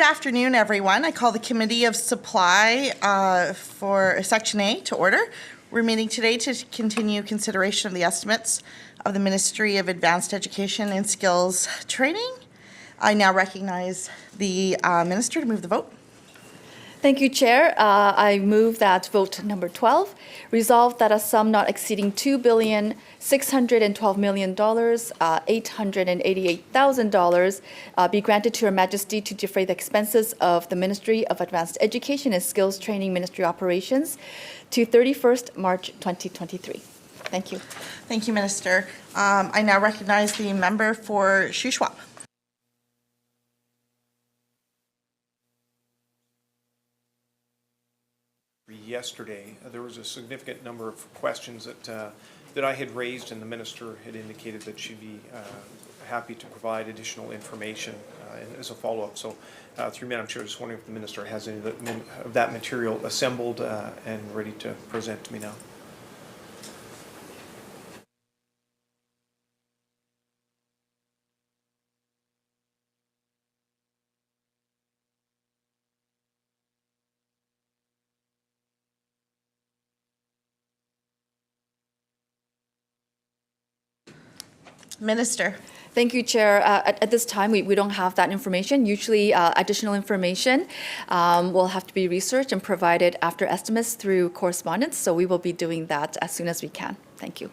Good afternoon, everyone. I call the Committee of Supply for Section A to order. We're meeting today to continue consideration of the estimates of the Ministry of Advanced Education and Skills Training. I now recognize the Minister to move the vote. Thank you, Chair. I move that vote number 12, resolve that a sum not exceeding $2,612,888,000 be granted to Her Majesty to defray the expenses of the Ministry of Advanced Education and Skills Training Ministry operations to 31st March 2023. Thank you. Thank you, Minister. I now recognize the member for Shuswap. Yesterday, there was a significant number of questions that I had raised, and the Minister had indicated that she'd be happy to provide additional information as a follow-up. So, through Madam Chair, just wondering if the Minister has any of that material assembled and ready to present to me now. Minister. Thank you, Chair. At this time, we don't have that information. Usually, additional information will have to be researched and provided after estimates through correspondence. So we will be doing that as soon as we can. Thank you.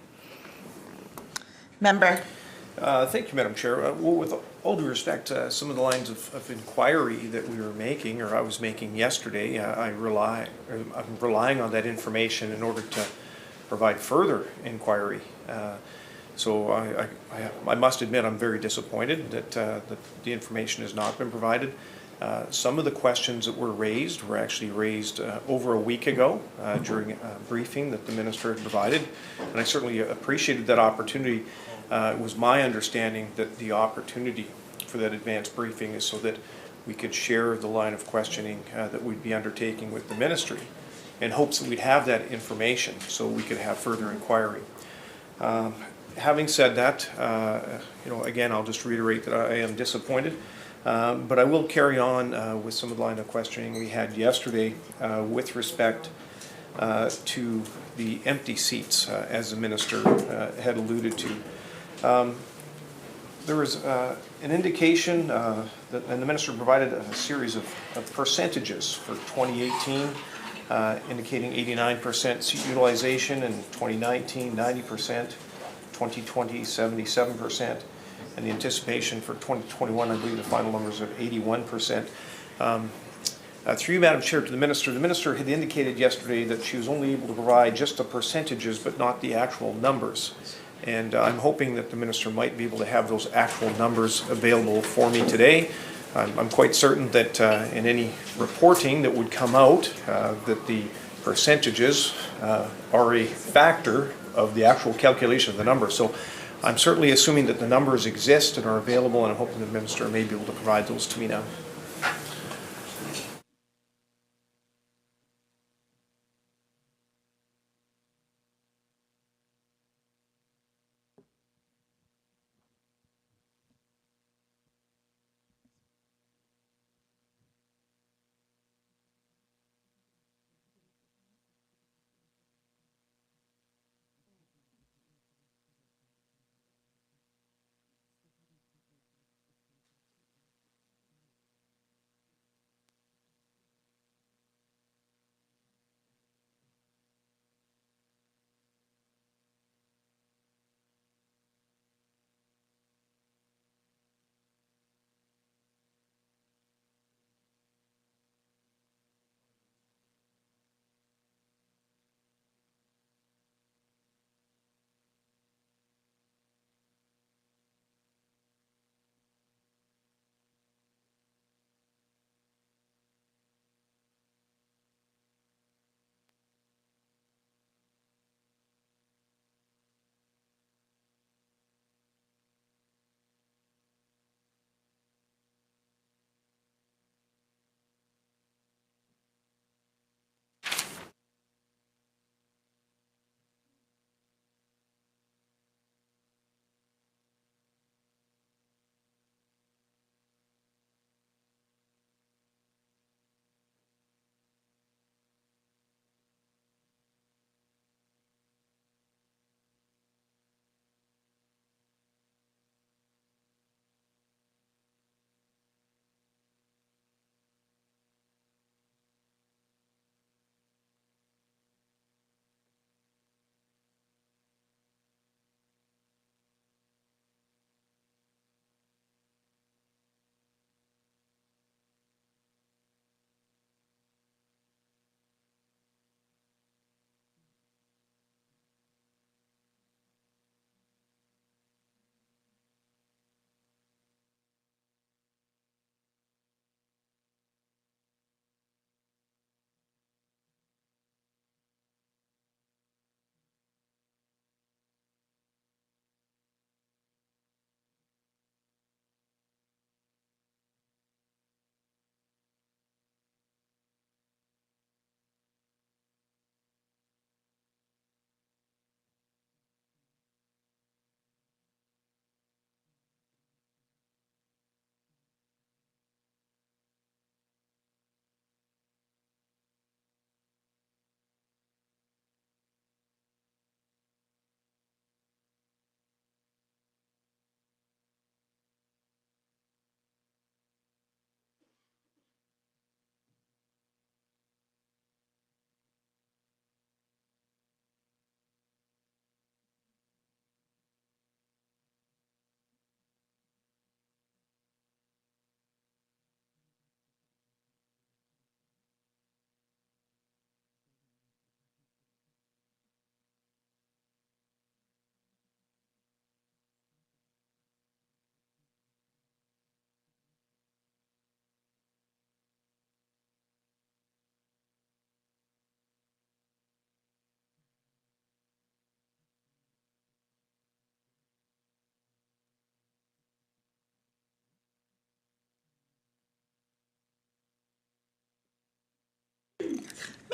Member. Thank you, Madam Chair. Well, with all due respect, some of the lines of inquiry that we were making, or I was making yesterday, I'm relying on that information in order to provide further inquiry. So I must admit I'm very disappointed that the information has not been provided. Some of the questions that were actually raised over a week ago during a briefing that the Minister had provided, and I certainly appreciated that opportunity. It was my understanding that the opportunity for that advanced briefing is so that we could share the line of questioning that we'd be undertaking with the Ministry in hopes that we'd have that information so we could have further inquiry. Having said that, again, I'll just reiterate that I am disappointed, but I will carry on with some of the line of questioning we had yesterday with respect to the empty seats, as the Minister had alluded to. There was an indication and the Minister provided a series of percentages for 2018, indicating 89% seat utilization, and 2019, 90%. 2020, 77%, and the anticipation for 2021, I believe the final numbers are 81%. Through you, Madam Chair, to the Minister had indicated yesterday that she was only able to provide just the percentages but not the actual numbers. And I'm hoping that the Minister might be able to have those actual numbers available for me today. I'm quite certain that in any reporting that would come out that the percentages are a factor of the actual calculation of the numbers. So I'm certainly assuming that the numbers exist and are available, and I'm hoping the Minister may be able to provide those to me now.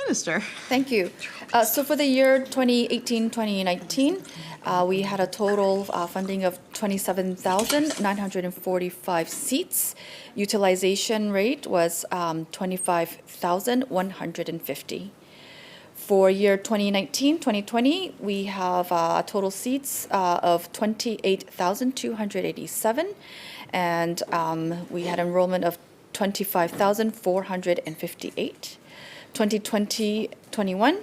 Minister. Thank you. So for the year 2018-2019, we had a total funding of 27,945 seats. Utilization rate was 25,150. For year 2019-2020, we have total seats of 28,287, and we had enrollment of 25,458. 2020-21,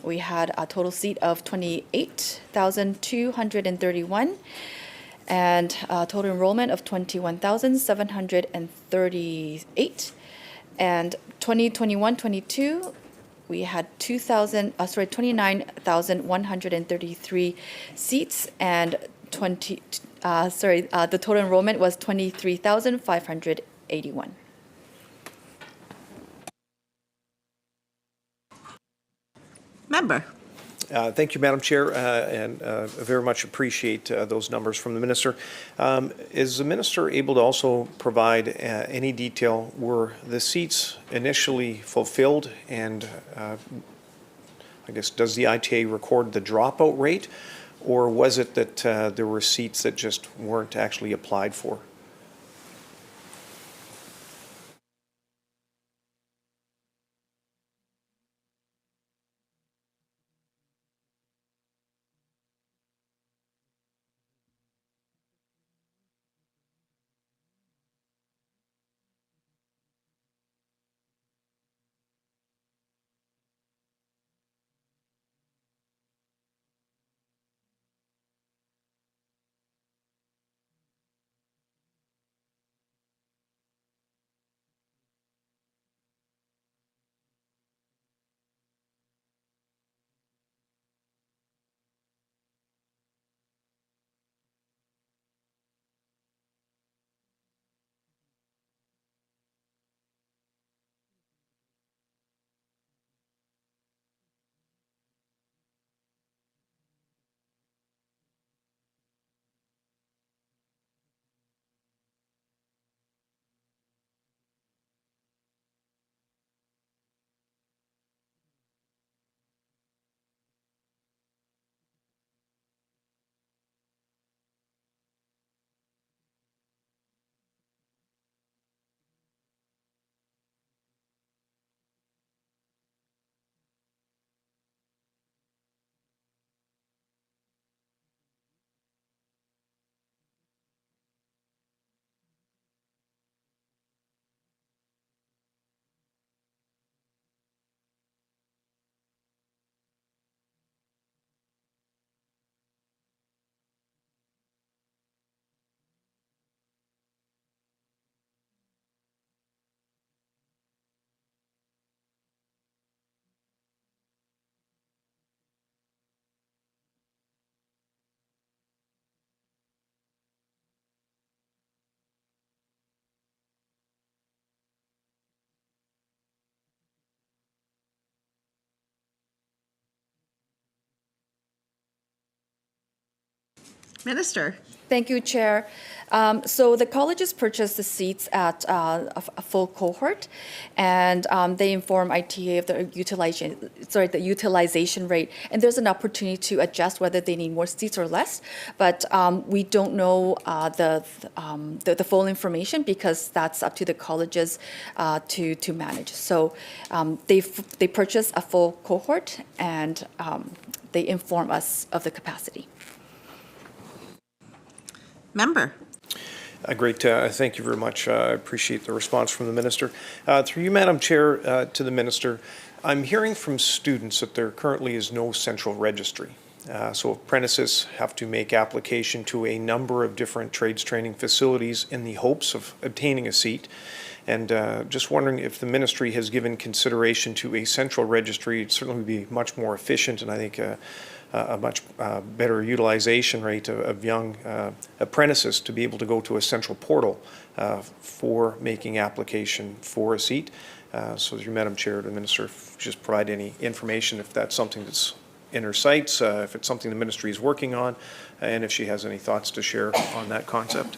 we had a total seat of 28,231 and a total enrollment of 21,738. And 2021-22, we had 29,133 seats, and the total enrollment was 23,581. Member. Thank you, Madam Chair, and very much appreciate those numbers from the Minister. Is the Minister able to also provide any detail? Were the seats initially fulfilled, and I guess does the ITA record the dropout rate, or was it that there were seats that just weren't actually applied for? Minister. Thank you, Chair. So the colleges purchased the seats at a full cohort, and they inform ITA of the utilization rate. And there's an opportunity to adjust whether they need more seats or less. But we don't know the full information because that's up to the colleges to manage. So they purchase a full cohort, and they inform us of the capacity. Member. Great. Thank you very much. I appreciate the response from the Minister. Through you, Madam Chair, to the Minister, I'm hearing from students that there currently is no central registry. So apprentices have to make application to a number of different trades training facilities in the hopes of obtaining a seat. And just wondering if the Ministry has given consideration to a central registry. It certainly would be much more efficient, and I think a much better utilization rate of young apprentices to be able to go to a central portal for making application for a seat. So through Madam Chair, the Minister, just provide any information if that's something that's in her sights, if it's something the Ministry is working on, and if she has any thoughts to share on that concept.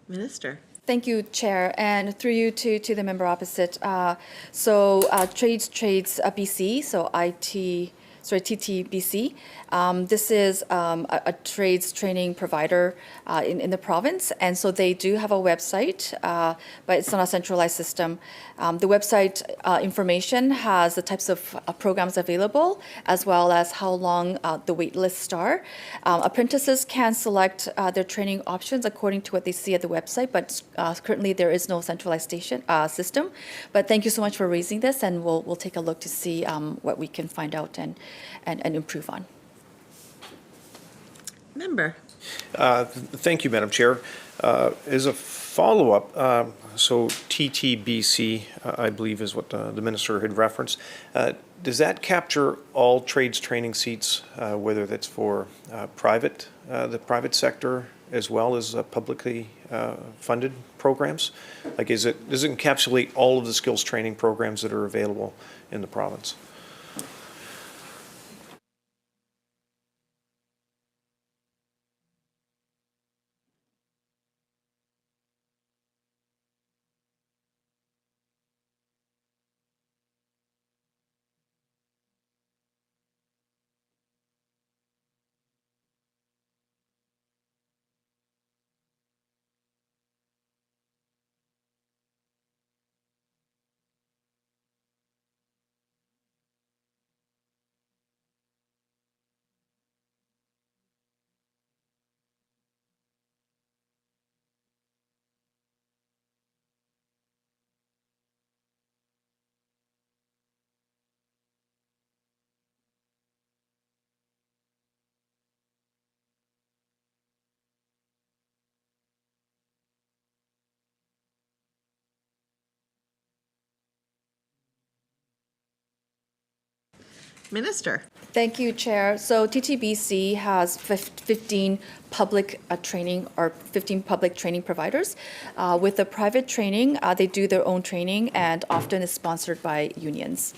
Minister. Thank you, Chair, and through you to the member opposite. Trades BC, so TTBC. This is a trades training provider in the province, and so they do have a website, but it's not a centralized system. The website information has the types of programs available, as well as how long the wait lists are. Apprentices can select their training options according to what they see at the website, but currently there is no centralized system. But thank you so much for raising this, and we'll take a look to see what we can find out and improve on. Member. Thank you, Madam Chair. As a follow-up, so TTBC, I believe is what the Minister had referenced. Does that capture all trades training seats, whether that's for the private sector as well as publicly funded programs? Like, does it encapsulate all of the skills training programs that are available in the province? Minister. Thank you, Chair. So TTBC has 15 public training providers. With the private training, they do their own training and often is sponsored by unions.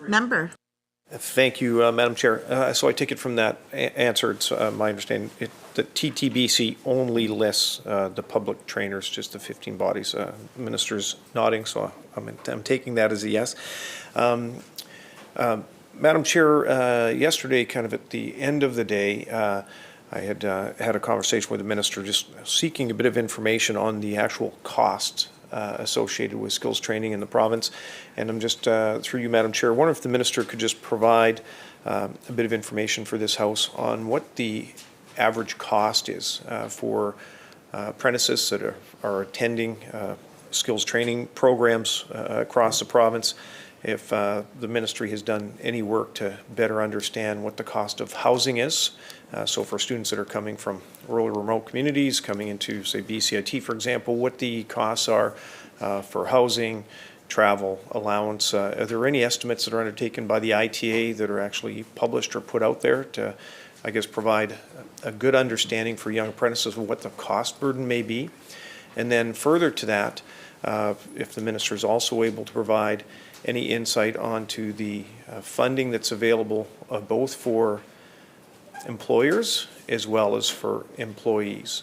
Member. Thank you, Madam Chair. So I take it from that answer, it's my understanding, the TTBC only lists the public trainers, just the 15 bodies. Minister's nodding, so I'm taking that as a yes. Madam Chair, yesterday, kind of at the end of the day, I had had a conversation with the Minister just seeking a bit of information on the actual cost associated with skills training in the province. And I'm just, through you, Madam Chair, I wonder if the Minister could just provide a bit of information for this House on what the average cost is for apprentices that are attending skills training programs across the province. If the Ministry has done any work to better understand what the cost of housing is. So for students that are coming from rural or remote communities, coming into, say, BCIT, for example, what the costs are for housing, travel, allowance. Are there any estimates that are undertaken by the ITA that are actually published or put out there to, I guess, provide a good understanding for young apprentices of what the cost burden may be? And then further to that, if the Minister is also able to provide any insight onto the funding that's available both for employers as well as for employees.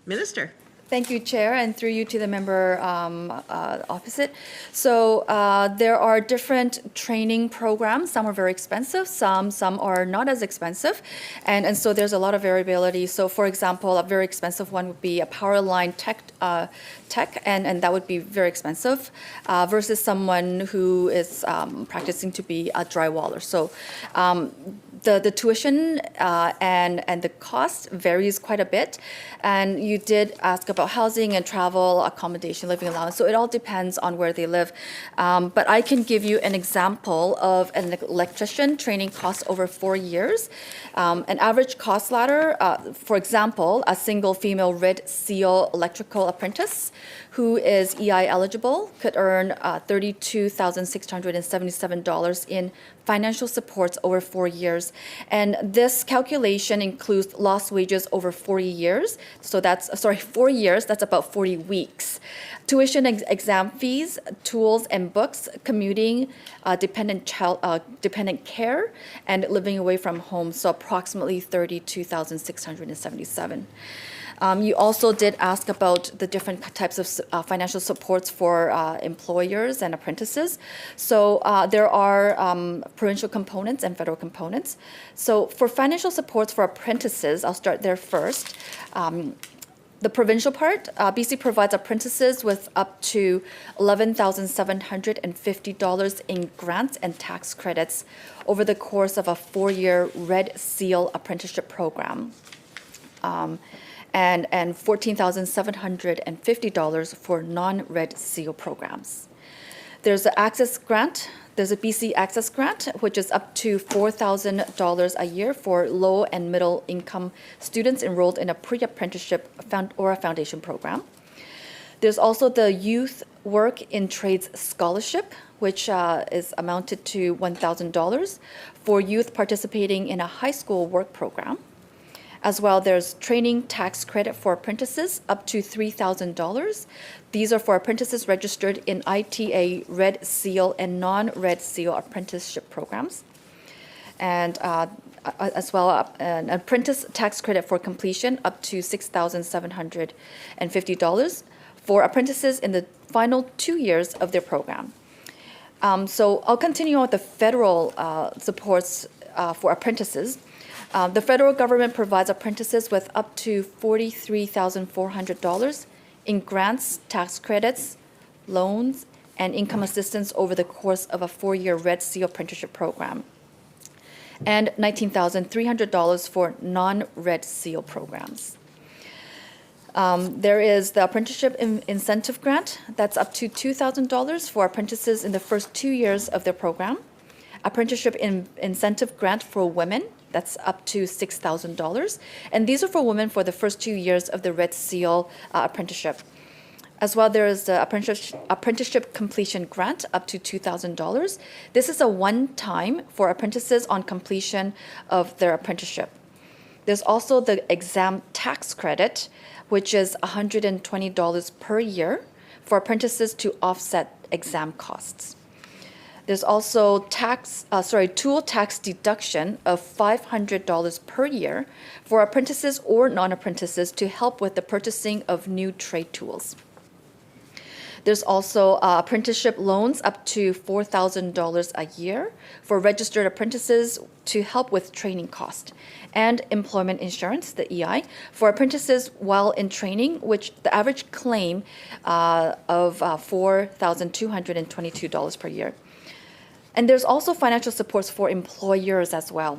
Minister. Thank you, Chair, and through you to the member opposite. So there are different training programs. Some are very expensive, some are not as expensive, and so there's a lot of variability. So for example, a very expensive one would be a power line tech, and that would be very expensive versus someone who is practicing to be a drywaller. So the tuition and the cost varies quite a bit. And you did ask about housing and travel, accommodation, living allowance. So it all depends on where they live. But I can give you an example of an electrician training costs over 4 years. An average cost ladder, for example, a single female Red Seal electrical apprentice who is EI eligible could earn $32,677 in financial supports over 4 years. And this calculation includes lost wages over 40 years. So that's, 4 years, that's about 40 weeks. Tuition, exam fees, tools and books, commuting, dependent care, and living away from home. So approximately $32,677. You also did ask about the different types of financial supports for employers and apprentices. So there are provincial components and federal components. So for financial supports for apprentices, I'll start there first. The provincial part, BC provides apprentices with up to $11,750 in grants and tax credits over the course of a 4-year Red Seal apprenticeship program. And $14,750 for non-Red Seal programs. There's an Access Grant. There's a BC Access Grant, which is up to $4,000 a year for low and middle income students enrolled in a pre-apprenticeship or a foundation program. There's also the Youth Work in Trades Scholarship, which is amounted to $1,000 for youth participating in a high school work program. As well, there's training tax credit for apprentices up to $3,000. These are for apprentices registered in ITA Red Seal and non-Red Seal apprenticeship programs. And as well, an apprentice tax credit for completion up to $6,750 for apprentices in the final 2 years of their program. So I'll continue on with the federal supports for apprentices. The federal government provides apprentices with up to $43,400 in grants, tax credits, loans, and income assistance over the course of a 4-year Red Seal apprenticeship program, and $19,300 for non-Red Seal programs. There is the apprenticeship incentive grant. That's up to $2,000 for apprentices in the first 2 years of their program. Apprenticeship incentive grant for women. That's up to $6,000. And these are for women for the first 2 years of the Red Seal apprenticeship. As well, there is the apprenticeship completion grant up to $2,000. This is a one-time for apprentices on completion of their apprenticeship. There's also the exam tax credit, which is $120 per year for apprentices to offset exam costs. There's also tool tax deduction of $500 per year for apprentices or non-apprentices to help with the purchasing of new trade tools. There's also apprenticeship loans up to $4,000 a year for registered apprentices to help with training cost, and employment insurance, the EI, for apprentices while in training, which the average claim of $4,222 per year. And there's also financial supports for employers as well.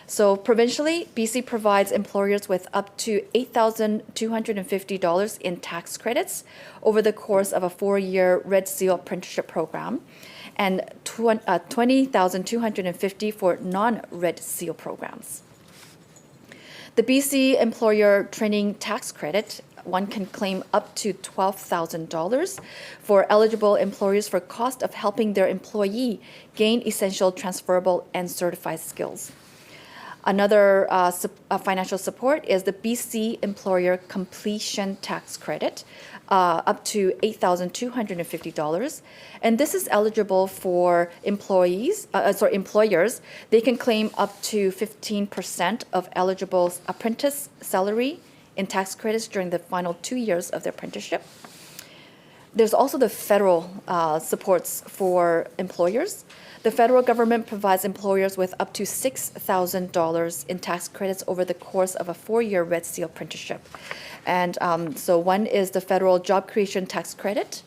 So provincially, BC provides employers with up to $8,250 in tax credits over the course of a 4-year Red Seal apprenticeship program, and $20,250 for non-Red Seal programs. The BC Employer Training Tax Credit, one can claim up to $12,000 for eligible employers for cost of helping their employee gain essential transferable and certified skills. Another financial support is the BC Employer Completion Tax Credit, up to $8,250. And this is eligible for employers. They can claim up to 15% of eligible apprentice salary in tax credits during the final 2 years of their apprenticeship. There's also the federal supports for employers. The federal government provides employers with up to $6,000 in tax credits over the course of a 4-year Red Seal apprenticeship. And so one is the federal job creation tax credit,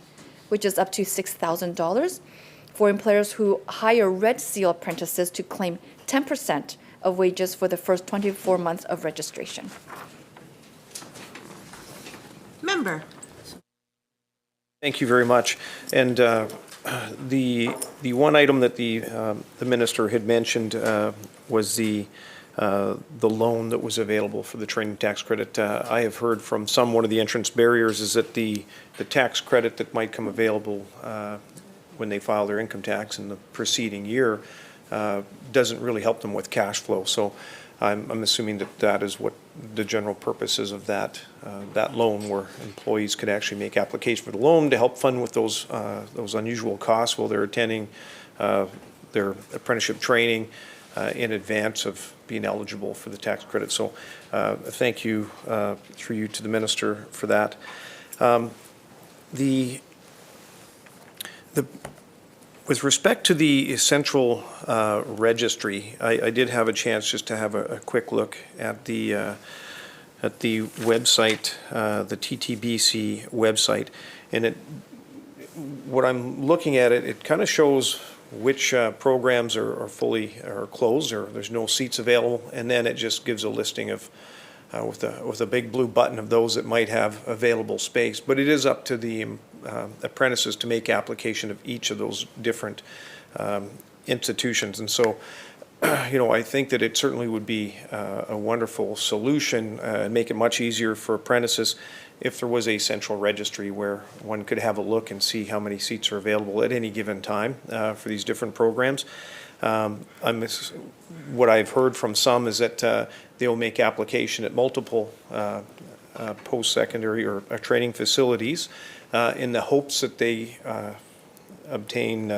which is up to $6,000 for employers who hire Red Seal apprentices to claim 10% of wages for the first 24 months of registration. Member. Thank you very much. And the one item that the minister had mentioned was the loan that was available for the training tax credit. I have heard from one of the entrance barriers is that the tax credit that might come available when they file their income tax in the preceding year doesn't really help them with cash flow. So I'm assuming that is what the general purpose is of that loan, where employees could actually make application for the loan to help fund with those unusual costs while they're attending their apprenticeship training in advance of being eligible for the tax credit. So thank you through you to the minister for that. With respect to the central registry, I did have a chance just to have a quick look at the website, the TTBC website, and what I'm looking at, it kind of shows which programs are closed or there's no seats available, and then it just gives a listing of with a big blue button of those that might have available space. But it is up to the apprentices to make application of each of those different institutions. And so, I think that it certainly would be a wonderful solution and make it much easier for apprentices if there was a central registry where one could have a look and see how many seats are available at any given time for these different programs. What I've heard from some is that they'll make application at multiple post-secondary or training facilities in the hopes that they obtain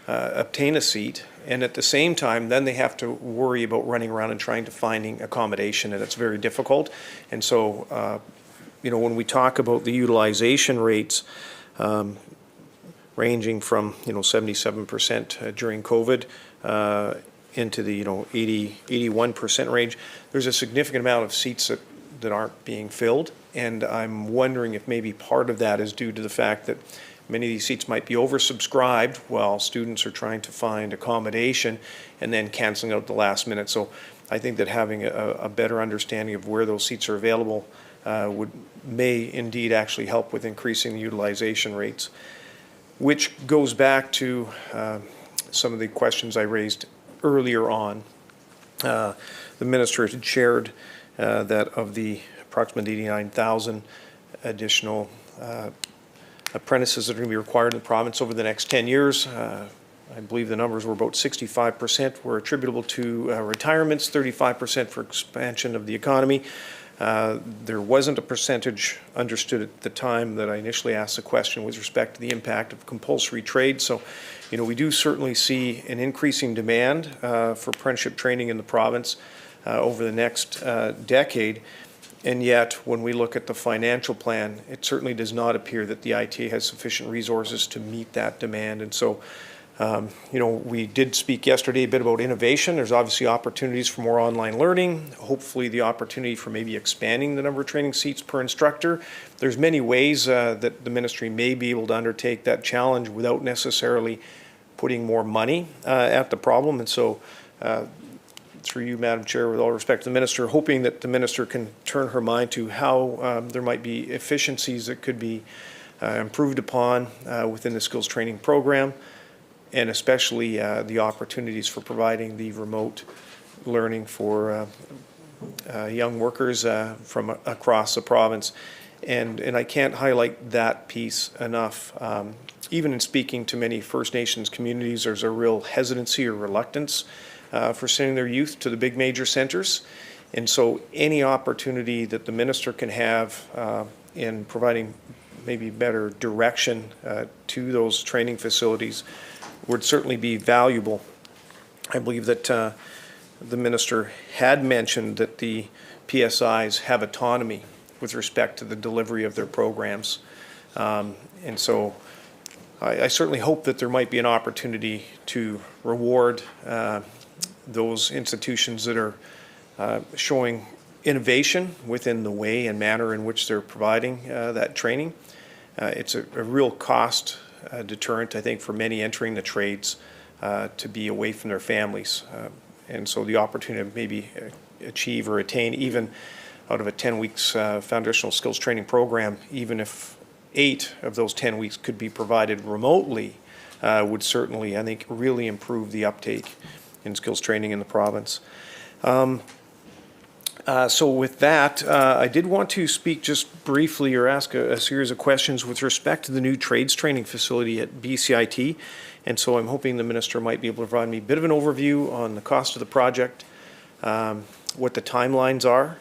a seat, and at the same time then they have to worry about running around and trying to finding accommodation, and it's very difficult. And so when we talk about the utilization rates ranging from 77% during COVID into the 81% range, there's a significant amount of seats that aren't being filled, and I'm wondering if maybe part of that is due to the fact that many of these seats might be oversubscribed while students are trying to find accommodation and then canceling out at the last minute. So I think that having a better understanding of where those seats are available may indeed actually help with increasing the utilization rates, which goes back to some of the questions I raised earlier on. The minister had shared that of the approximately 89,000 additional apprentices that are going to be required in the province over the next 10 years, I believe the numbers were about 65% were attributable to retirements, 35% for expansion of the economy. There wasn't a percentage understood at the time that I initially asked the question with respect to the impact of compulsory trade. So, we do certainly see an increasing demand for apprenticeship training in the province over the next decade. And yet, when we look at the financial plan, it certainly does not appear that the ITA has sufficient resources to meet that demand. And so, we did speak yesterday a bit about innovation. There's obviously opportunities for more online learning, hopefully the opportunity for maybe expanding the number of training seats per instructor. There's many ways that the ministry may be able to undertake that challenge without necessarily putting more money at the problem. And so, through you, Madam Chair, with all respect to the minister, hoping that the minister can turn her mind to how there might be efficiencies that could be improved upon within the skills training program, and especially the opportunities for providing the remote learning for young workers from across the province. And I can't highlight that piece enough. Even in speaking to many First Nations communities, there's a real hesitancy or reluctance for sending their youth to the big major centres. And so any opportunity that the minister can have in providing maybe better direction to those training facilities would certainly be valuable. I believe that the minister had mentioned that the PSIs have autonomy with respect to the delivery of their programs. And so I certainly hope that there might be an opportunity to reward those institutions that are showing innovation within the way and manner in which they're providing that training. It's a real cost deterrent, I think, for many entering the trades to be away from their families. And so the opportunity to maybe achieve or attain, even out of a 10 weeks foundational skills training program, even if 8 of those 10 weeks could be provided remotely, would certainly, I think, really improve the uptake in skills training in the province. So with that, I did want to speak just briefly or ask a series of questions with respect to the new trades training facility at BCIT. And so I'm hoping the minister might be able to provide me a bit of an overview on the cost of the project, what the timelines are,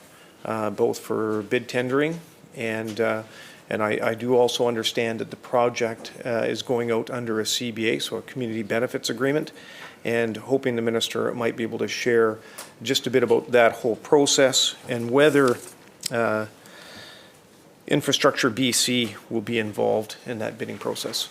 both for bid tendering, and I do also understand that the project is going out under a CBA, so a community benefits agreement, and hoping the minister might be able to share just a bit about that whole process and whether Infrastructure BC will be involved in that bidding process.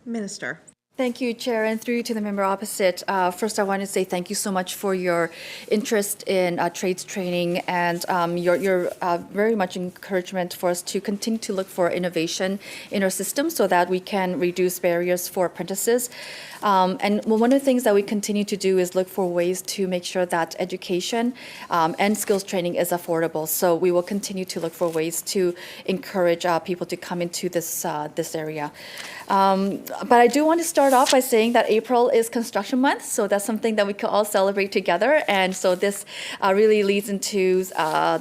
Minister. Thank you, Chair, and through to the member opposite. First, I want to say thank you so much for your interest in trades training and your very much encouragement for us to continue to look for innovation in our system so that we can reduce barriers for apprentices. And one of the things that we continue to do is look for ways to make sure that education and skills training is affordable. So we will continue to look for ways to encourage people to come into this area. But I do want to start off by saying that April is construction month, so that's something that we can all celebrate together. And so this really leads into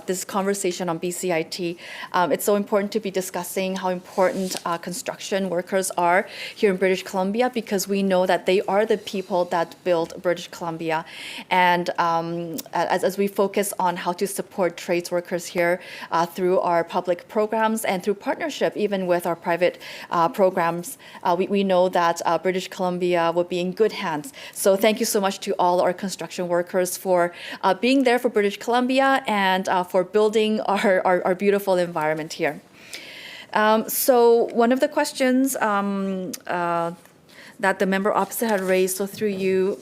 this conversation on BCIT. It's so important to be discussing how important construction workers are here in British Columbia, because we know that they are the people that build British Columbia. And as we focus on how to support trades workers here through our public programs and through partnership, even with our private programs, we know that British Columbia will be in good hands. So thank you so much to all our construction workers for being there for British Columbia and for building our beautiful environment here. So one of the questions that the member opposite had raised, so through you,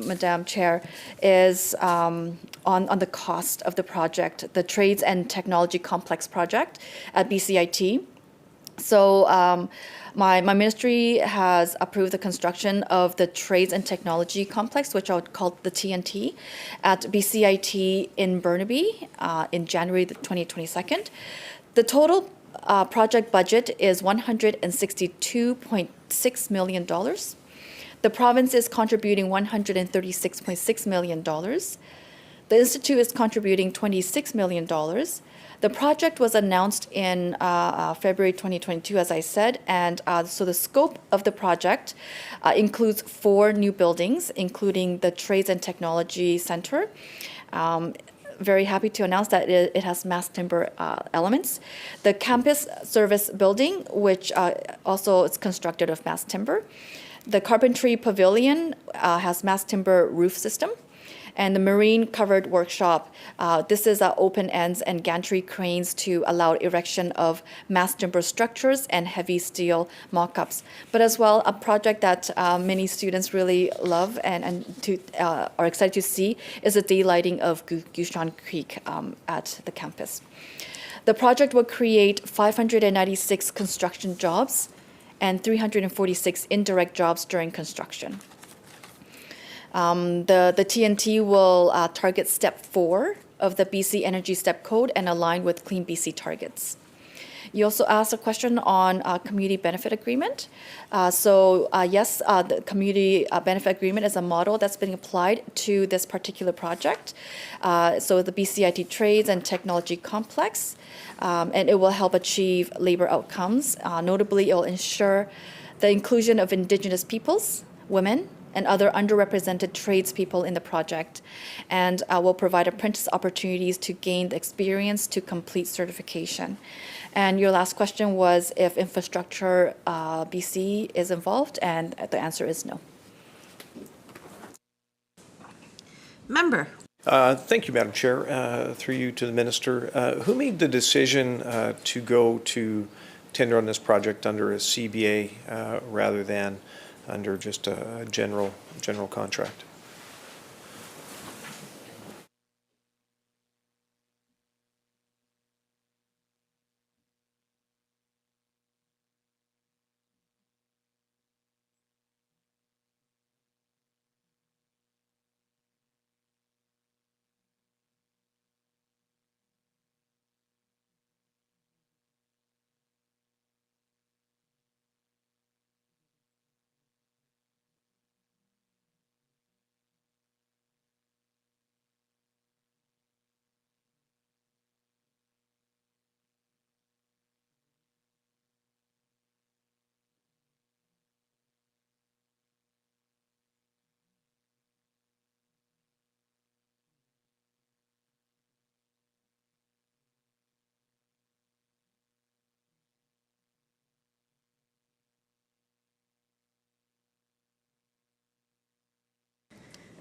Madam Chair, is on the cost of the project, the Trades and Technology Complex project at BCIT. So my ministry has approved the construction of the Trades and Technology Complex, which I would call the TNT, at BCIT in Burnaby in January 2022. The total project budget is $162.6 million. The province is contributing $136.6 million. The Institute is contributing $26 million. The project was announced in February 2022, as I said, and so the scope of the project includes 4 new buildings, including the Trades and Technology Center. Very happy to announce that it has mass timber elements. The campus service building, which also is constructed of mass timber. The carpentry pavilion has mass timber roof system. And the marine covered workshop, this is open ends and gantry cranes to allow erection of mass timber structures and heavy steel mock-ups. But as well, a project that many students really love and are excited to see is the daylighting of Gushon Creek at the campus. The project will create 596 construction jobs and 346 indirect jobs during construction. The TNT will target Step 4 of the BC Energy Step Code and align with Clean BC targets. You also asked a question on community benefit agreement. Yes, the community benefit agreement is a model that's been applied to this particular project. So the BCIT Trades and Technology Complex, and it will help achieve labor outcomes. Notably, it will ensure the inclusion of Indigenous peoples, women, and other underrepresented tradespeople in the project, and will provide apprentice opportunities to gain the experience to complete certification. And your last question was if Infrastructure BC is involved, and the answer is no. Member. Thank you, Madam Chair. Through you to the Minister. Who made the decision to go to tender on this project under a CBA rather than under just a general contract?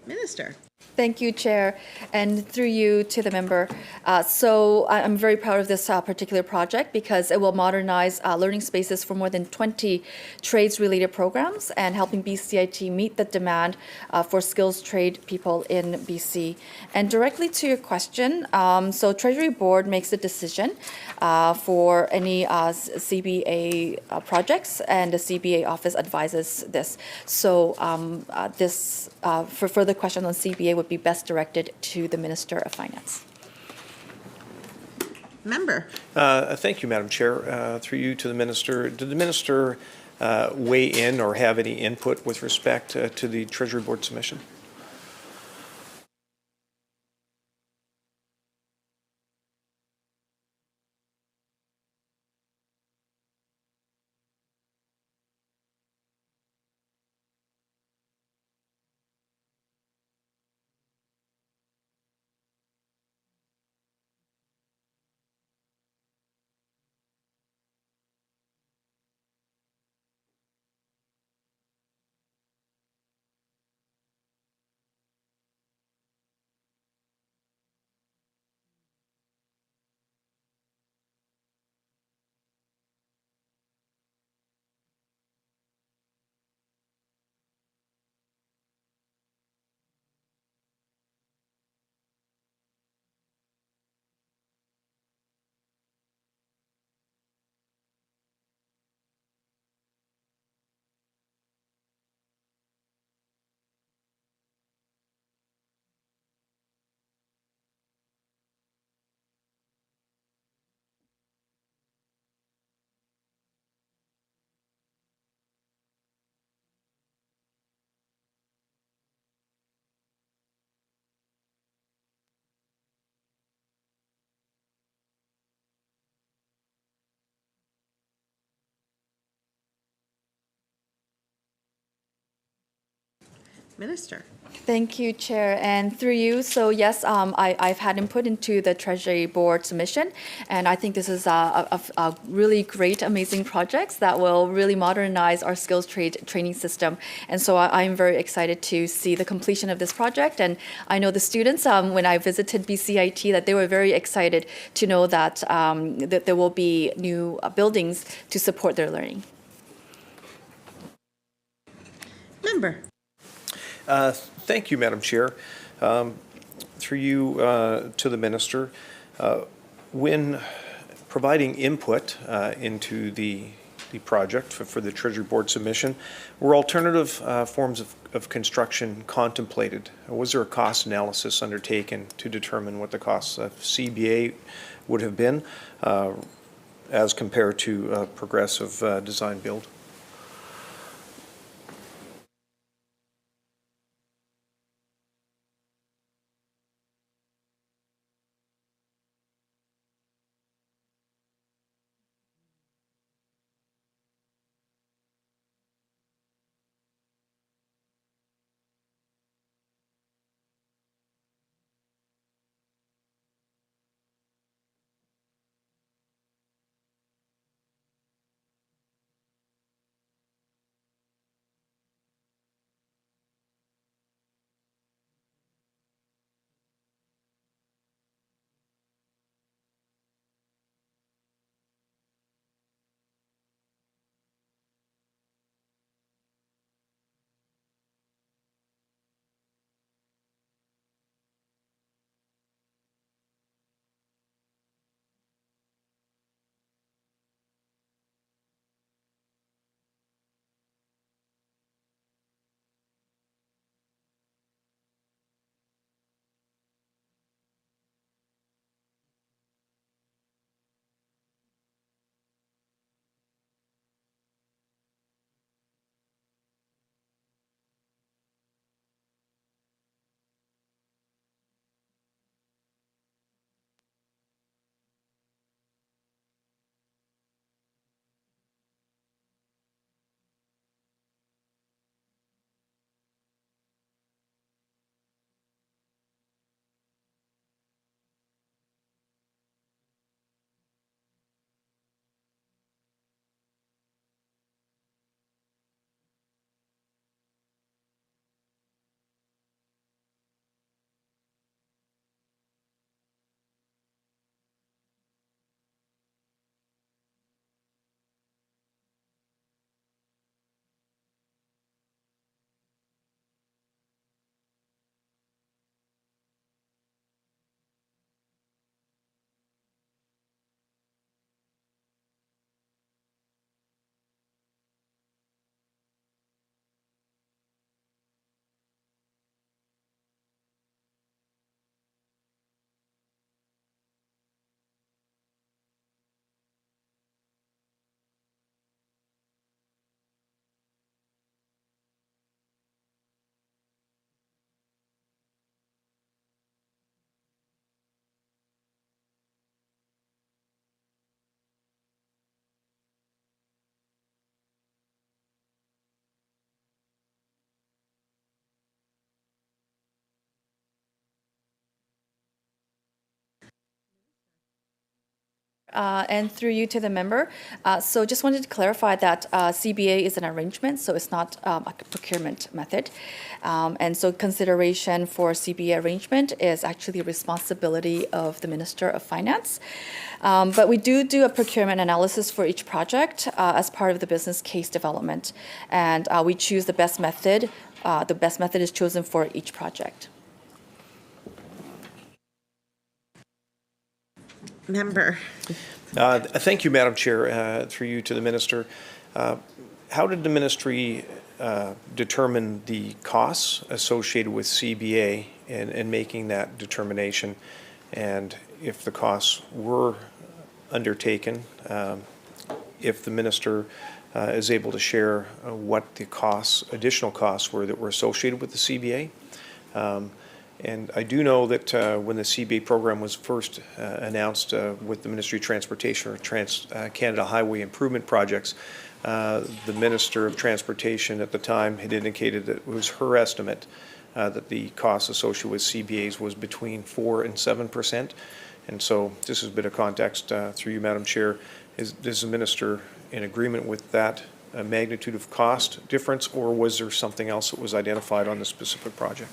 Minister. Thank you, Chair, and through you to the member. I'm very proud of this particular project because it will modernize learning spaces for more than 20 trades-related programs and helping BCIT meet the demand for skills trade people in BC. And directly to your question, so Treasury Board makes the decision for any CBA projects, and the CBA office advises this. So for further question on CBA would be best directed to the Minister of Finance. Member. Thank you, Madam Chair. Through you to the Minister. Did the Minister weigh in or have any input with respect to the Treasury Board submission? Minister. Thank you, Chair, and through you. So yes, I've had input into the Treasury Board submission, and I think this is a really great, amazing project that will really modernize our skills training system. And so I'm very excited to see the completion of this project. And I know the students, when I visited BCIT, that they were very excited to know that, that there will be new buildings to support their learning. Member. Thank you, Madam Chair. Through you to the Minister, when providing input into the project for the Treasury Board submission, were alternative forms of construction contemplated? Was there a cost analysis undertaken to determine what the costs of CBA would have been as compared to progressive design build? And through you to the member. So just wanted to clarify that CBA is an arrangement, so it's not a procurement method. And so consideration for CBA arrangement is actually a responsibility of the Minister of Finance. But we do a procurement analysis for each project as part of the business case development. And we choose the best method. The best method is chosen for each project. Member. Thank you, Madam Chair. Through you to the Minister. How did the Ministry determine the costs associated with CBA and making that determination? And if the costs were undertaken, if the Minister is able to share what the costs, additional costs were that were associated with the CBA? And I do know that when the CBA program was first announced with the Ministry of Transportation or Trans-Canada Highway Improvement Projects, the Minister of Transportation at the time had indicated that it was her estimate that the costs associated with CBAs was between 4% and 7%. And so this is a bit of context through you, Madam Chair. Is the Minister in agreement with that magnitude of cost difference, or was there something else that was identified on the specific project?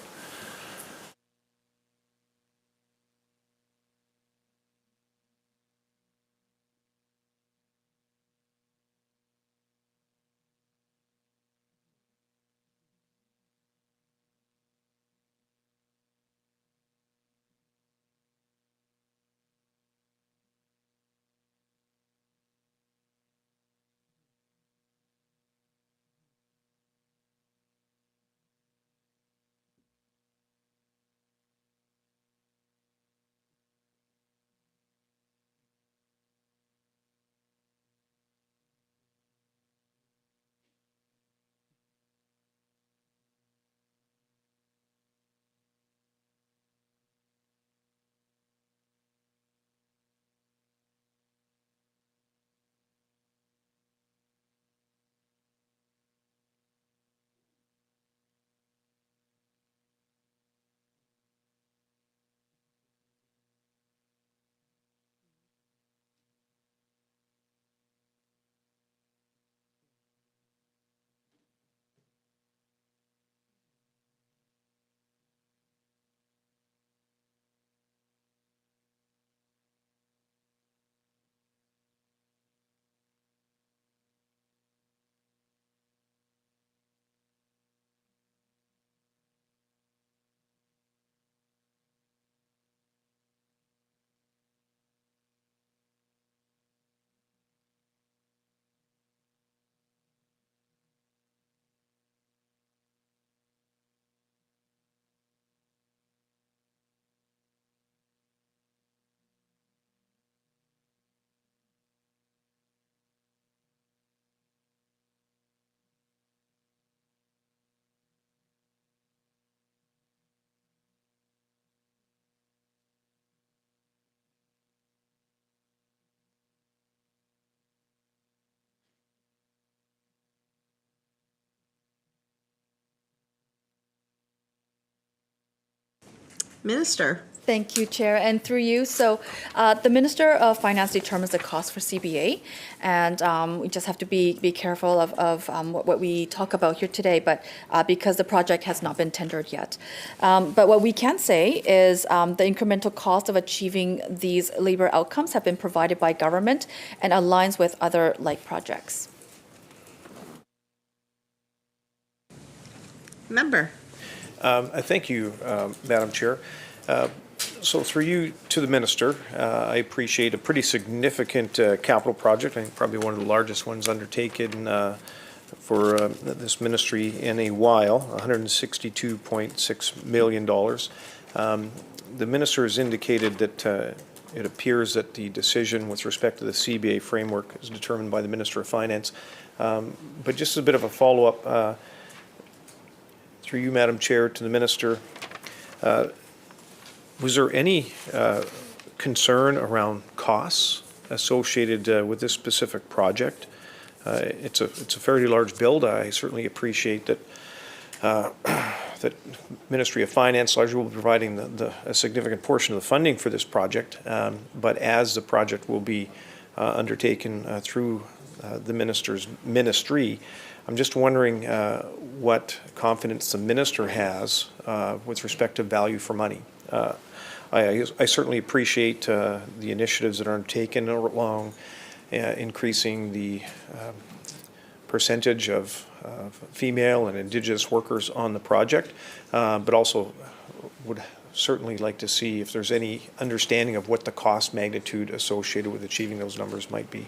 Minister. Thank you, Chair, and through you. So the Minister of Finance determines the cost for CBA, and we just have to be careful of what we talk about here today, but because the project has not been tendered yet. But what we can say is the incremental cost of achieving these labor outcomes have been provided by government and aligns with other like projects. Member. Thank you, Madam Chair. So through you to the Minister, I appreciate a pretty significant capital project, I think probably one of the largest ones undertaken for this ministry in a while, $162.6 million. The Minister has indicated that it appears that the decision with respect to the CBA framework is determined by the Minister of Finance. But just as a bit of a follow-up, through you, Madam Chair, to the Minister, was there any concern around costs associated with this specific project? It's a fairly large build. I certainly appreciate that that Ministry of Finance largely will be providing a significant portion of the funding for this project, but as the project will be undertaken through the minister's ministry, I'm just wondering what confidence the minister has with respect to value for money. I certainly appreciate the initiatives that are undertaken along increasing the percentage of female and Indigenous workers on the project, but also would certainly like to see if there's any understanding of what the cost magnitude associated with achieving those numbers might be.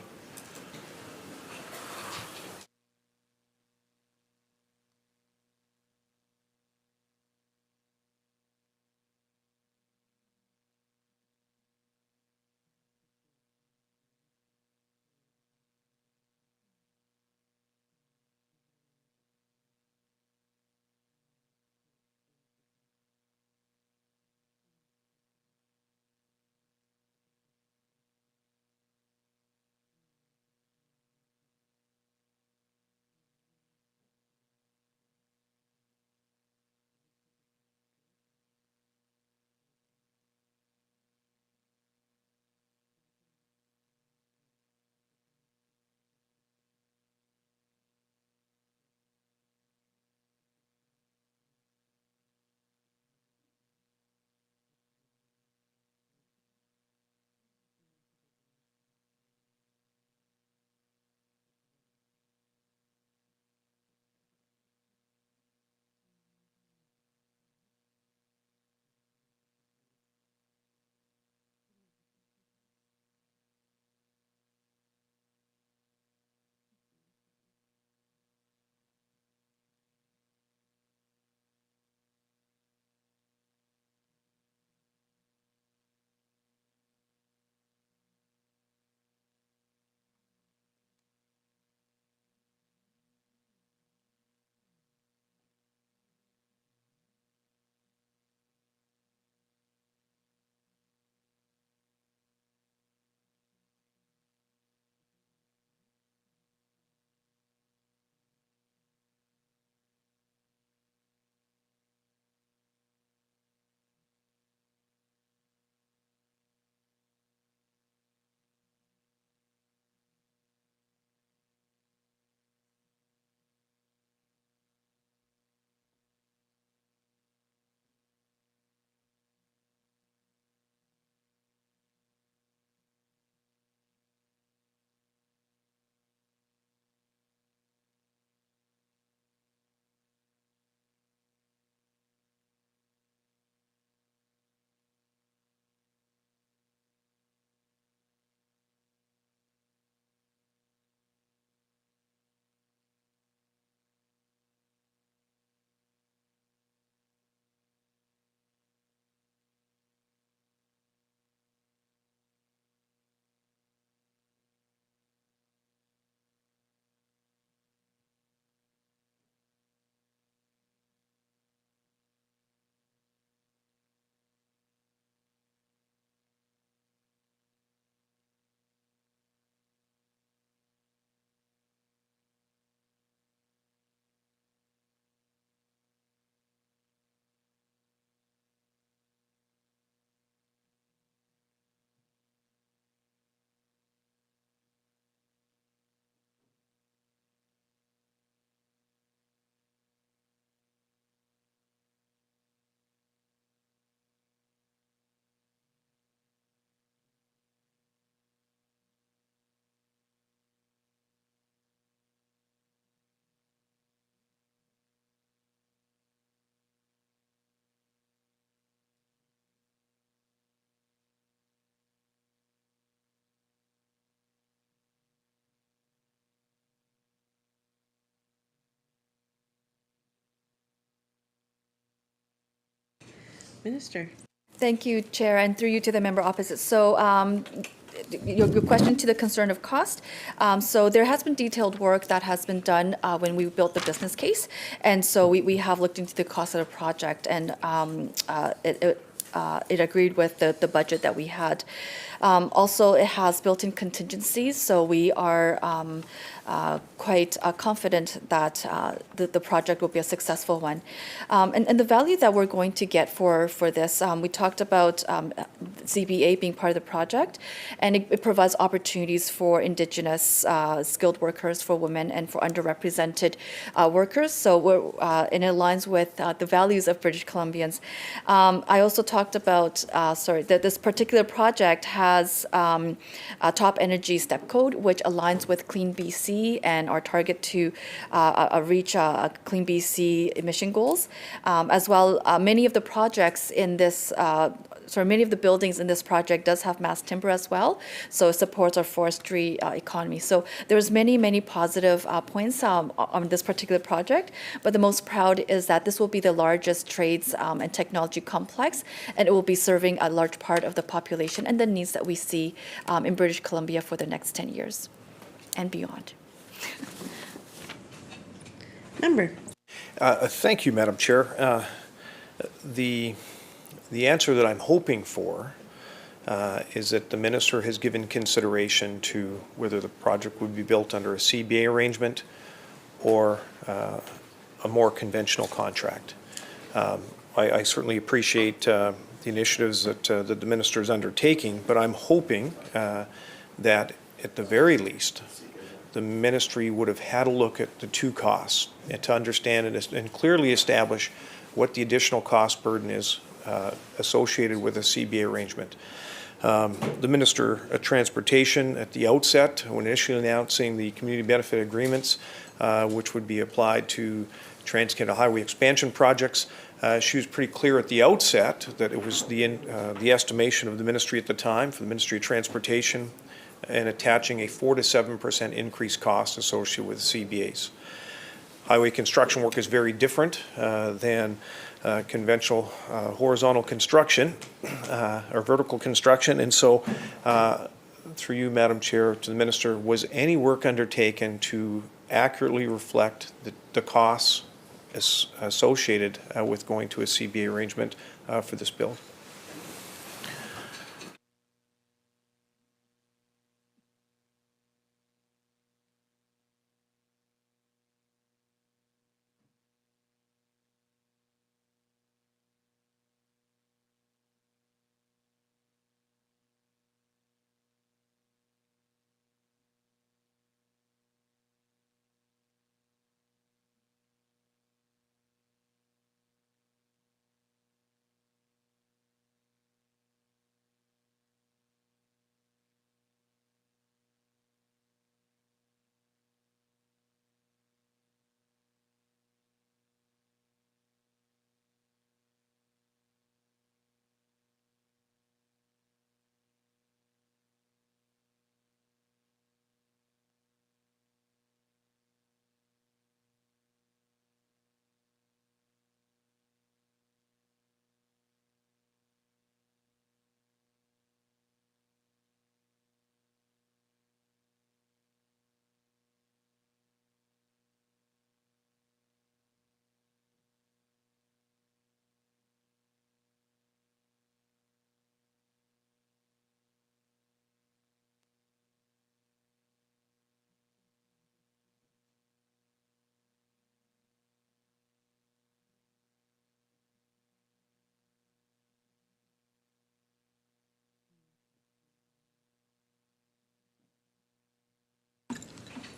Minister. Thank you, Chair, and through you to the member opposite. So your question to the concern of cost. So there has been detailed work that has been done when we built the business case. And so we have looked into the cost of the project, and it agreed with the budget that we had. Also, it has built-in contingencies, so we are quite confident that the project will be a successful one. And the value that we're going to get for this, we talked about CBA being part of the project, and it provides opportunities for Indigenous skilled workers, for women, and for underrepresented workers. So and it aligns with the values of British Columbians. I also talked about, that this particular project has a top energy step code, which aligns with Clean BC and our target to reach Clean BC emission goals. As well, many of the projects in this, many of the buildings in this project does have mass timber as well, so it supports our forestry economy. So there's many positive points on this particular project, but the most proud is that this will be the largest trades and technology complex, and it will be serving a large part of the population and the needs that we see in British Columbia for the next 10 years and beyond. Member. Thank you, Madam Chair. The answer that I'm hoping for is that the minister has given consideration to whether the project would be built under a CBA arrangement or a more conventional contract. I certainly appreciate the initiatives that the minister is undertaking, but I'm hoping that at the very least, the ministry would have had a look at the two costs and to understand and clearly establish what the additional cost burden is associated with a CBA arrangement. The Minister of Transportation at the outset, when initially announcing the community benefit agreements, which would be applied to Trans-Canada Highway expansion projects, she was pretty clear at the outset that it was the estimation of the ministry at the time, for the Ministry of Transportation, and attaching a 4 to 7% increased cost associated with CBAs. Highway construction work is very different than conventional horizontal construction or vertical construction, and so through you, Madam Chair, to the Minister, was any work undertaken to accurately reflect the costs associated with going to a CBA arrangement for this bill?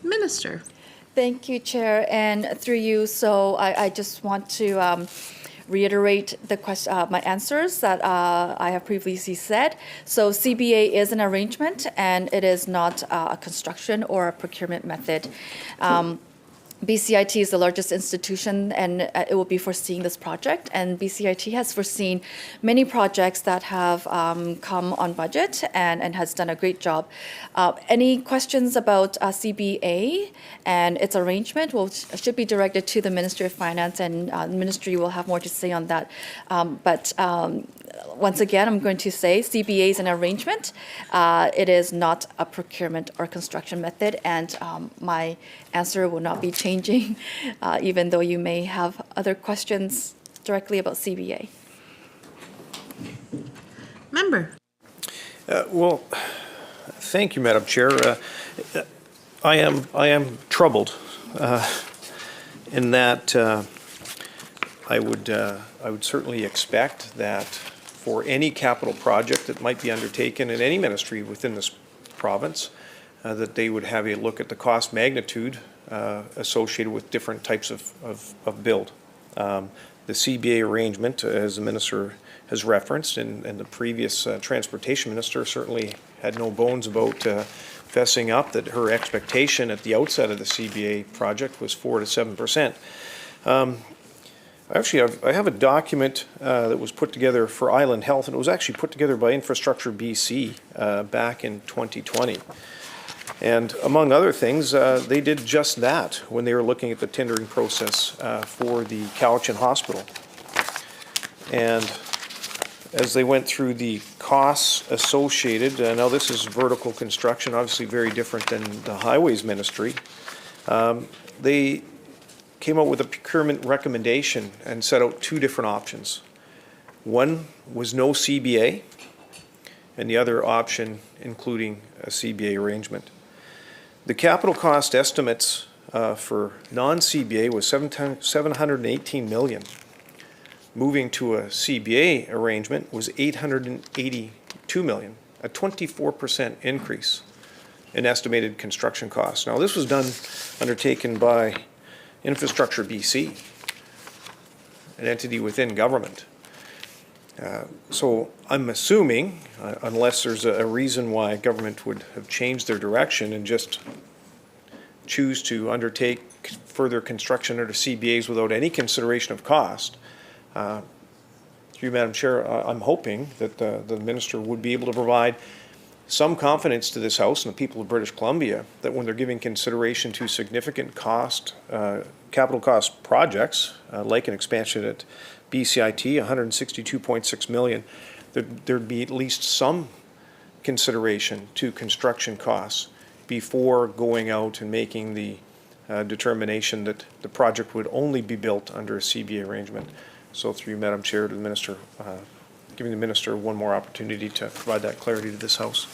Minister. Thank you, Chair, and through you, so I just want to reiterate the question, my answers that I have previously said. So CBA is an arrangement, and it is not a construction or a procurement method. BCIT is the largest institution, and it will be foreseeing this project. And BCIT has foreseen many projects that have come on budget and has done a great job. Any questions about CBA and its arrangement should be directed to the Ministry of Finance, and the Ministry will have more to say on that. But once again, I'm going to say CBA is an arrangement. It is not a procurement or construction method, and my answer will not be changing, even though you may have other questions directly about CBA. Member. Well, thank you, Madam Chair. I am troubled in that I would certainly expect that for any capital project that might be undertaken in any ministry within this province, that they would have a look at the cost magnitude associated with different types of build. The CBA arrangement, as the minister has referenced, and the previous transportation minister certainly had no bones about fessing up that her expectation at the outset of the CBA project was 4 to 7%. Actually, I have a document that was put together for Island Health, and it was actually put together by Infrastructure BC back in 2020. And among other things, they did just that when they were looking at the tendering process for the Cowichan Hospital. And as they went through the costs associated, now this is vertical construction, obviously very different than the Highways Ministry, they came out with a procurement recommendation and set out two different options. One was no CBA, and the other option including a CBA arrangement. The capital cost estimates for non-CBA was $718 million. Moving to a CBA arrangement was $882 million, a 24% increase in estimated construction costs. Now, this was undertaken by Infrastructure BC, an entity within government. So I'm assuming, unless there's a reason why government would have changed their direction and just choose to undertake further construction under CBAs without any consideration of cost, through you, Madam Chair, I'm hoping that the minister would be able to provide some confidence to this House and the people of British Columbia that when they're giving consideration to significant cost, capital cost projects, like an expansion at BCIT, $162.6 million, there'd be at least some consideration to construction costs before going out and making the determination that the project would only be built under a CBA arrangement. So through you, Madam Chair, to the Minister, giving the Minister one more opportunity to provide that clarity to this House.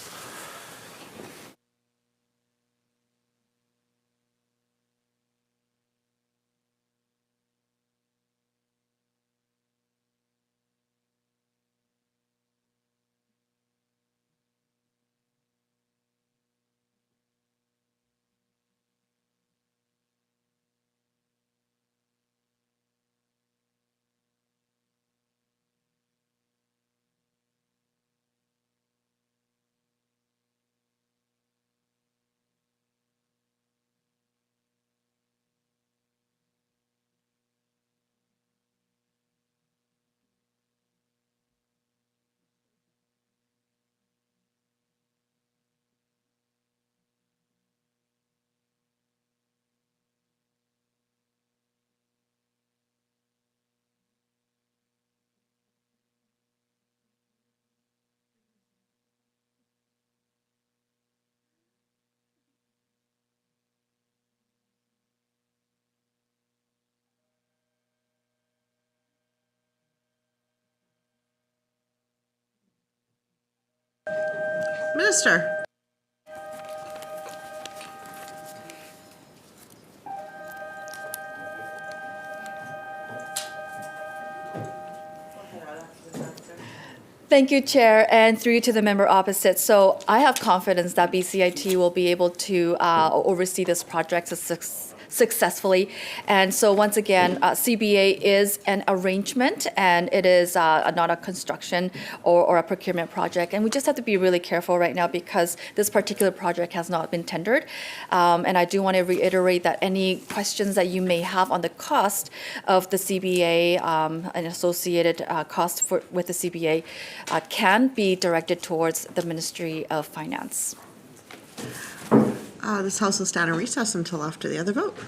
Minister. Thank you, Chair, and through to the member opposite. So I have confidence that BCIT will be able to oversee this project successfully. And so once again, CBA is an arrangement, and it is not a construction or a procurement project. And we just have to be really careful right now because this particular project has not been tendered. And I do want to reiterate that any questions that you may have on the cost of the CBA and associated costs with the CBA can be directed towards the Ministry of Finance. This House will stand in recess until after the other vote.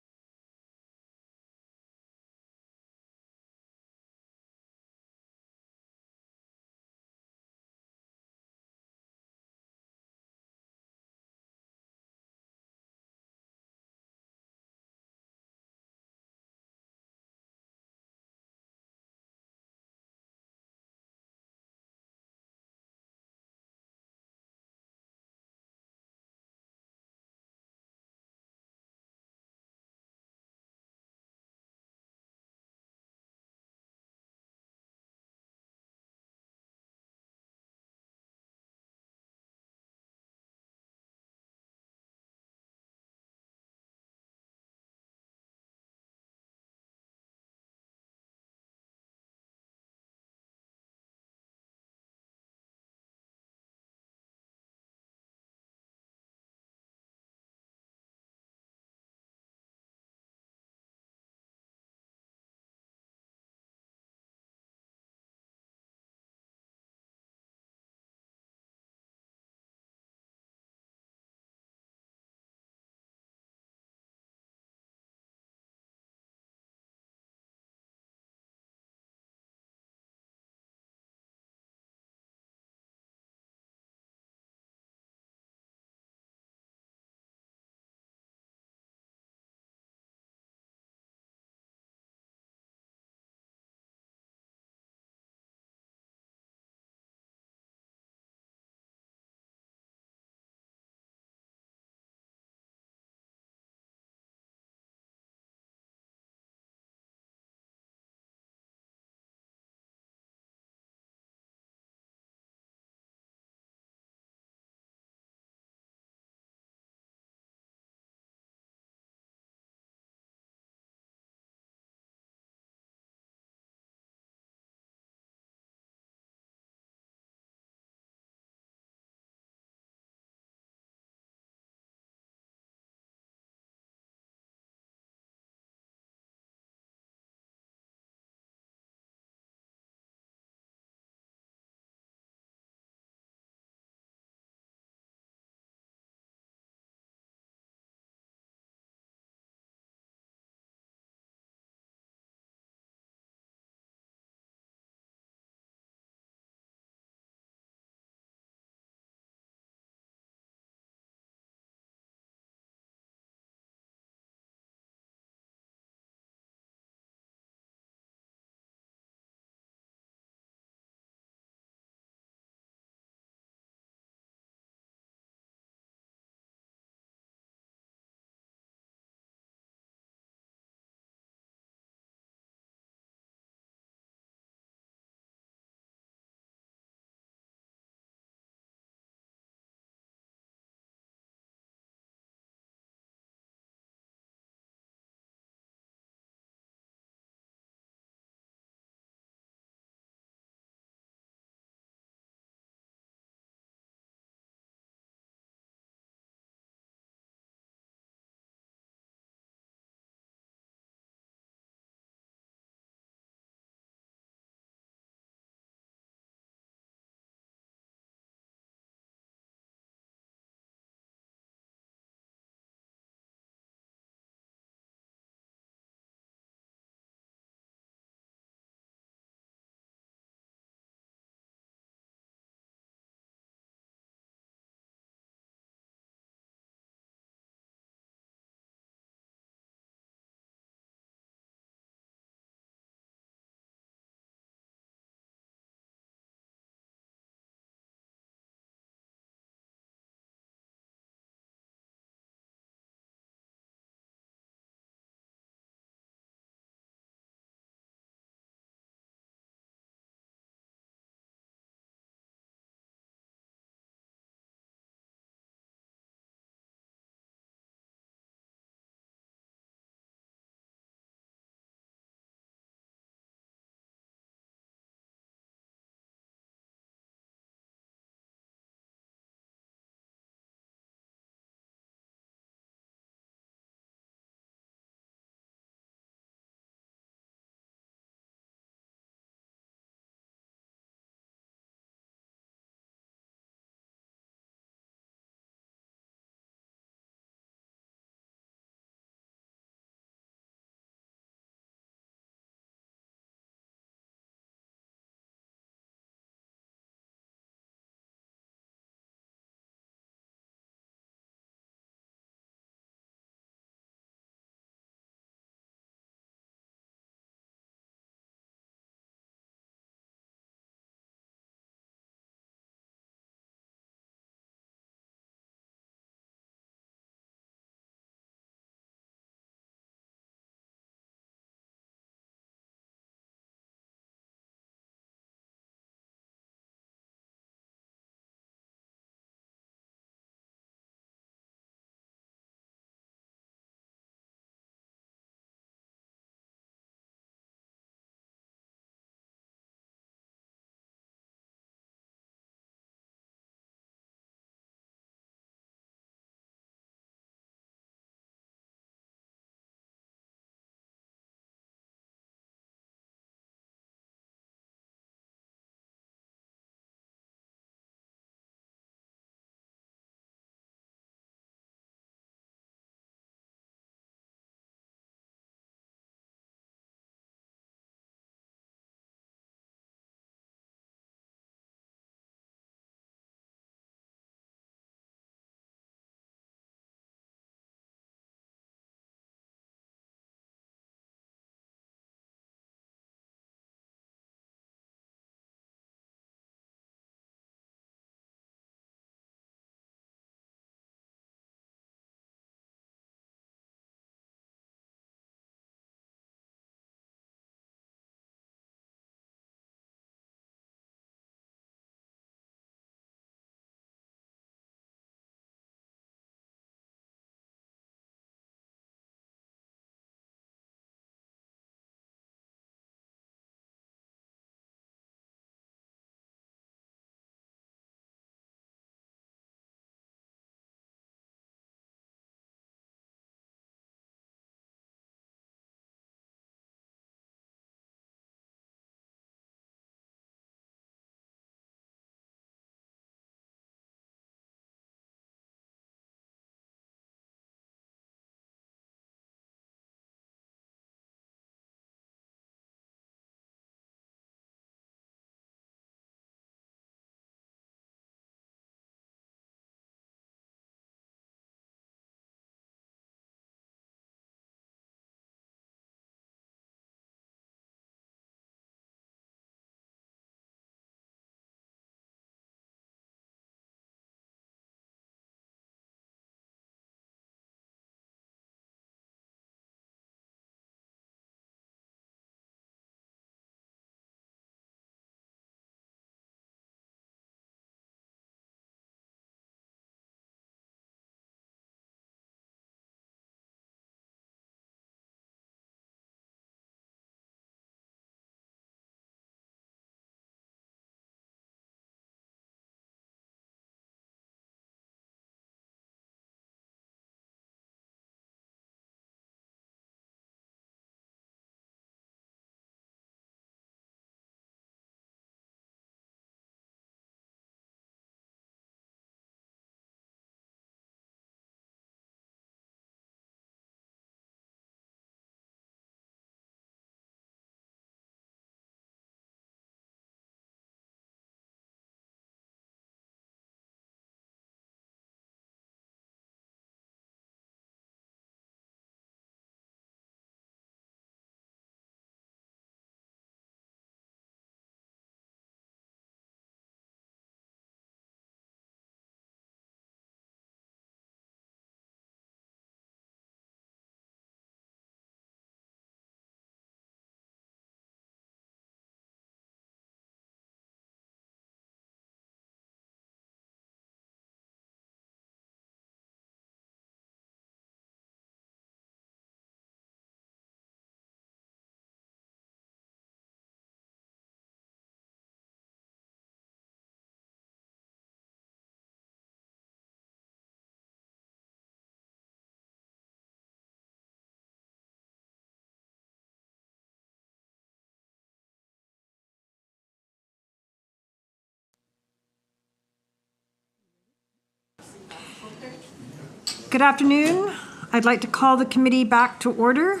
Good afternoon. I'd like to call the committee back to order.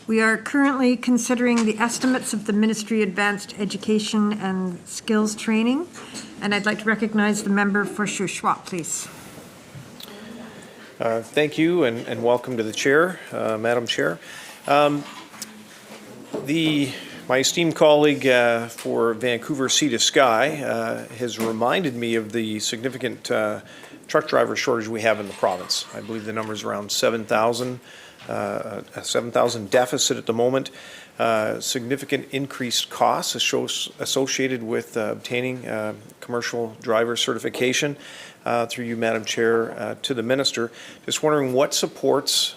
We are currently considering the estimates of the Ministry of Advanced Education and Skills Training, and I'd like to recognize the member for Shuswap, please. Thank you and welcome to the chair, Madam Chair. My esteemed colleague for Vancouver Sea to Sky has reminded me of the significant truck driver shortage we have in the province. I believe the number is around 7,000, a 7,000 deficit at the moment. Significant increased costs associated with obtaining commercial driver certification. Through you, Madam Chair, to the Minister. Just wondering what supports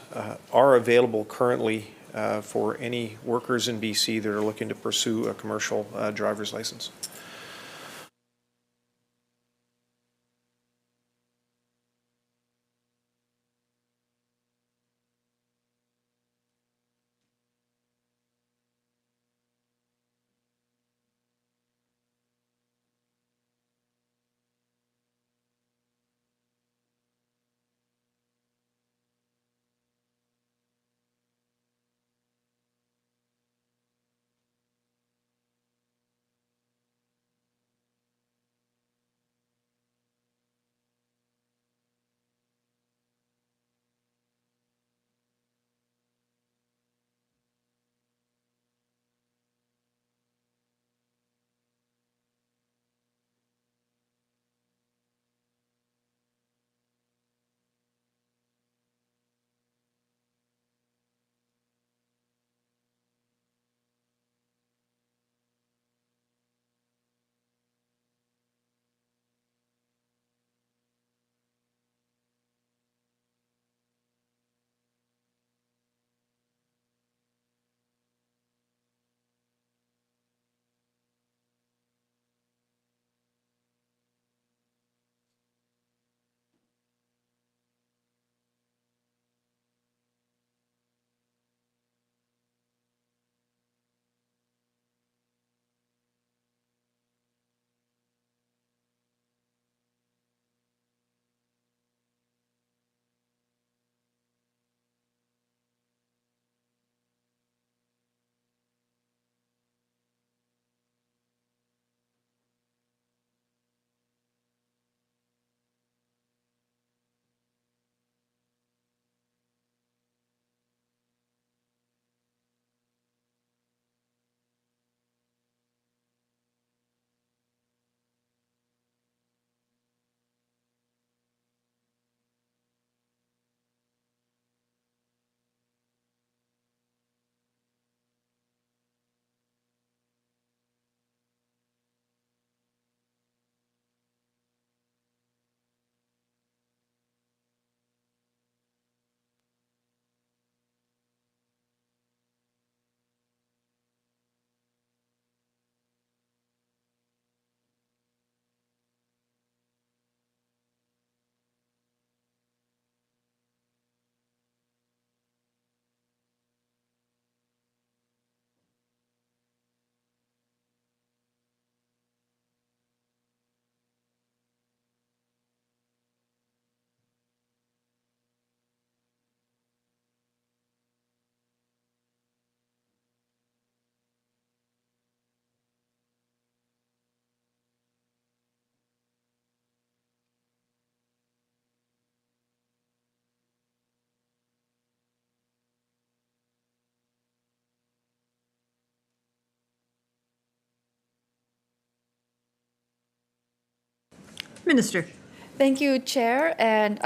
are available currently for any workers in BC that are looking to pursue a commercial driver's license. Minister. Thank you, Chair, and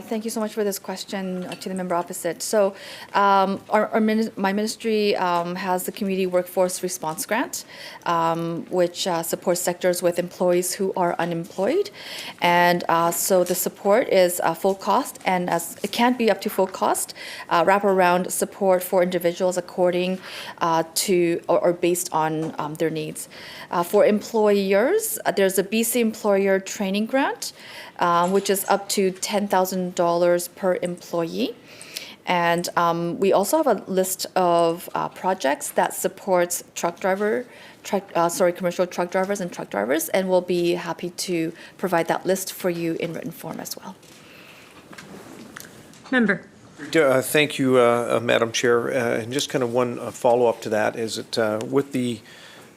thank you so much for this question to the member opposite. So, my ministry has the Community Workforce Response Grant, which supports sectors with employees who are unemployed, and so the support is full cost, and as it can be up to full cost, wraparound support for individuals according to or based on their needs. For employers, there's a BC Employer Training Grant, which is up to $10,000 per employee. And we also have a list of projects that supports commercial truck drivers and truck drivers, and we'll be happy to provide that list for you in written form as well. Member. Thank you, Madam Chair. And just kind of one follow-up to that is that with the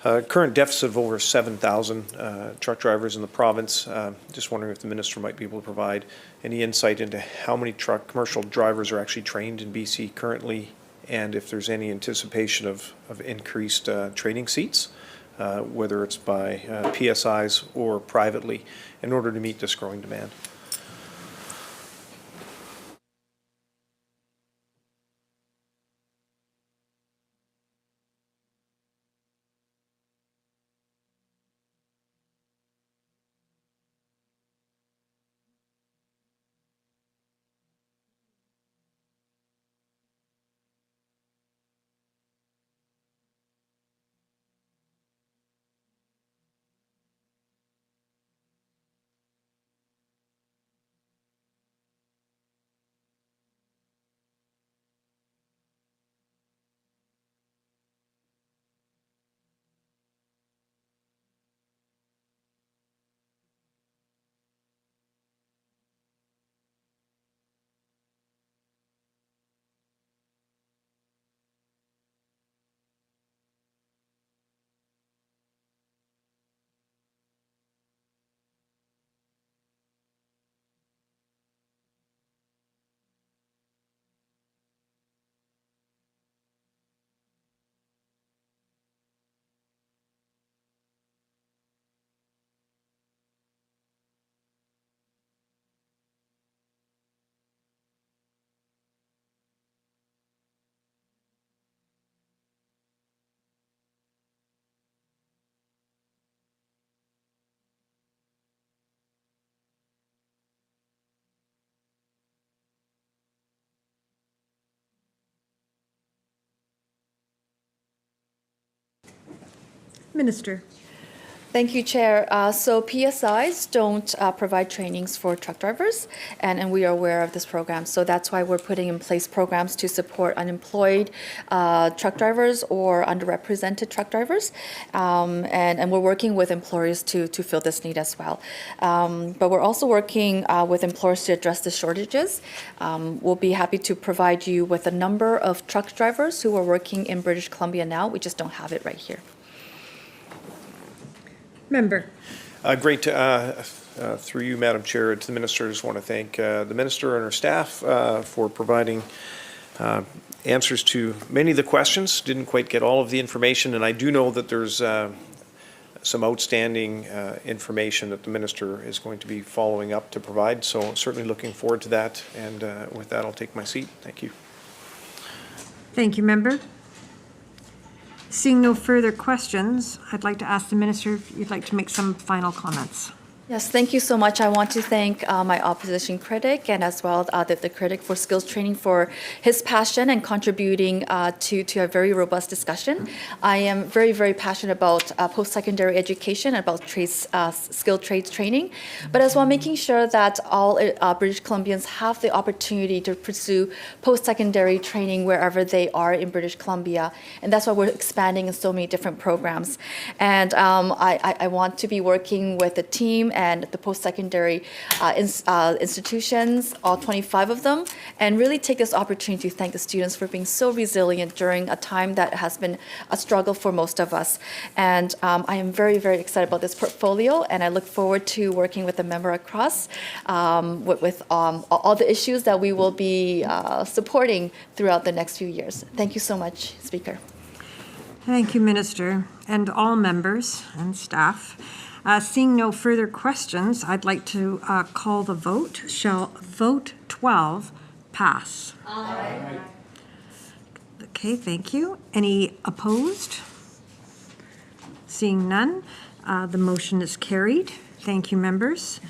current deficit of over 7,000 truck drivers in the province, just wondering if the minister might be able to provide any insight into how many commercial drivers are actually trained in BC currently, and if there's any anticipation of increased training seats, whether it's by PSIs or privately, in order to meet this growing demand. Minister. Thank you, Chair. So PSIs don't provide trainings for truck drivers, and we are aware of this program. So that's why we're putting in place programs to support unemployed truck drivers or underrepresented truck drivers, and we're working with employers to fill this need as well. But we're also working with employers to address the shortages. We'll be happy to provide you with a number of truck drivers who are working in British Columbia now. We just don't have it right here. Member. Great. Through you, Madam Chair, to the Minister, I just want to thank the Minister and her staff for providing answers to many of the questions. Didn't quite get all of the information, and I do know that there's some outstanding information that the Minister is going to be following up to provide, so certainly looking forward to that, and with that I'll take my seat. Thank you. Thank you, Member. Seeing no further questions, I'd like to ask the Minister if you'd like to make some final comments. Yes, thank you so much. I want to thank my opposition critic and as well the critic for skills training for his passion and contributing to a very robust discussion. I am very, very passionate about post-secondary education, about skilled trades training, but as well making sure that all British Columbians have the opportunity to pursue post-secondary training wherever they are in British Columbia. And that's why we're expanding in so many different programs. And I want to be working with the team and the post-secondary institutions, all 25 of them, and really take this opportunity to thank the students for being so resilient during a time that has been a struggle for most of us. And I am very, very excited about this portfolio, and I look forward to working with the member across with all the issues that we will be supporting throughout the next few years. Thank you so much, Speaker. Thank you, Minister, and all members and staff. Seeing no further questions, I'd like to call the vote. Shall vote 12 pass? Aye. Okay, thank you. Any opposed? Seeing none, the motion is carried. Thank you, members.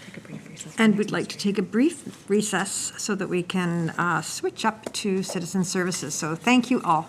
And we'd like to take a brief recess so that we can switch up to citizen services. So thank you all.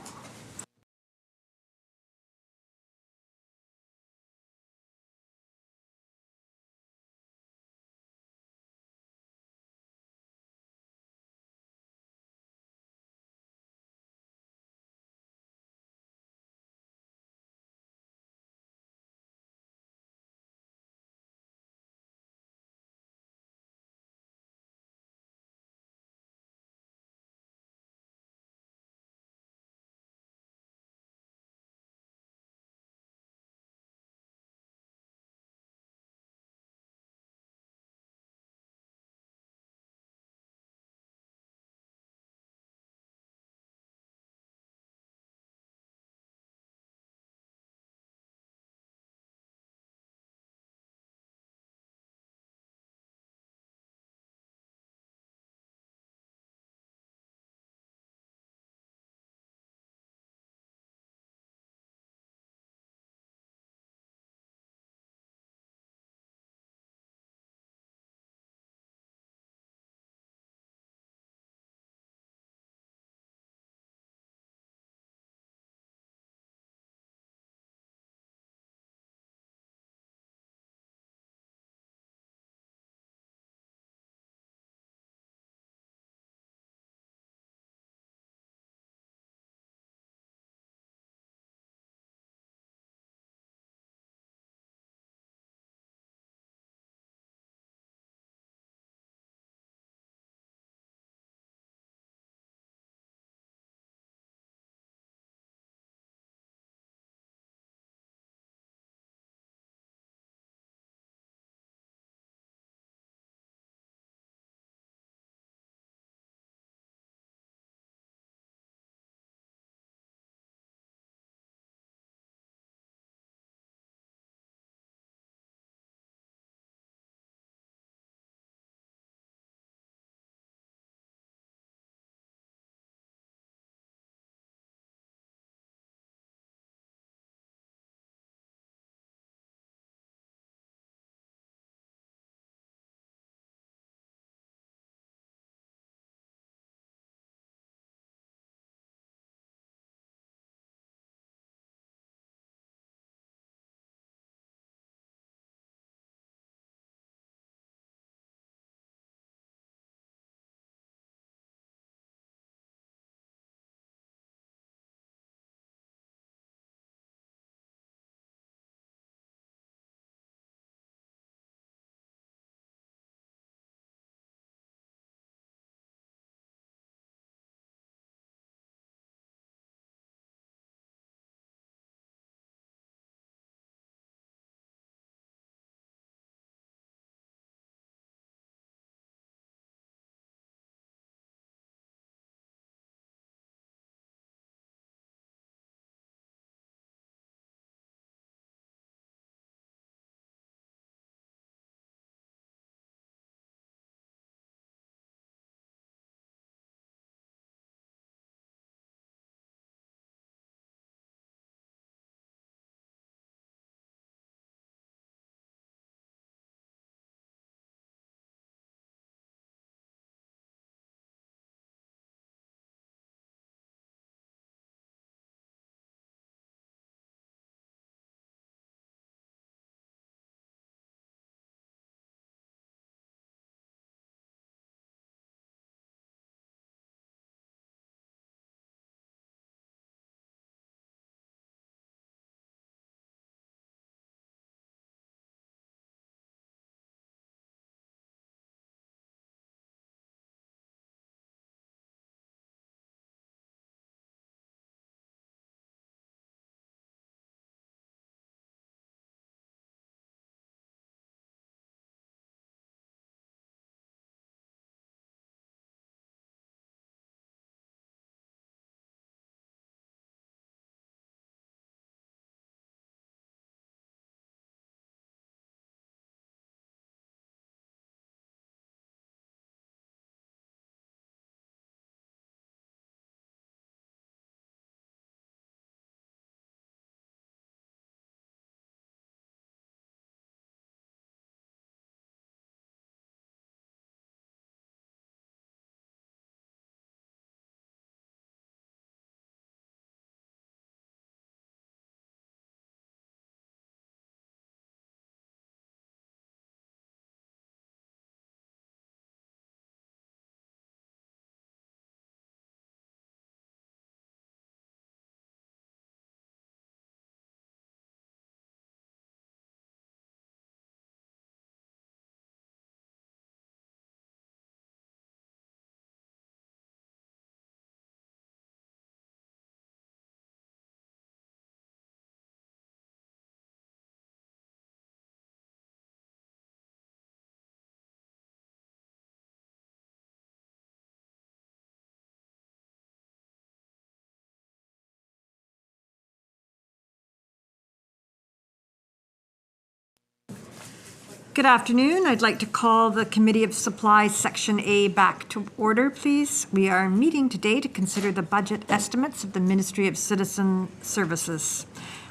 Good afternoon. I'd like to call the Committee of Supplies Section A back to order, please. We are meeting today to consider the budget estimates of the Ministry of Citizen Services.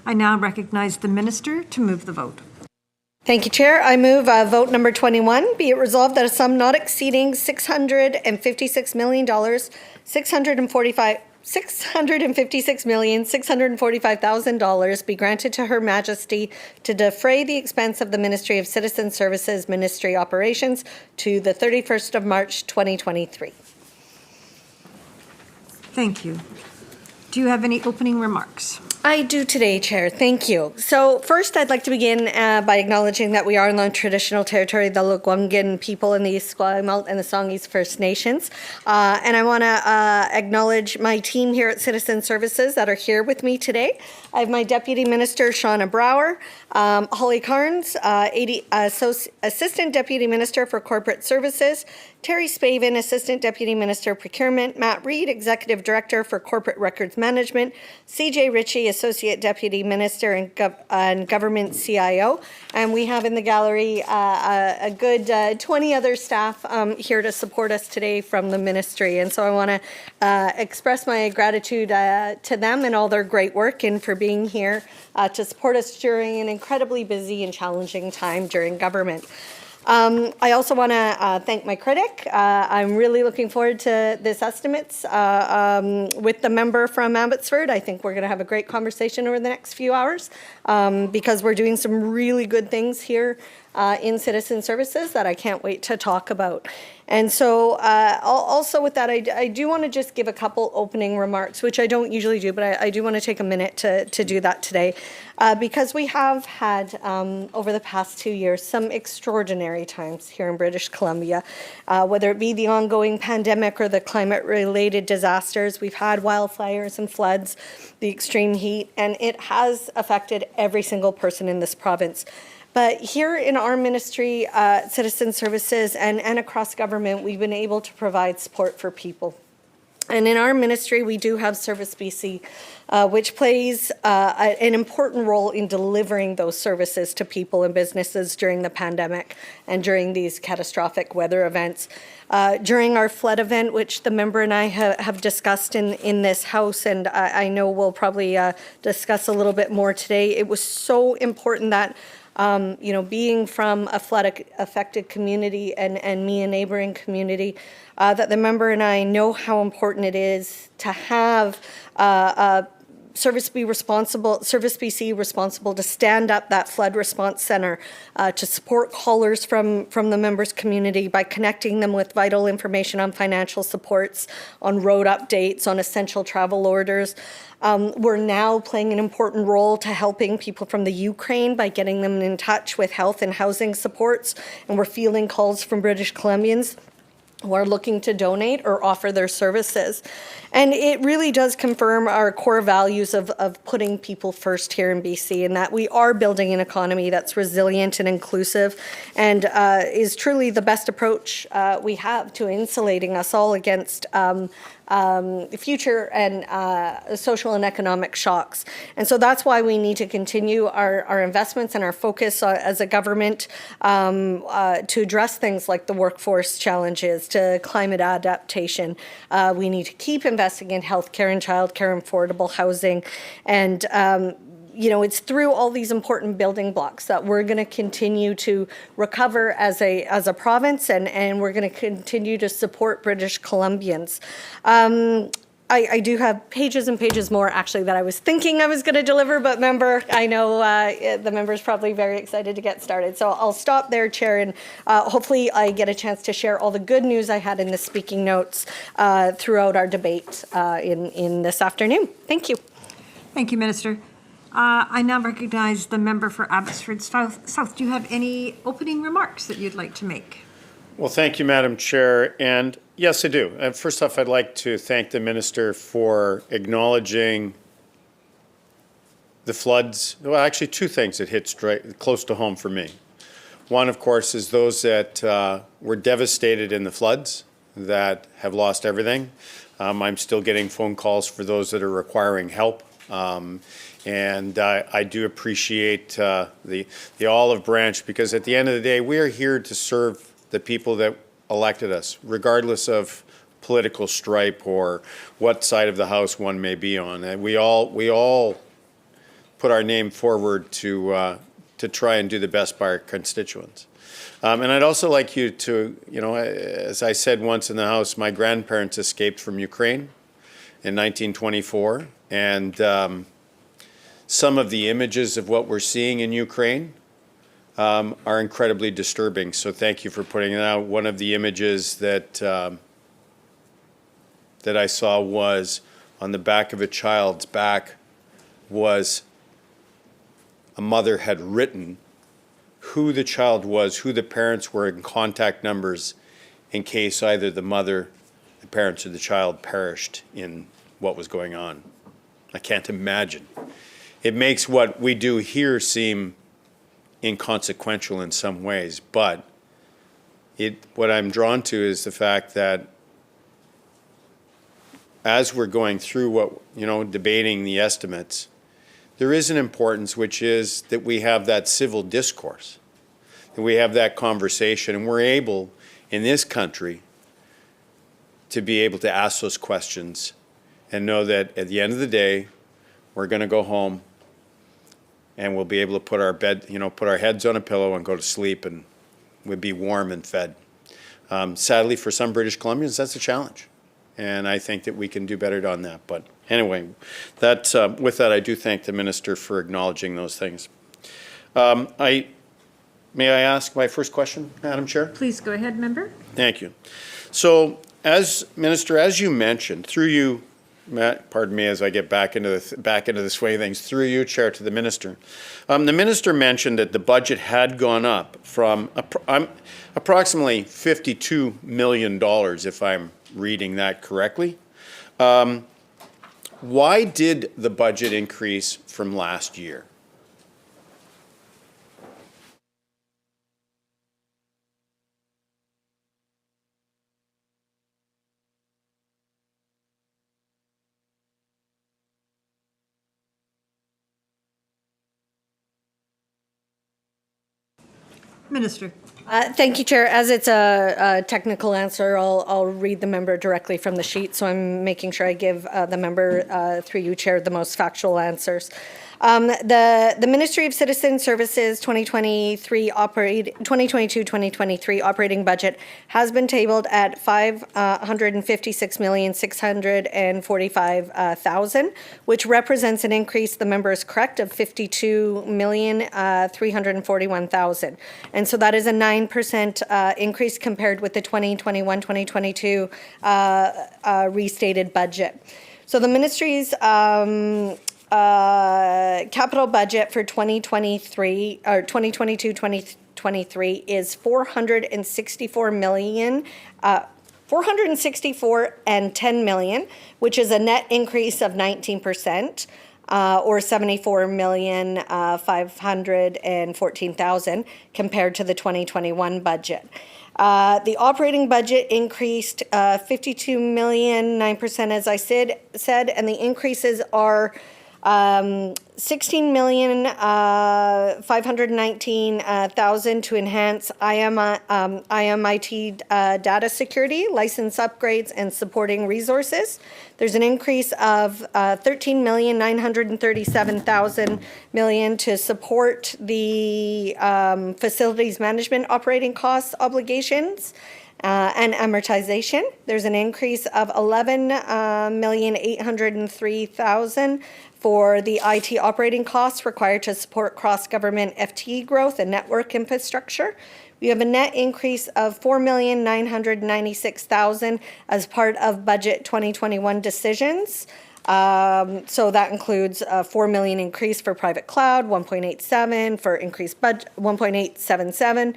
I now recognize the Minister to move the vote. Thank you, Chair. I move vote number 21, be it resolved that a sum not exceeding $656,645,000 be granted to Her Majesty to defray the expense of the Ministry of Citizen Services Ministry operations to the 31st of March 2023. Thank you. Do you have any opening remarks? I do today, Chair. Thank you. So first, I'd like to begin by acknowledging that we are on the traditional territory of the Lekwungen people in the Esquimalt and the Songhees First Nations. And I want to acknowledge my team here at Citizen Services that are here with me today. I have my Deputy Minister, Shauna Brower, Holly Carnes, Assistant Deputy Minister for Corporate Services, Terry Spavin, Assistant Deputy Minister Procurement, Matt Reed, Executive Director for Corporate Records Management, CJ Ritchie, Associate Deputy Minister and Government CIO, and we have in the gallery a good 20 other staff here to support us today from the ministry. And so I want to express my gratitude to them and all their great work and for being here to support us during an incredibly busy and challenging time during government. I also want to thank my critic. I'm really looking forward to this estimates with the member from Abbotsford. I think we're going to have a great conversation over the next few hours because we're doing some really good things here in Citizen Services that I can't wait to talk about. And so also with that, I do want to just give a couple opening remarks, which I don't usually do, but I do want to take a minute to do that today because we have had, over the past 2 years, some extraordinary times here in British Columbia, whether it be the ongoing pandemic or the climate-related disasters. We've had wildfires and floods, the extreme heat, and it has affected every single person in this province. But here in our ministry, Citizen Services, and across government, we've been able to provide support for people. And in our ministry, we do have Service BC, which plays an important role in delivering those services to people and businesses during the pandemic and during these catastrophic weather events. During our flood event, which the member and I have discussed in this House, and I know we'll probably discuss a little bit more today, it was so important that being from a flood-affected community and me, a neighboring community, that the member and I know how important it is to have Service BC responsible to stand up that flood response center to support callers from the members' community by connecting them with vital information on financial supports, on road updates, on essential travel orders. We're now playing an important role to helping people from the Ukraine by getting them in touch with health and housing supports, and we're fielding calls from British Columbians who are looking to donate or offer their services. And it really does confirm our core values of putting people first here in BC, and that we are building an economy that's resilient and inclusive and is truly the best approach we have to insulating us all against future and social and economic shocks. And so that's why we need to continue our investments and our focus as a government to address things like the workforce challenges, to climate adaptation. We need to keep investing in healthcare and childcare and affordable housing. And it's through all these important building blocks that we're going to continue to recover as a province, and we're going to continue to support British Columbians. I do have pages and pages more, actually, that I was thinking I was going to deliver, but member, I know the member's probably very excited to get started. So I'll stop there, Chair, and hopefully I get a chance to share all the good news I had in the speaking notes throughout our debate in this afternoon. Thank you. Thank you, Minister. I now recognize the member for Abbotsford South. Do you have any opening remarks that you'd like to make? Well, thank you, Madam Chair. And yes, I do. And first off, I'd like to thank the Minister for acknowledging the floods. Well, actually, two things that hit straight close to home for me. One, of course, is those that were devastated in the floods, that have lost everything. I'm still getting phone calls for those that are requiring help And I do appreciate the olive branch, because at the end of the day, we are here to serve the people that elected us, regardless of political stripe or what side of the house one may be on. And we all put our name forward to try and do the best by our constituents. And I'd also like you to, as I said once in the House, my grandparents escaped from Ukraine in 1924, and some of the images of what we're seeing in Ukraine are incredibly disturbing. So thank you for putting it out. One of the images that I saw was on the back of a child's back was a mother had written who the child was, who the parents were, and contact numbers in case either the mother, the parents, or the child perished in what was going on. I can't imagine. It makes what we do here seem inconsequential in some ways, but what I'm drawn to is the fact that as we're going through debating the estimates, there is an importance, which is that we have that civil discourse, that we have that conversation, and we're able, in this country, to be able to ask those questions and know that at the end of the day, we're going to go home and we'll be able to put our heads on a pillow and go to sleep, and we'll be warm and fed. Sadly, for some British Columbians, that's a challenge. And I think that we can do better on that. But anyway, with that, I do thank the minister for acknowledging those things. May I ask my first question, Madam Chair? Please go ahead, member. Thank you. So, Minister, as you mentioned, through you, pardon me as I get back into the swing of things, through you, Chair, to the minister. The minister mentioned that the budget had gone up from approximately $52 million, if I'm reading that correctly. Why did the budget increase from last year? Minister. Thank you, Chair. As it's a technical answer, I'll read the member directly from the sheet, so I'm making sure I give the member, through you, Chair, the most factual answers. The Ministry of Citizen Services 2022-2023 operating budget has been tabled at $556,645,000, which represents an increase, the member is correct, of $52,341,000. And so that is a 9% increase compared with the 2021-2022 restated budget. So the ministry's capital budget for 2023 or 2022-2023 is $464 million, which is a net increase of 19%, or $74,514,000 compared to the 2021 budget. The operating budget increased $52 million, 9%, as I said, and the increases are $16,519,000 to enhance IMIT data security, license upgrades, and supporting resources. There's an increase of $13,937,000 to support the facilities management operating costs obligations. And amortization. There's an increase of $11,803,000 for the IT operating costs required to support cross-government FTE growth and network infrastructure. We have a net increase of $4,996,000 as part of Budget 2021 decisions. So that includes a $4 million increase for private cloud, 1.87 for increased budget, 1.877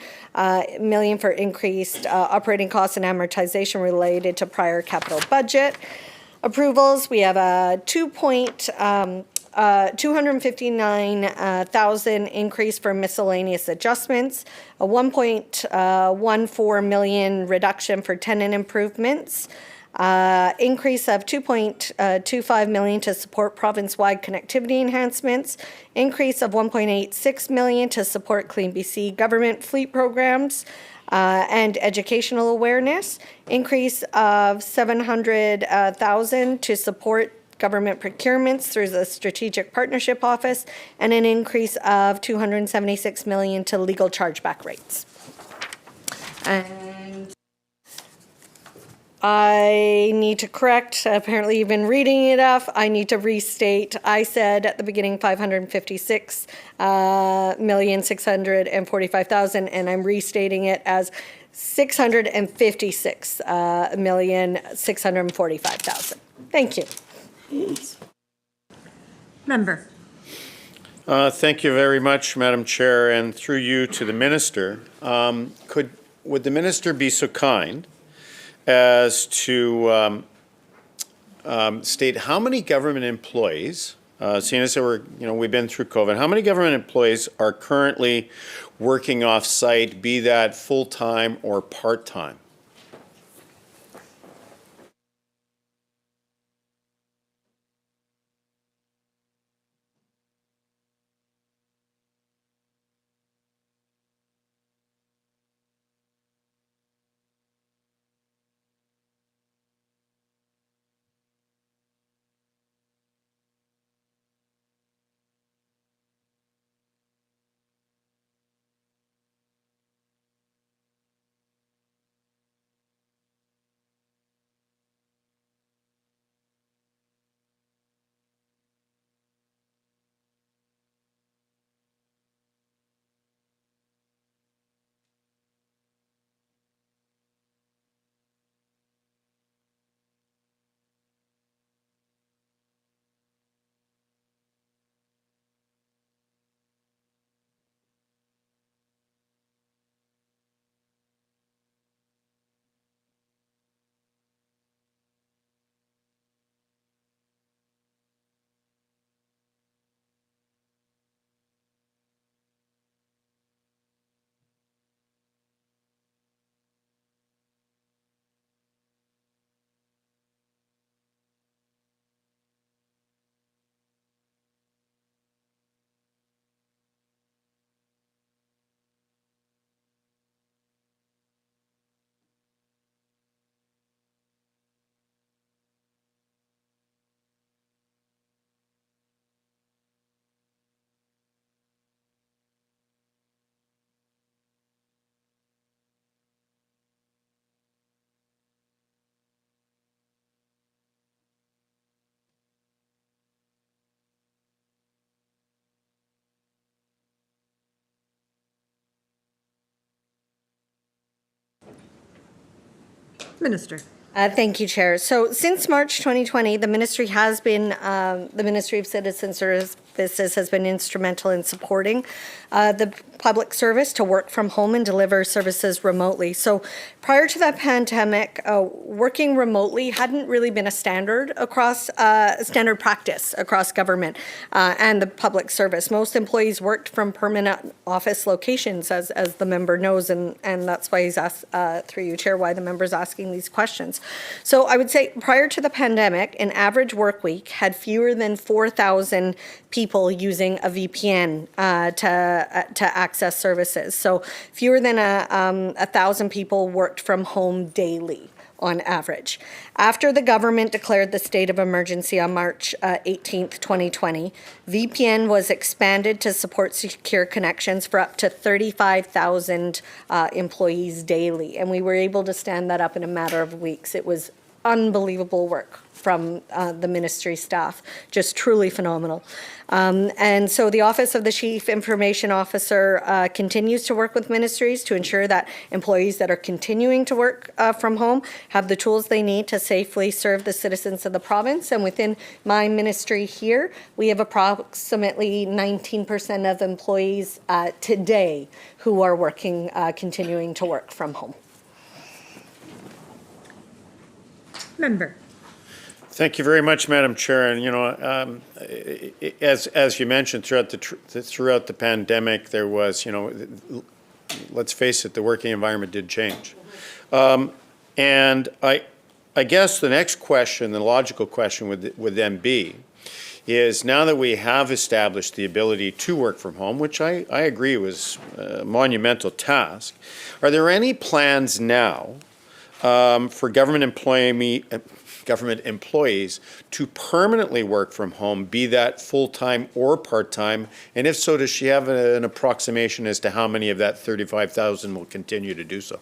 million for increased operating costs and amortization related to prior capital budget approvals. We have a 259,000 increase for miscellaneous adjustments, a 1.14 million reduction for tenant improvements. Increase of $2.25 million to support province-wide connectivity enhancements. Increase of $1.86 million to support Clean BC government fleet programs and educational awareness. Increase of $700,000 to support government procurements through the Strategic Partnership Office, and an increase of $276 million to legal chargeback rates. And I need to correct, apparently you've been reading it off, I need to restate, I said at the beginning 556,645,000, and I'm restating it as 656,645,000. Thank you. Member. Thank you very much, Madam Chair, and through you to the Minister. Would the Minister be so kind as to state how many government employees, seeing as we've been through COVID, how many government employees are currently working off-site, be that full-time or part-time? Minister. Thank you, Chair. So since March 2020, the Ministry of Citizen Services has been instrumental in supporting the public service to work from home and deliver services remotely. So prior to the pandemic, working remotely hadn't really been a standard practice across government and the public service. Most employees worked from permanent office locations, as the member knows, and that's why he's asked, through you, Chair, why the member's asking these questions. So I would say prior to the pandemic, an average work week had fewer than 4,000 people using a VPN to access services. So fewer than 1,000 people worked from home daily on average. After the government declared the state of emergency on March 18th, 2020, VPN was expanded to support secure connections for up to 35,000 employees daily. And we were able to stand that up in a matter of weeks. It was unbelievable work from the ministry staff, just truly phenomenal. And so the Office of the Chief Information Officer continues to work with ministries to ensure that employees that are continuing to work from home have the tools they need to safely serve the citizens of the province. And within my ministry here, we have approximately 19% of employees today who are working, continuing to work from home. Member. Thank you very much, Madam Chair. And as you mentioned, throughout the pandemic, there was, let's face it, the working environment did change. And I guess the next question, the logical question would then be, is now that we have established the ability to work from home, which I agree was a monumental task, are there any plans now for government employees to permanently work from home, be that full-time or part-time? And if so, does she have an approximation as to how many of that 35,000 will continue to do so?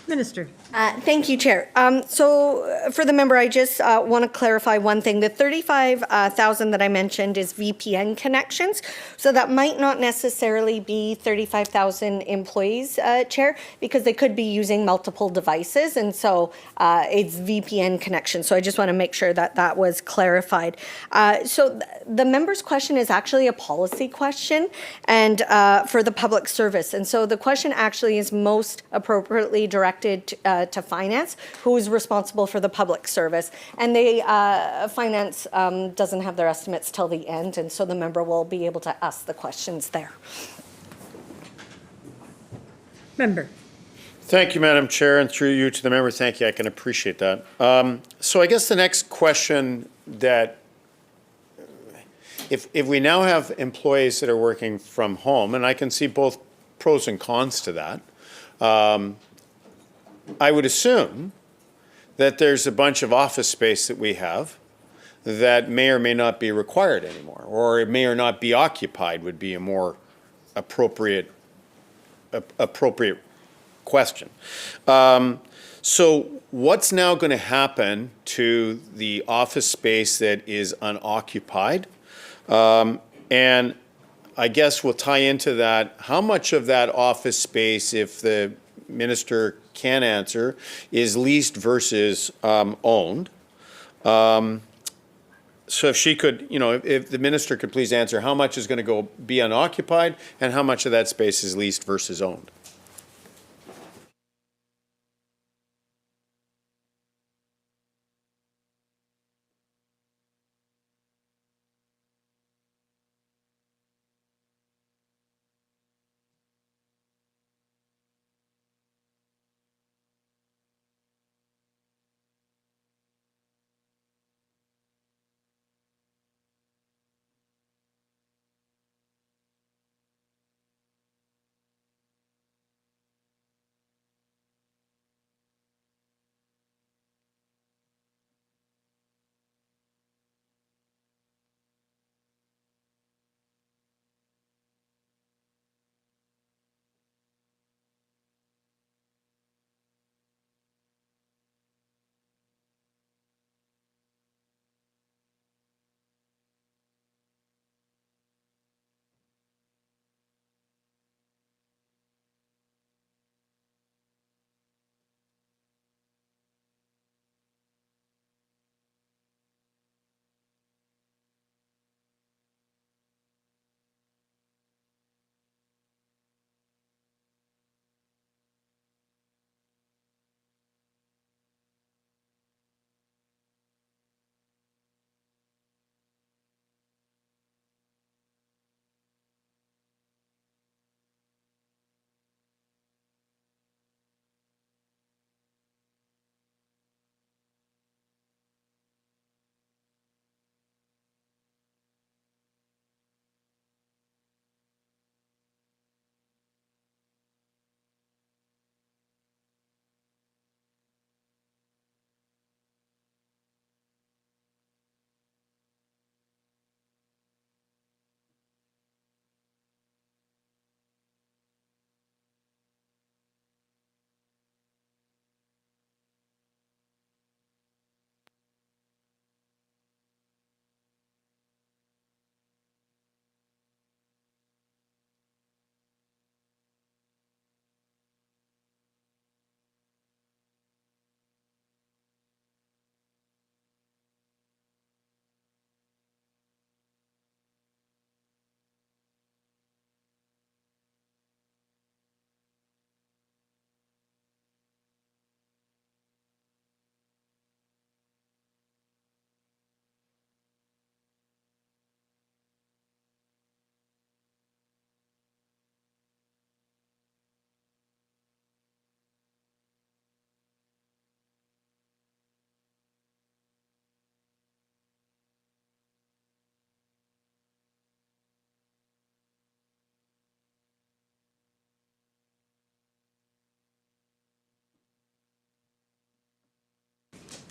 Minister. Thank you, Chair. For the member, I just want to clarify one thing. The 35,000 that I mentioned is VPN connections. So that might not necessarily be 35,000 employees, Chair, because they could be using multiple devices. And so it's VPN connections. So I just want to make sure that that was clarified. The member's question is actually a policy question and for the public service. And so the question actually is most appropriately directed to finance, who is responsible for the public service. And finance doesn't have their estimates till the end, and so the member will be able to ask the questions there. Member. Thank you, Madam Chair, and through you to the member, thank you. I can appreciate that. So I guess the next question that, if we now have employees that are working from home, and I can see both pros and cons to that, I would assume that there's a bunch of office space that we have that may or may not be required anymore, or it may or not be occupied would be a more appropriate question. So what's now going to happen to the office space that is unoccupied? And I guess we'll tie into that, how much of that office space, if the minister can answer, is leased versus owned? So if she could, if the minister could please answer, how much is going to be unoccupied and how much of that space is leased versus owned?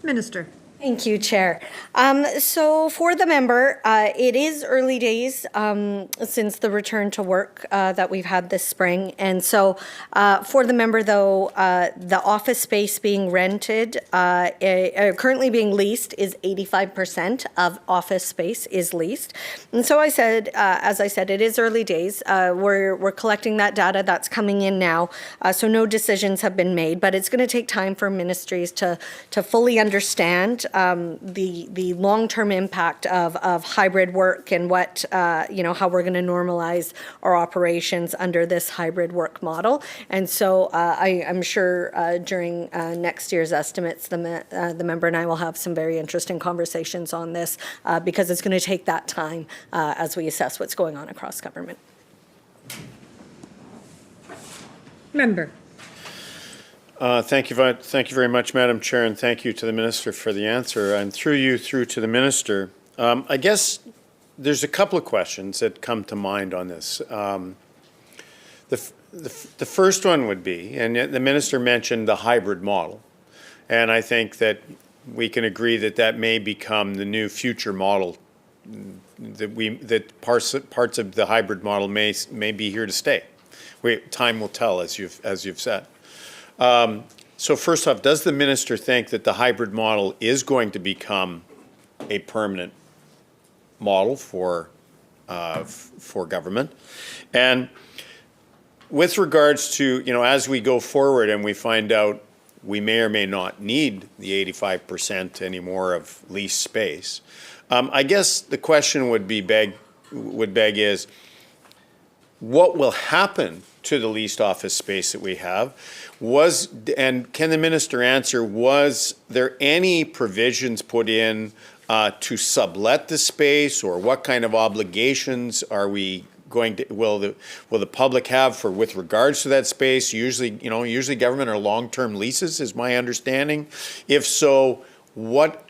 Minister. Thank you, Chair. So for the member, it is early days since the return to work that we've had this spring. And so for the member, though, the office space being rented, currently being leased is 85% of office space is leased. And so I said, as I said, it is early days. We're collecting that data that's coming in now. So no decisions have been made, but it's going to take time for ministries to fully understand the long-term impact of hybrid work and what, how we're going to normalize our operations under this hybrid work model. And so I'm sure during next year's estimates, the member and I will have some very interesting conversations on this because it's going to take that time as we assess what's going on across government. Member. Thank you very much, Madam Chair, and thank you to the Minister for the answer. And through to the Minister, I guess there's a couple of questions that come to mind on this. The first one would be, and the Minister mentioned the hybrid model, and I think that we can agree that that may become the new future model, that parts of the hybrid model may be here to stay. Time will tell, as you've said. So first off, does the minister think that the hybrid model is going to become a permanent model for government? And with regards to, as we go forward and we find out we may or may not need the 85% anymore of lease space, I guess the question would beg is, what will happen to the leased office space that we have? And can the minister answer, was there any provisions put in to sublet the space, or what kind of obligations are we going to, will the public have with regards to that space? Usually government are long-term leases, is my understanding. If so, what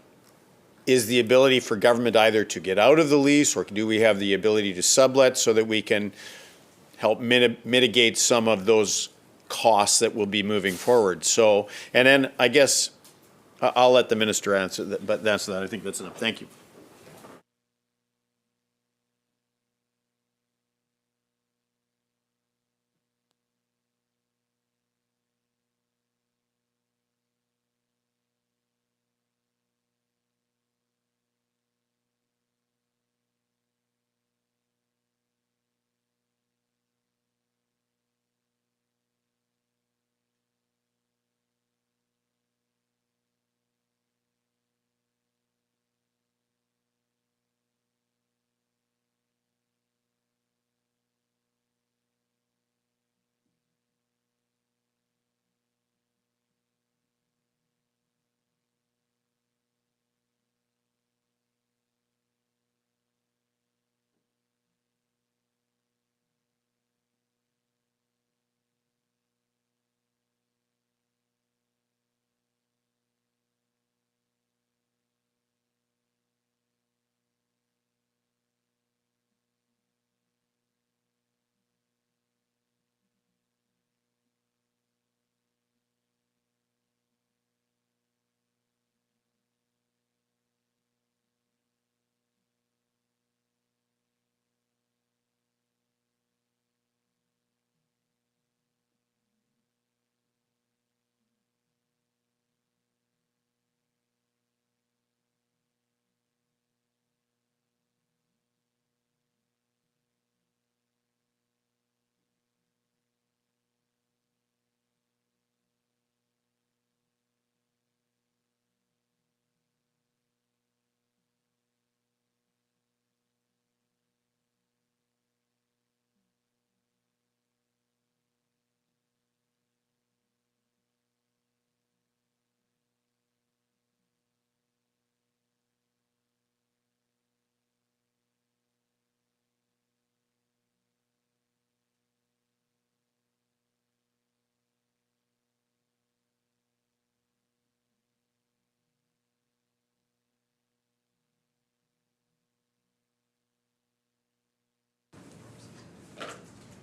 is the ability for government either to get out of the lease, or do we have the ability to sublet so that we can help mitigate some of those costs that will be moving forward? So, and then I guess I'll let the minister answer that, but that's that. I think that's enough. Thank you.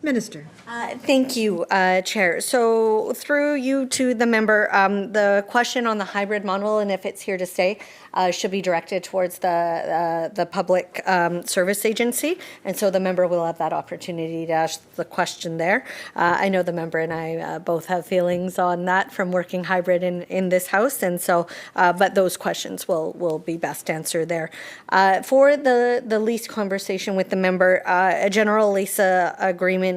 Minister. Thank you, Chair. So through you to the member, the question on the hybrid model and if it's here to stay should be directed towards the Public Service Agency. And so the member will have that opportunity to ask the question there. I know the member and I both have feelings on that from working hybrid in this House. And so, but those questions will be best answered there. For the lease conversation with the member, a general lease agreement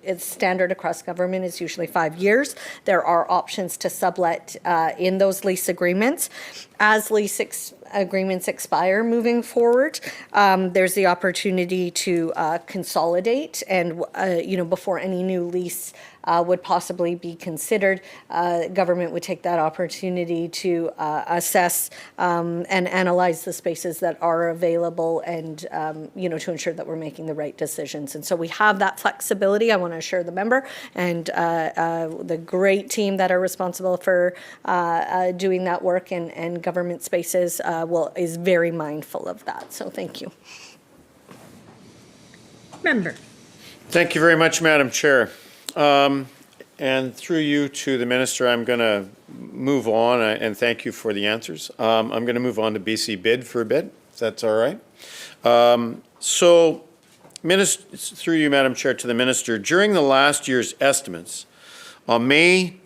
it's standard across government is usually 5 years. There are options to sublet in those lease agreements. As lease agreements expire moving forward, there's the opportunity to consolidate and, before any new lease would possibly be considered, government would take that opportunity to assess and analyze the spaces that are available and, to ensure that we're making the right decisions. And so we have that flexibility. I want to assure the member and the great team that are responsible for doing that work and government spaces is very mindful of that. So thank you. Member. Thank you very much, Madam Chair. And through you to the minister, I'm going to move on, and thank you for the answers. I'm going to move on to BC bid for a bit, if that's all right. Through you, Madam Chair, to the minister, during the last year's estimates, on May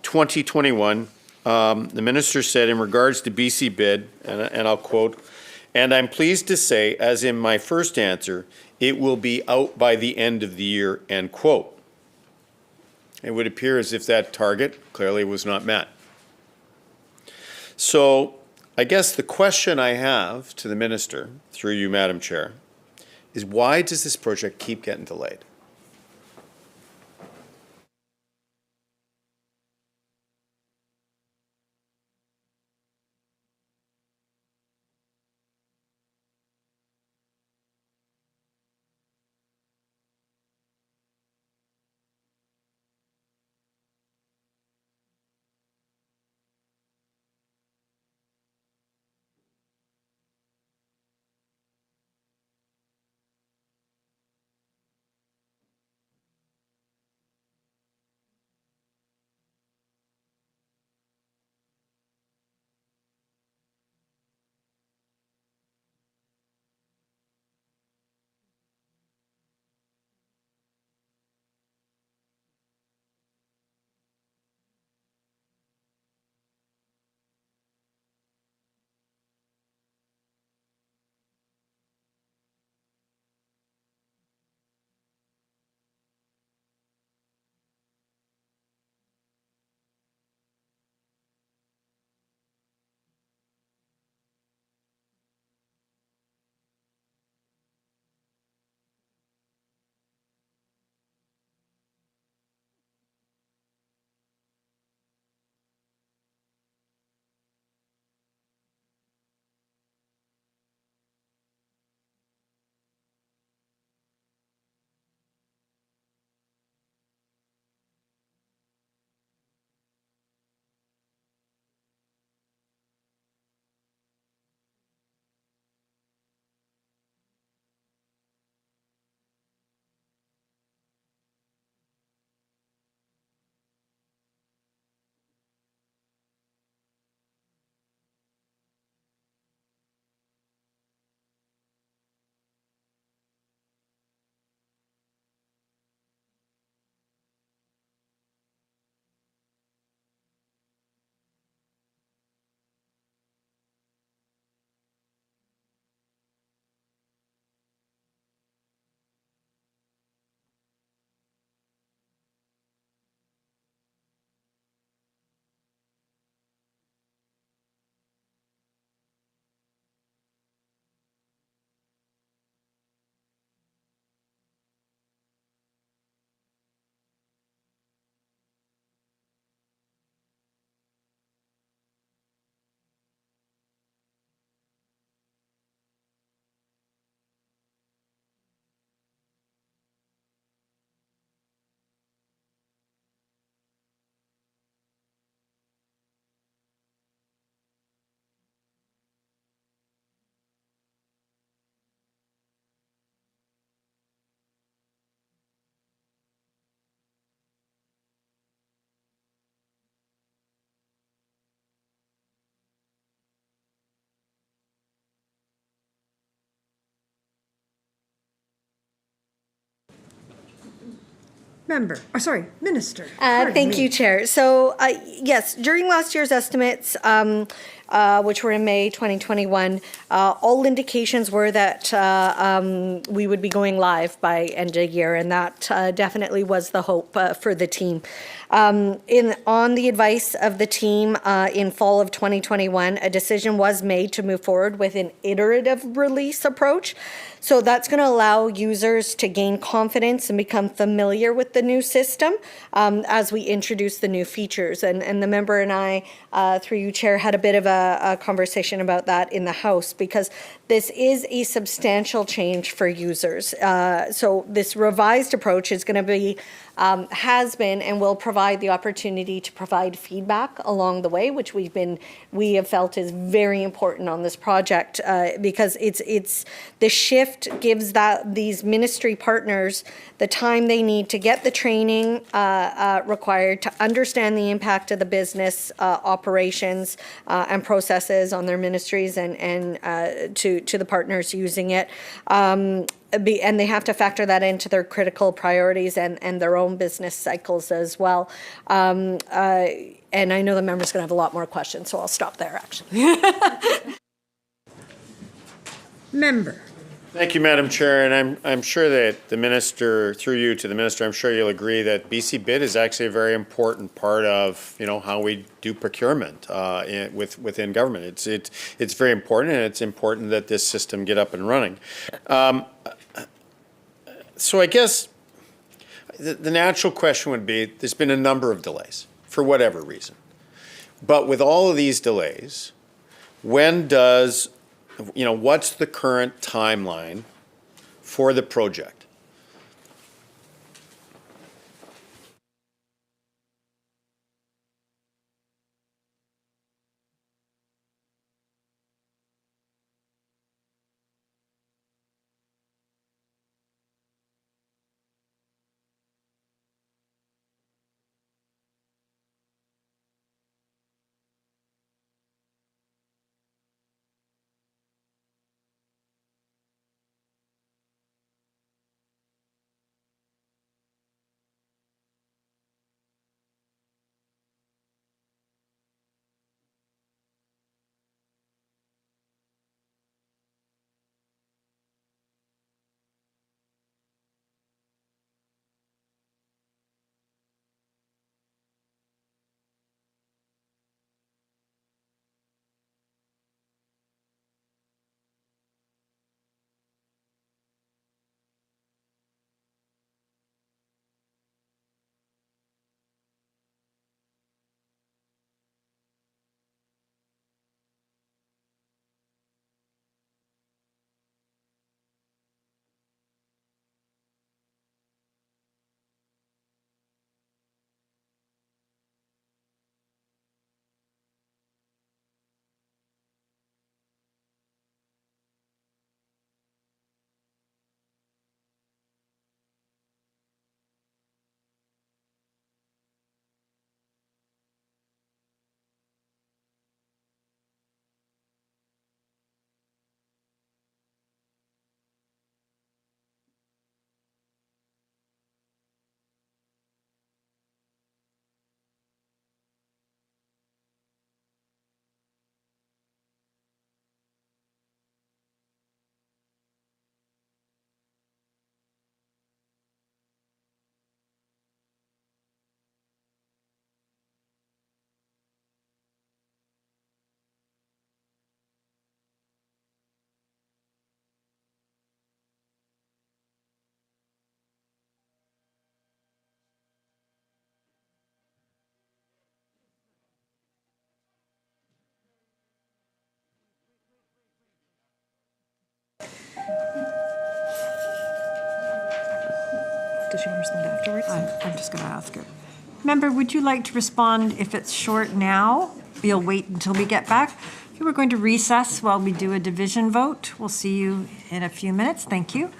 2021, the minister said in regards to BC bid, and I'll quote, "And I'm pleased to say, as in my first answer, it will be out by the end of the year," end quote. It would appear as if that target clearly was not met. So I guess the question I have to the minister, through you, Madam Chair, is why does this project keep getting delayed? Minister. Thank you, Chair. So, yes, during last year's estimates, which were in May 2021, all indications were that we would be going live by end of year, and that definitely was the hope for the team. On the advice of the team in fall of 2021, a decision was made to move forward with an iterative release approach. So that's going to allow users to gain confidence and become familiar with the new system as we introduce the new features. And the member and I, through you, Chair, had a bit of a conversation about that in the House, because this is a substantial change for users. So this revised approach is going to be has been and will provide the opportunity to provide feedback along the way, which we have felt is very important on this project, because it's the shift gives these ministry partners the time they need to get the training required to understand the impact of the business operations and processes on their ministries and to the partners using it. And they have to factor that into their critical priorities and their own business cycles as well. And I know the member's going to have a lot more questions, so I'll stop there, actually. Member. Thank you, Madam Chair, and I'm sure that the minister, through you to the minister, I'm sure you'll agree that BC Bid is actually a very important part of how we do procurement within government. It's very important, and it's important that this system get up and running. So I guess the natural question would be: there's been a number of delays for whatever reason, but with all of these delays, what's the current timeline for the project? Does she want to respond afterwards? I'm just going to ask her. Member, would you like to respond if it's short now? You'll wait until we get back. Okay, we're going to recess while we do a division vote. We'll see you in a few minutes. Thank you.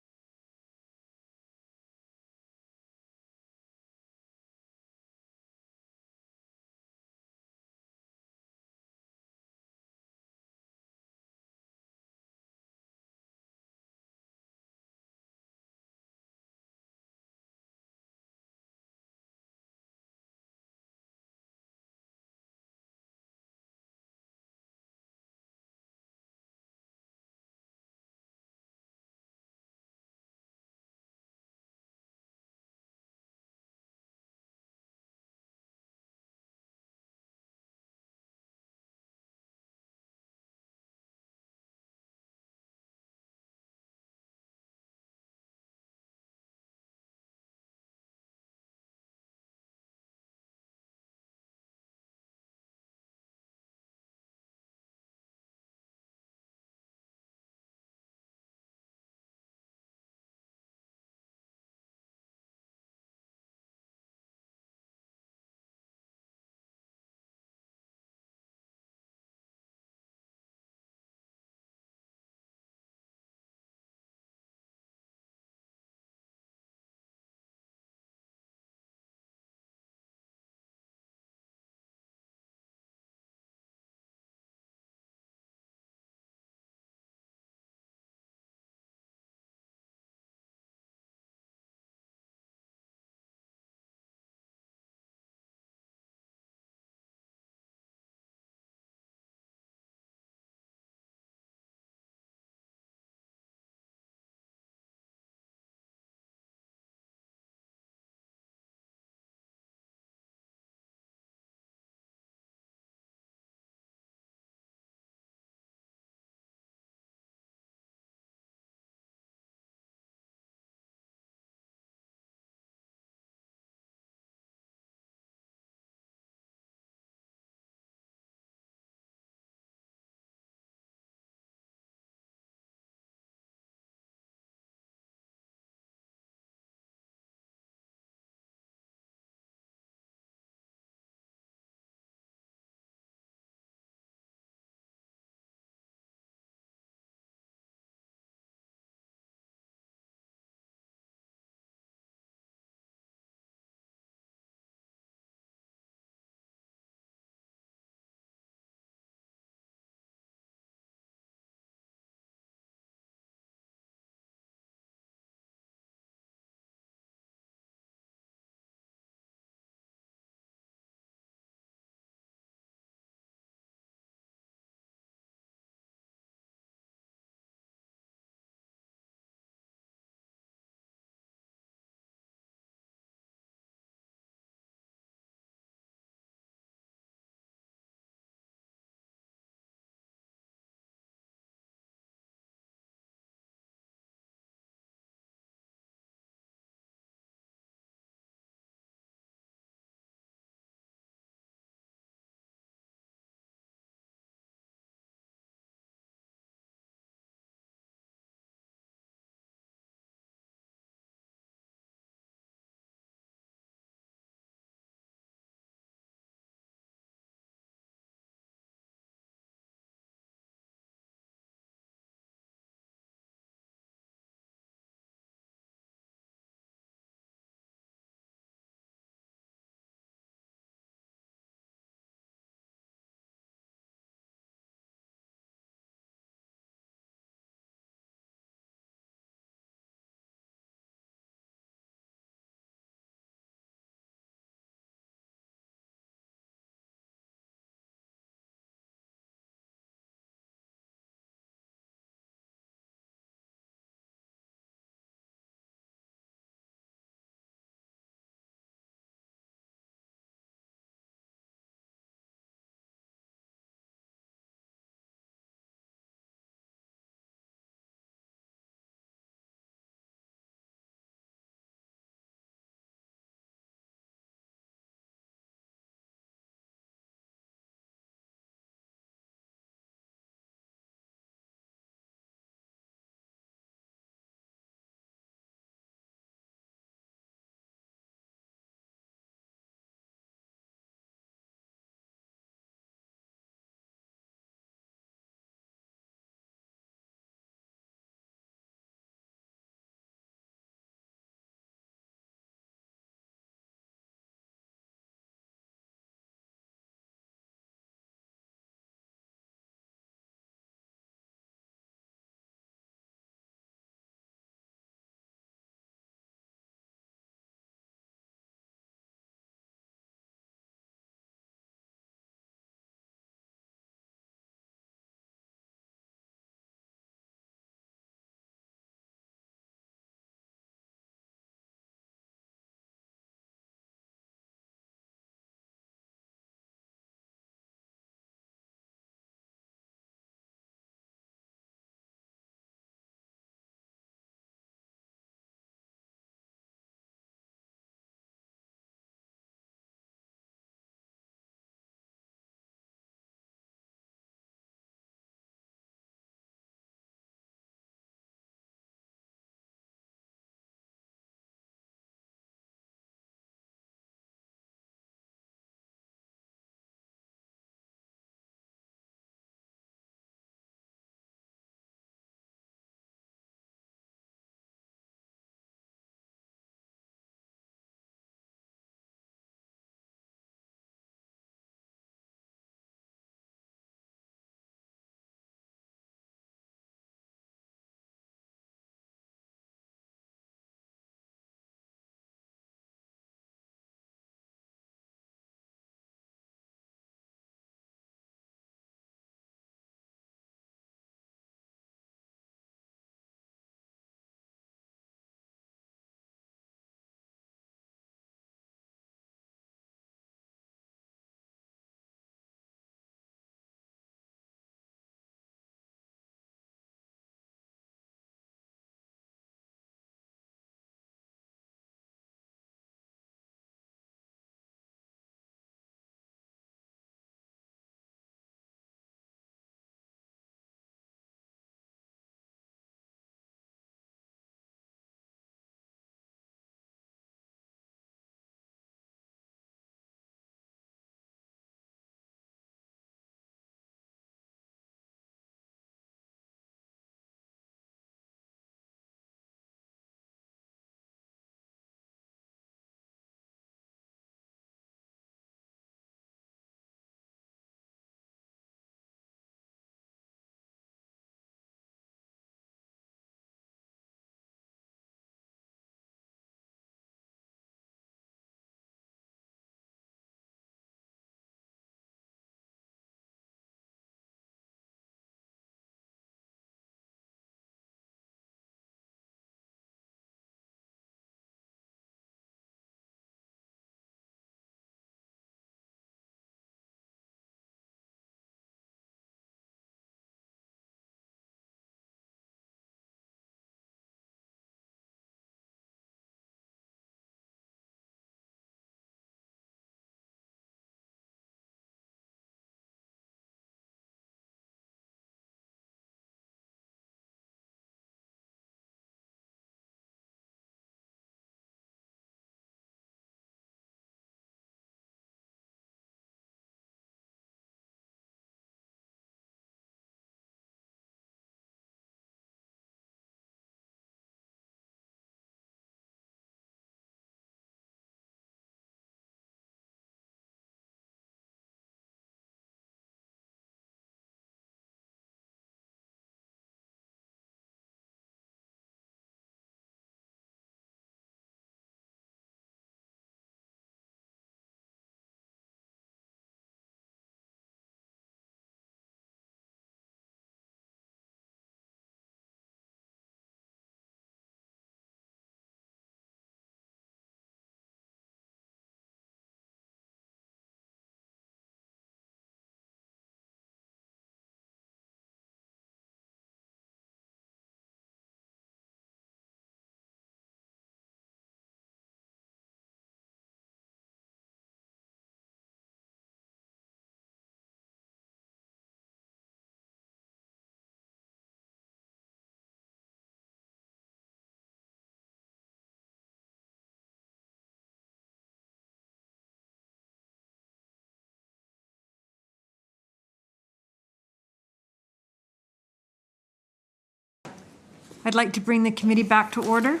I'd like to bring the committee back to order.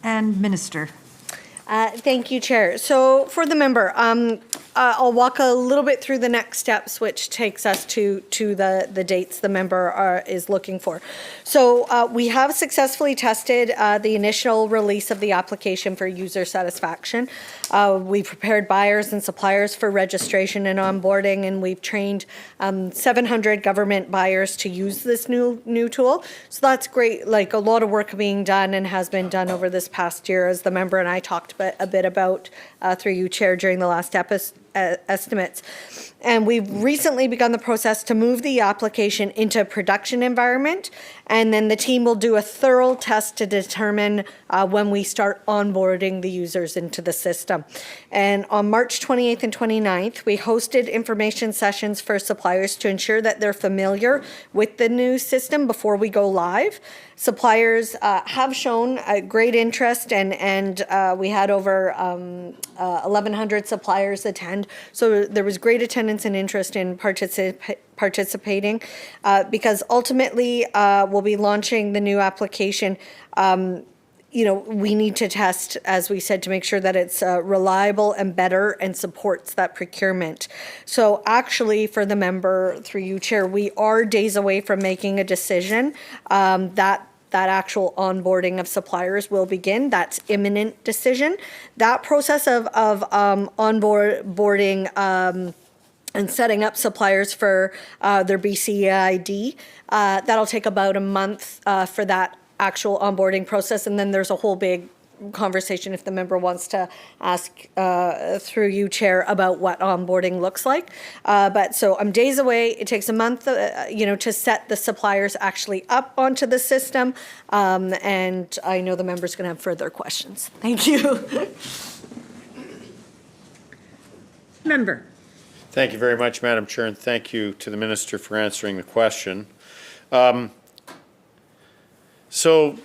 And Minister. Thank you, Chair. So for the member, I'll walk a little bit through the next steps, which takes us to the dates the member is looking for. So we have successfully tested the initial release of the application for user satisfaction. We prepared buyers and suppliers for registration and onboarding, and we've trained 700 government buyers to use this new tool. So that's great. Like, a lot of work being done and has been done over this past year, as the member and I talked a bit about through you, Chair, during the last estimates. And we've recently begun the process to move the application into a production environment, and then the team will do a thorough test to determine when we start onboarding the users into the system. And on March 28th and 29th, we hosted information sessions for suppliers to ensure that they're familiar with the new system before we go live. Suppliers have shown great interest, and we had over 1,100 suppliers attend. So there was great attendance and interest in participating because ultimately we'll be launching the new application. We need to test, as we said, to make sure that it's reliable and better and supports that procurement. So actually, for the member, through you, Chair, we are days away from making a decision that actual onboarding of suppliers will begin. That's imminent decision. That process of onboarding and setting up suppliers for their BCID, that'll take about a month for that actual onboarding process. And then there's a whole big conversation, if the member wants to ask through you, Chair, about what onboarding looks like. But so I'm days away. It takes a month, to set the suppliers actually up onto the system. And I know the member's going to have further questions. Thank you. Member. Thank you very much, Madam Chair, and thank you to the Minister for answering the question. So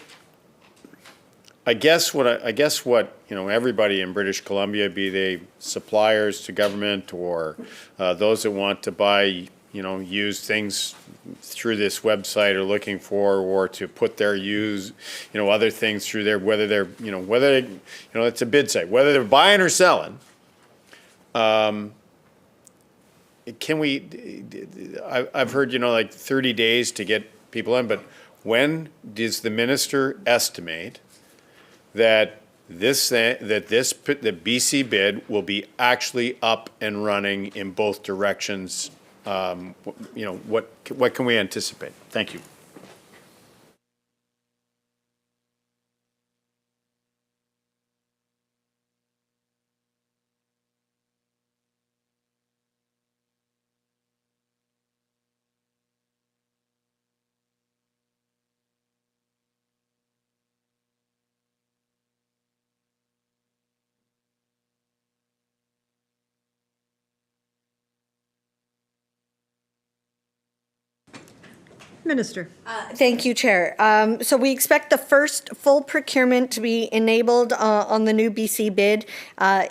I guess what everybody in British Columbia, be they suppliers to government or those that want to buy used things through this website are looking for, or to put their other things through there, whether they're it's a bid site, whether they're buying or selling. I've heard, like 30 days to get people in, but when does the minister estimate that the BC bid will be actually up and running in both directions? What can we anticipate? Thank you. Minister. Thank you, Chair. So we expect the first full procurement to be enabled on the new BC bid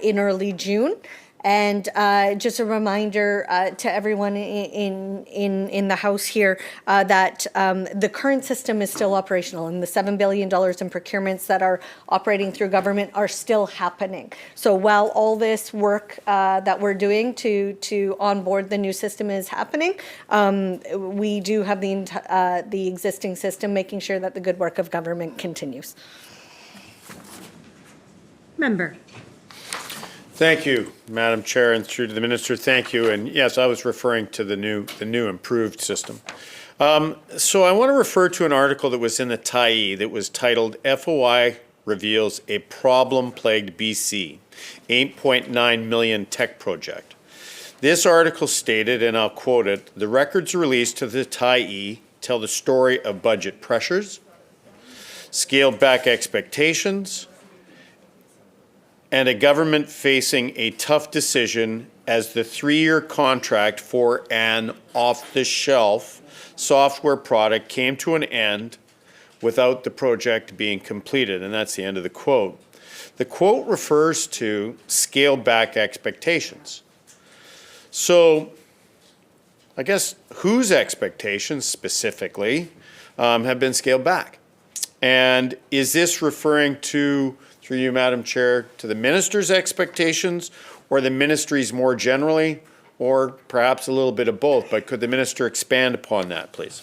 in early June. And just a reminder to everyone in the House here that the current system is still operational, and the $7 billion in procurements that are operating through government are still happening. So while all this work that we're doing to onboard the new system is happening, we do have the existing system, making sure that the good work of government continues. Member. Thank you, Madam Chair, and through to the Minister, thank you. And yes, I was referring to the new improved system. So I want to refer to an article that was in the TIE that was titled FOI Reveals a Problem-Plagued BC, 8.9 million Tech Project. This article stated, and I'll quote it, "The records released to the TIE tell the story of budget pressures, scaled back expectations, and a government facing a tough decision as the 3-year contract for an off-the-shelf software product came to an end without the project being completed." And that's the end of the quote. The quote refers to scaled back expectations. So I guess whose expectations specifically have been scaled back? And is this referring to, through you, Madam Chair, to the minister's expectations or the ministry's more generally, or perhaps a little bit of both? But could the minister expand upon that, please?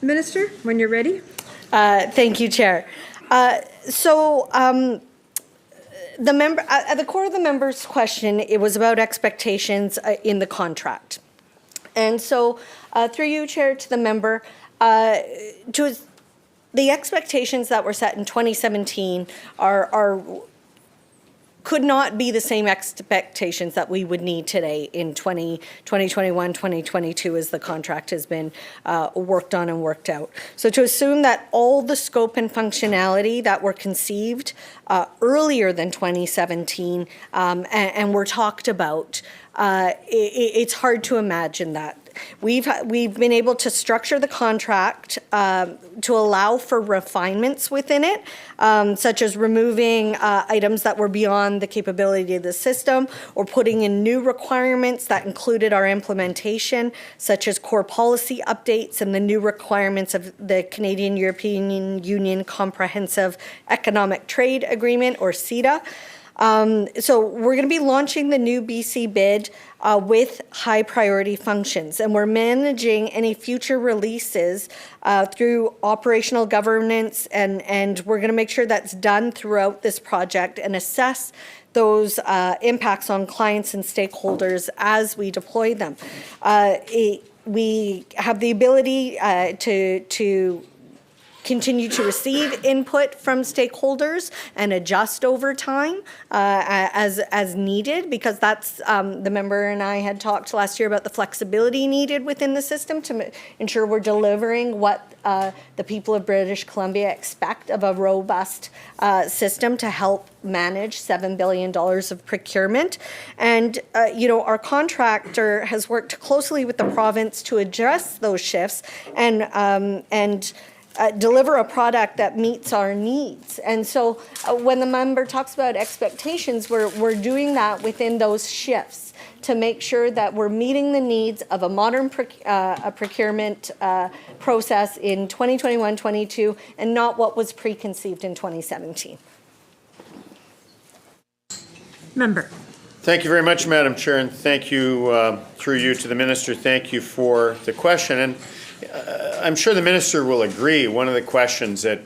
Minister, when you're ready. Thank you, Chair. The member at the core of the member's question, it was about expectations in the contract, and so through you, Chair, to the member, to the expectations that were set in 2017 are could not be the same expectations that we would need today in 2021, 2022 as the contract has been worked on and worked out. So to assume that all the scope and functionality that were conceived earlier than 2017 and were talked about, it's hard to imagine that. We've been able to structure the contract to allow for refinements within it, such as removing items that were beyond the capability of the system, or putting in new requirements that included our implementation, such as core policy updates and the new requirements of the Canadian European Union Comprehensive Economic Trade Agreement, or CETA. So we're going to be launching the new BC bid with high priority functions, and we're managing any future releases through operational governance, and we're going to make sure that's done throughout this project and assess those impacts on clients and stakeholders as we deploy them. We have the ability to continue to receive input from stakeholders and adjust over time as needed, because that's the member and I had talked last year about the flexibility needed within the system to ensure we're delivering what the people of British Columbia expect of a robust system to help manage $7 billion of procurement. And, our contractor has worked closely with the province to address those shifts and deliver a product that meets our needs. And so when the member talks about expectations, we're doing that within those shifts to make sure that we're meeting the needs of a modern procurement process in 2021-22 and not what was preconceived in 2017. Member. Thank you very much, Madam Chair, and thank you, through you to the Minister, thank you for the question. And I'm sure the Minister will agree, one of the questions that,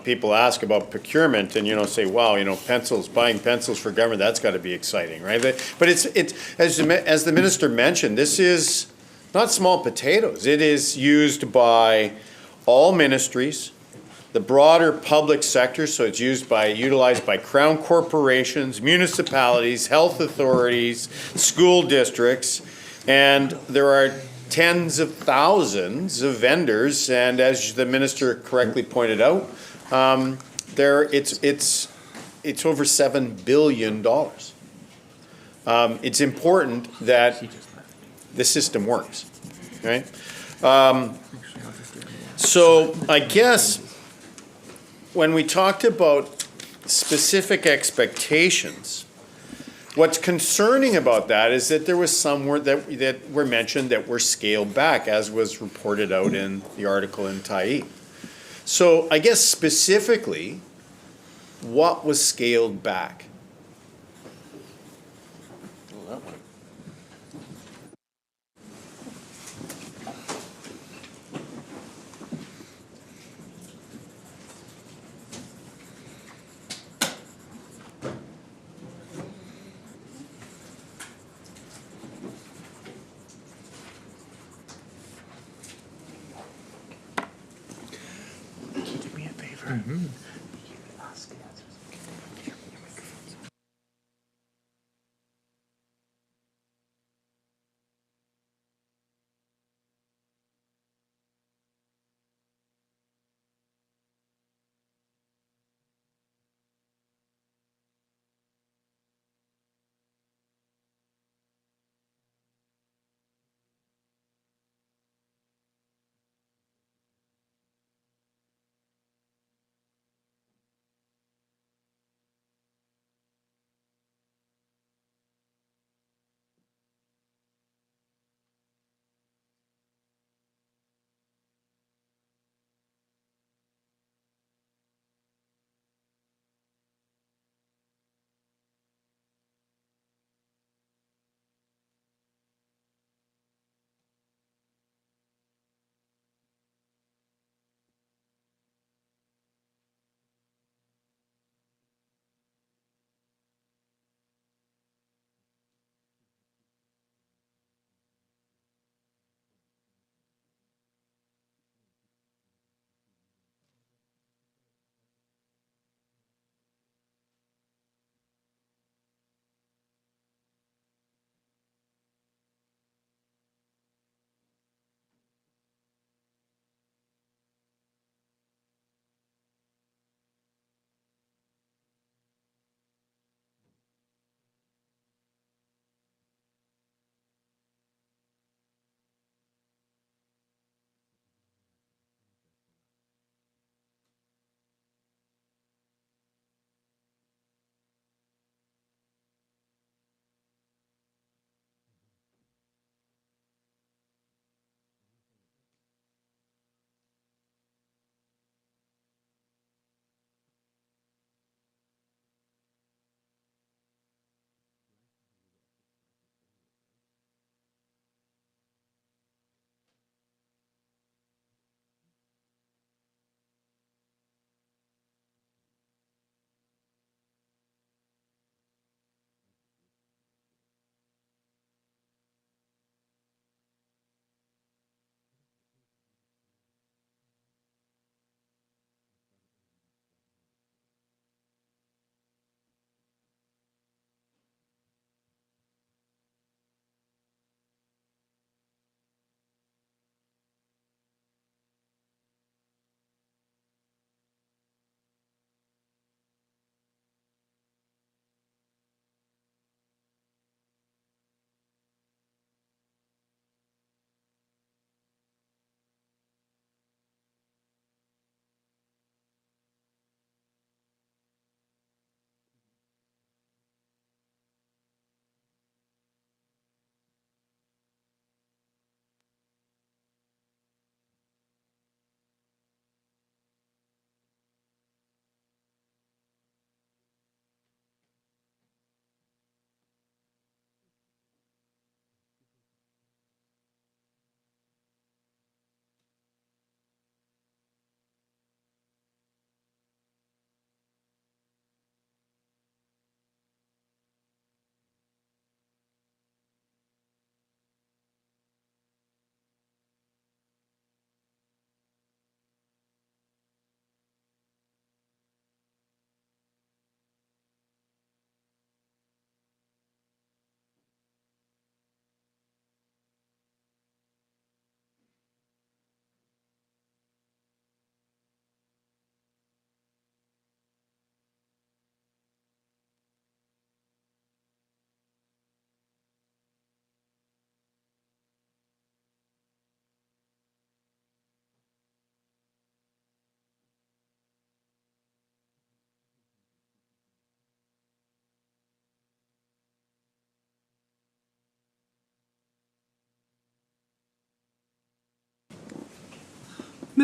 people ask about procurement and, say, wow, pencils, buying pencils for government, that's got to be exciting, right? But it's as the Minister mentioned, this is not small potatoes. It is used by all ministries, the broader public sector, so it's utilized by Crown corporations, municipalities, health authorities, school districts, and there are tens of thousands of vendors, and as the Minister correctly pointed out, it's over $7 billion. It's important that the system works, right? So I guess when we talked about specific expectations, what's concerning about that is that there was some that were mentioned that were scaled back, as was reported out in the article in Tyee. So I guess specifically, what was scaled back?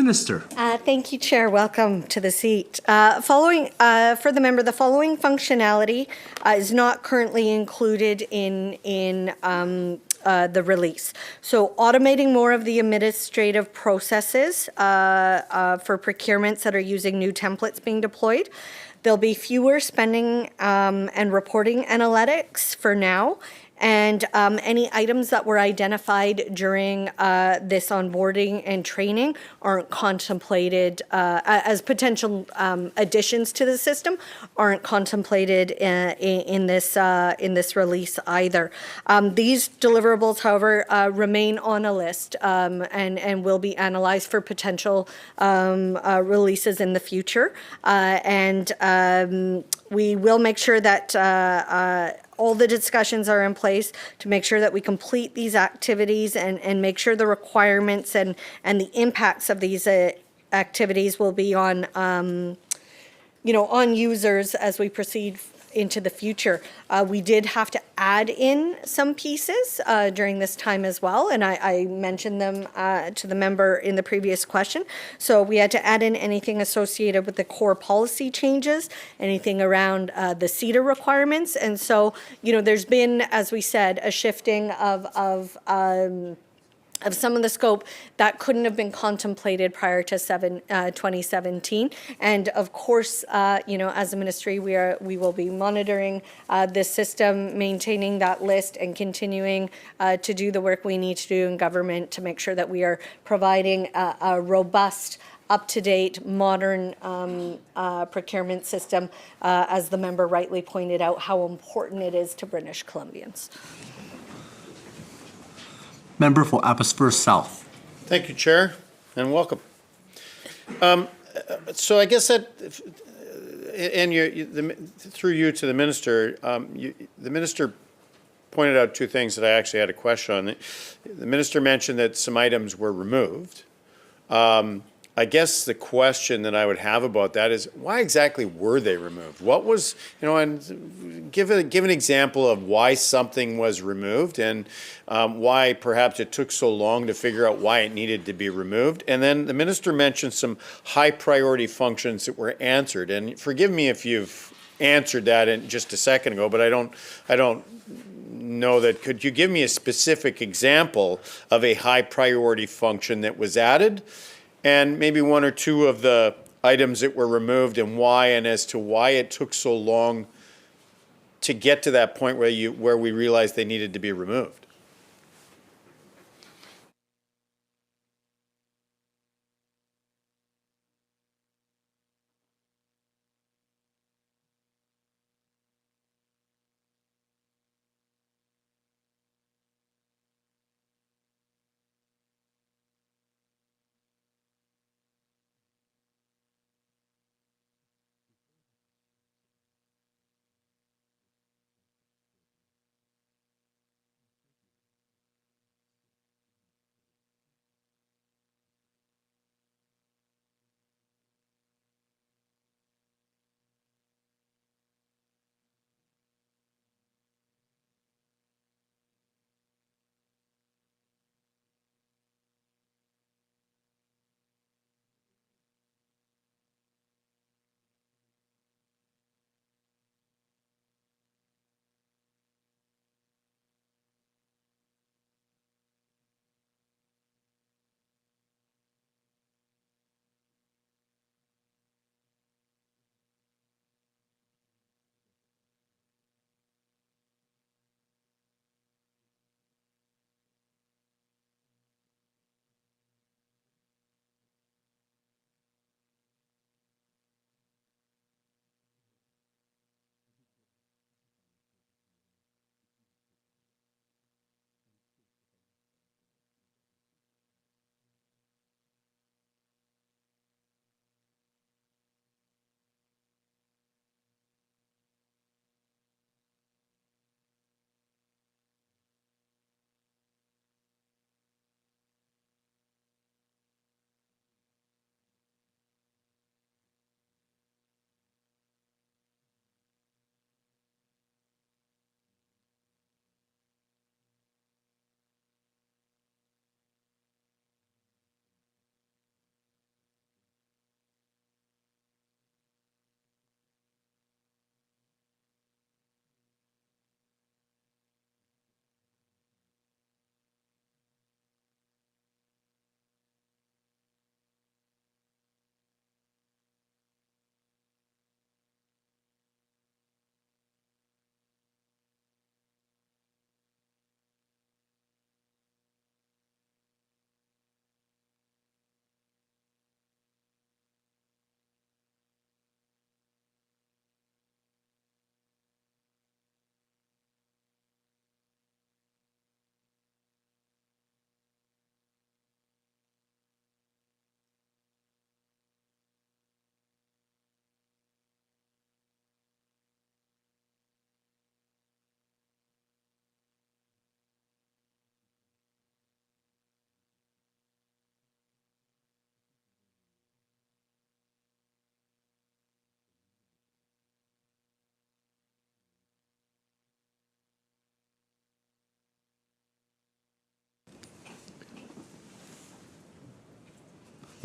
Minister. Thank you, Chair. Welcome to the seat. Following, for the member, the following functionality is not currently included in the release. So automating more of the administrative processes for procurements that are using new templates being deployed. There'll be fewer spending and reporting analytics for now. And any items that were identified during this onboarding and training aren't contemplated as potential additions to the system, aren't contemplated in this release either. These deliverables, however, remain on a list and will be analyzed for potential releases in the future. We will make sure that all the discussions are in place to make sure that we complete these activities and make sure the requirements and the impacts of these activities will be on, on users as we proceed into the future. We did have to add in some pieces during this time as well, and I mentioned them to the member in the previous question. So we had to add in anything associated with the core policy changes, anything around the CETA requirements, and so, there's been, as we said, a shifting of some of the scope that couldn't have been contemplated prior to 2017. And of course, as a ministry, we will be monitoring this system, maintaining that list, and continuing to do the work we need to do in government to make sure that we are providing a robust, up-to-date, modern procurement system, as the member rightly pointed out, how important it is to British Columbians. Member for Abbotsford South. Thank you, Chair, and welcome. So I guess that, and through you to the minister, the minister pointed out two things that I actually had a question on. The minister mentioned that some items were removed. I guess the question that I would have about that is, why exactly were they removed? What was, and give an example of why something was removed and why perhaps it took so long to figure out why it needed to be removed. And then the minister mentioned some high priority functions that were answered. And forgive me if you've answered that in just a second ago, but I don't know that. Could you give me a specific example of a high priority function that was added? And maybe one or two of the items that were removed and why, and as to why it took so long to get to that point where we realized they needed to be removed.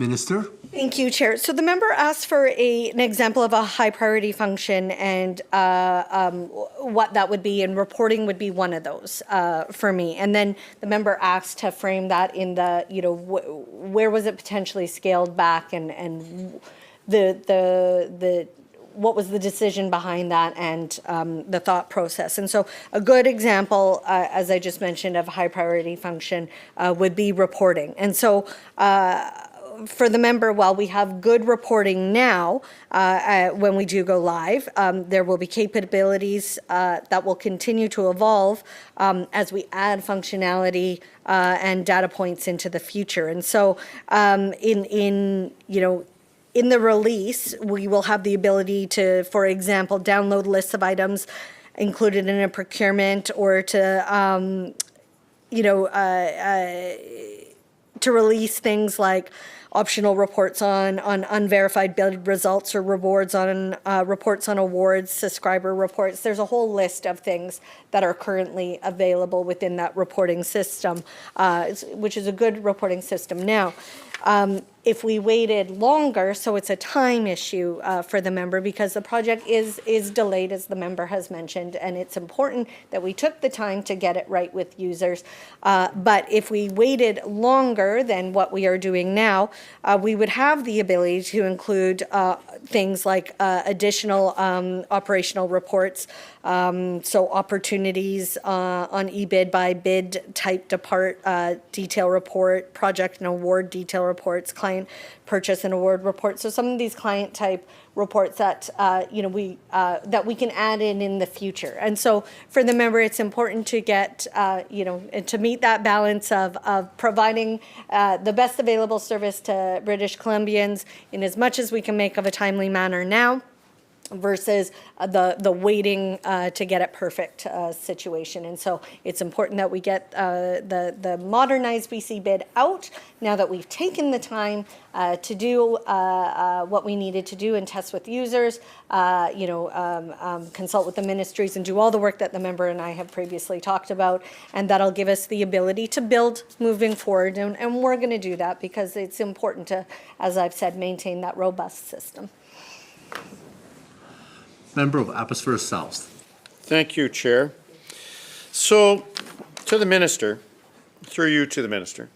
Minister? Thank you, Chair. So the member asked for an example of a high priority function and what that would be, and reporting would be one of those for me. And then the member asked to frame that in the, where was it potentially scaled back, and the what was the decision behind that, and the thought process. And so a good example, as I just mentioned, of high priority function would be reporting. And so for the member, while we have good reporting now, when we do go live, there will be capabilities that will continue to evolve as we add functionality and data points into the future. And so in the release, we will have the ability to, for example, download lists of items included in a procurement, or to to release things like optional reports on unverified bid results, or rewards on reports on awards, subscriber reports. There's a whole list of things that are currently available within that reporting system, which is a good reporting system now. If we waited longer, so it's a time issue for the member, because the project is delayed, as the member has mentioned, and it's important that we took the time to get it right with users. But if we waited longer than what we are doing now, we would have the ability to include things like additional operational reports, so opportunities on eBid by bid type detail report, project and award detail reports, client purchase and award reports. So some of these client type reports that that we can add in the future. And so for the member, it's important to get to meet that balance of providing the best available service to British Columbians in as much as we can make of a timely manner now, versus the waiting to get it perfect situation. And so it's important that we get the modernized BC bid out now that we've taken the time to do what we needed to do and test with users, consult with the ministries, and do all the work that the member and I have previously talked about. And that'll give us the ability to build moving forward. And we're going to do that because it's important to, as I've said, maintain that robust system. Member of Abbotsford South. Thank you, Chair. So, to the Minister, through you to the Minister,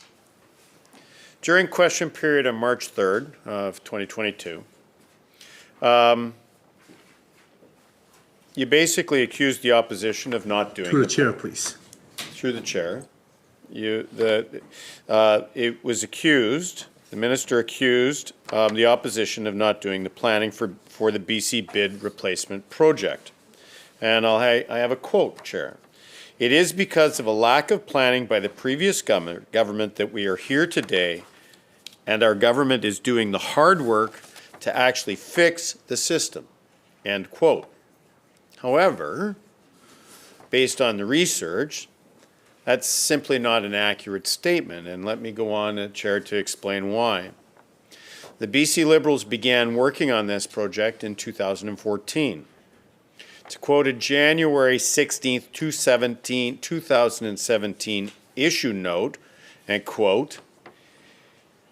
during question period on March 3rd of 2022, you basically accused the opposition of not doing Through the chair, please. through the chair. It was accused, the minister accused the opposition of not doing the planning for the BC bid replacement project. And I have a quote, Chair. "It is because of a lack of planning by the previous government that we are here today, and our government is doing the hard work to actually fix the system." End quote. However, based on the research, that's simply not an accurate statement, and let me go on, Chair, to explain why. The BC Liberals began working on this project in 2014. To quote a January 16th, 2017 issue note, and quote,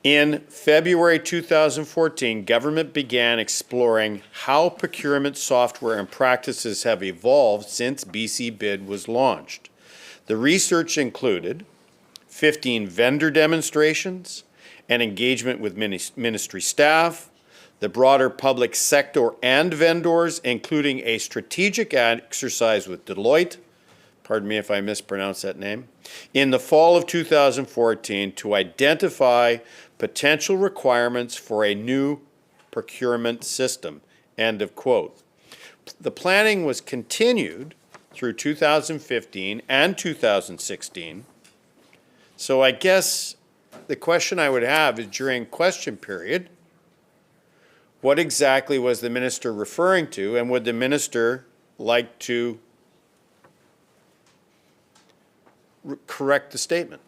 "In February 2014, government began exploring how procurement software and practices have evolved since BC Bid was launched. The research included 15 vendor demonstrations, and engagement with ministry staff, the broader public sector and vendors, including a strategic exercise with Deloitte," pardon me if I mispronounce that name, "in the fall of 2014 to identify potential requirements for a new procurement system." End of quote. The planning was continued through 2015 and 2016. So I guess the question I would have is, during question period, what exactly was the minister referring to, and would the minister like to correct the statement?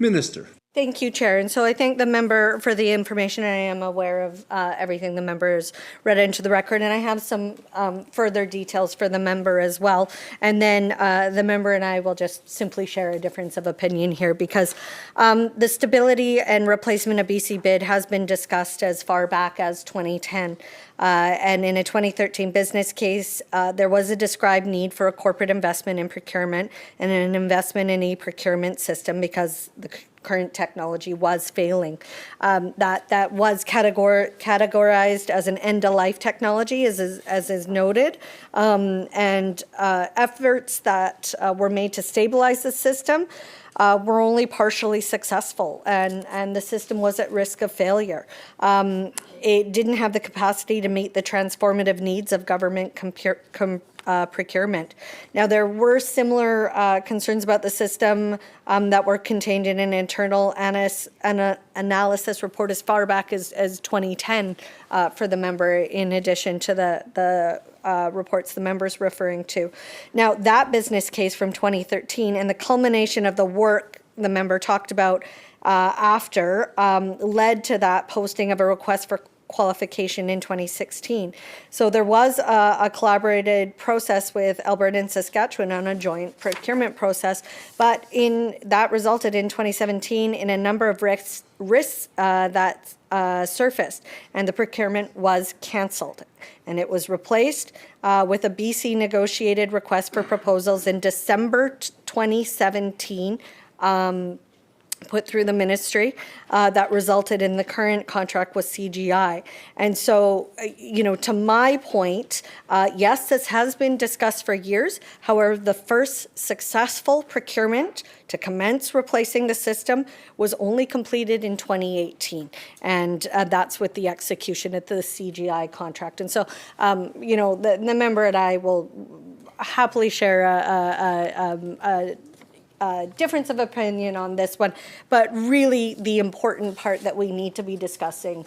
Minister. Thank you, Chair. And so I thank the member for the information. I am aware of everything the member has read into the record, and I have some further details for the member as well. And then the member and I will just simply share a difference of opinion here, because the stability and replacement of BC bid has been discussed as far back as 2010. And in a 2013 business case, there was a described need for a corporate investment in procurement and an investment in a procurement system because the current technology was failing. That was categorized as an end-of-life technology, as is noted, and efforts that were made to stabilize the system were only partially successful, and the system was at risk of failure. It didn't have the capacity to meet the transformative needs of government procurement. Now, there were similar concerns about the system that were contained in an internal analysis report as far back as 2010 for the member, in addition to the reports the member's referring to. Now, that business case from 2013 and the culmination of the work the member talked about after led to that posting of a request for qualification in 2016. So there was a collaborated process with Alberta and Saskatchewan on a joint procurement process, but that resulted in 2017 in a number of risks that surfaced, and the procurement was cancelled. And it was replaced with a BC negotiated request for proposals in December 2017, put through the ministry that resulted in the current contract with CGI. And so, to my point, yes, this has been discussed for years. However, the first successful procurement to commence replacing the system was only completed in 2018. And that's with the execution of the CGI contract. And so, the member and I will happily share a difference of opinion on this one, but really the important part that we need to be discussing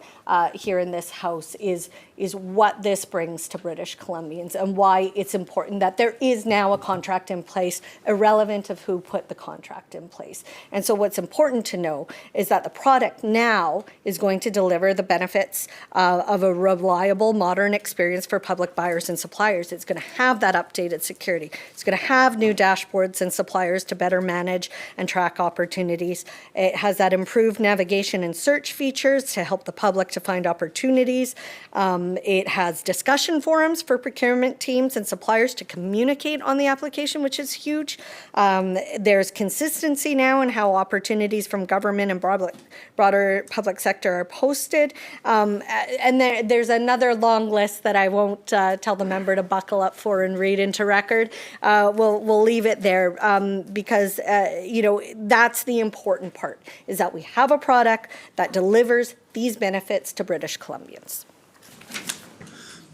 here in this House is what this brings to British Columbians and why it's important that there is now a contract in place, irrelevant of who put the contract in place. And so what's important to know is that the product now is going to deliver the benefits of a reliable, modern experience for public buyers and suppliers. It's going to have that updated security. It's going to have new dashboards and suppliers to better manage and track opportunities. It has that improved navigation and search features to help the public to find opportunities. It has discussion forums for procurement teams and suppliers to communicate on the application, which is huge. There's consistency now in how opportunities from government and broader public sector are posted. And there's another long list that I won't tell the member to buckle up for and read into record. We'll leave it there because that's the important part, is that we have a product that delivers these benefits to British Columbians.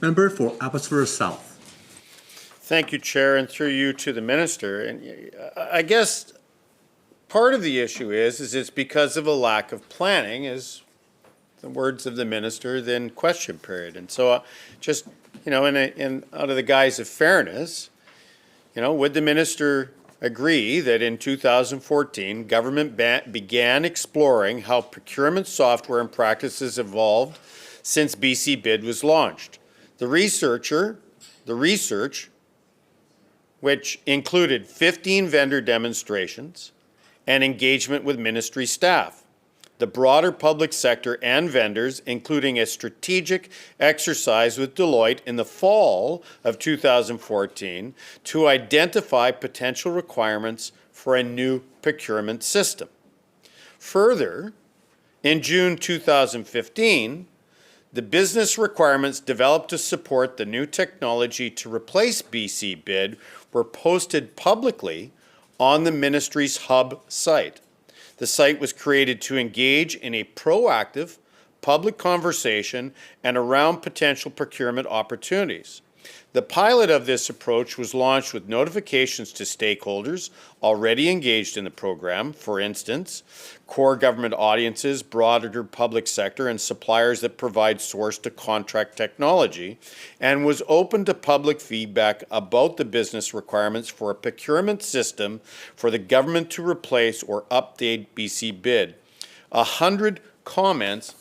Member for Abbotsford South. Thank you, Chair, and through you to the Minister. And I guess part of the issue is it's because of a lack of planning, as the words of the Minister, then question period. And so just, in out of the guise of fairness, would the Minister agree that in 2014, government began exploring how procurement software and practices evolved since BC Bid was launched? The research, which included 15 vendor demonstrations and engagement with ministry staff, the broader public sector and vendors, including a strategic exercise with Deloitte in the fall of 2014 to identify potential requirements for a new procurement system. Further, in June 2015, the business requirements developed to support the new technology to replace BC Bid were posted publicly on the ministry's hub site. The site was created to engage in a proactive public conversation and around potential procurement opportunities. The pilot of this approach was launched with notifications to stakeholders already engaged in the program, for instance, core government audiences, broader public sector, and suppliers that provide source-to-contract technology, and was open to public feedback about the business requirements for a procurement system for the government to replace or update BC bid. 100 comments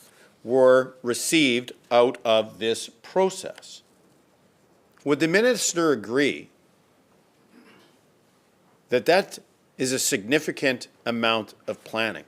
were received out of this process. Would the minister agree that that is a significant amount of planning?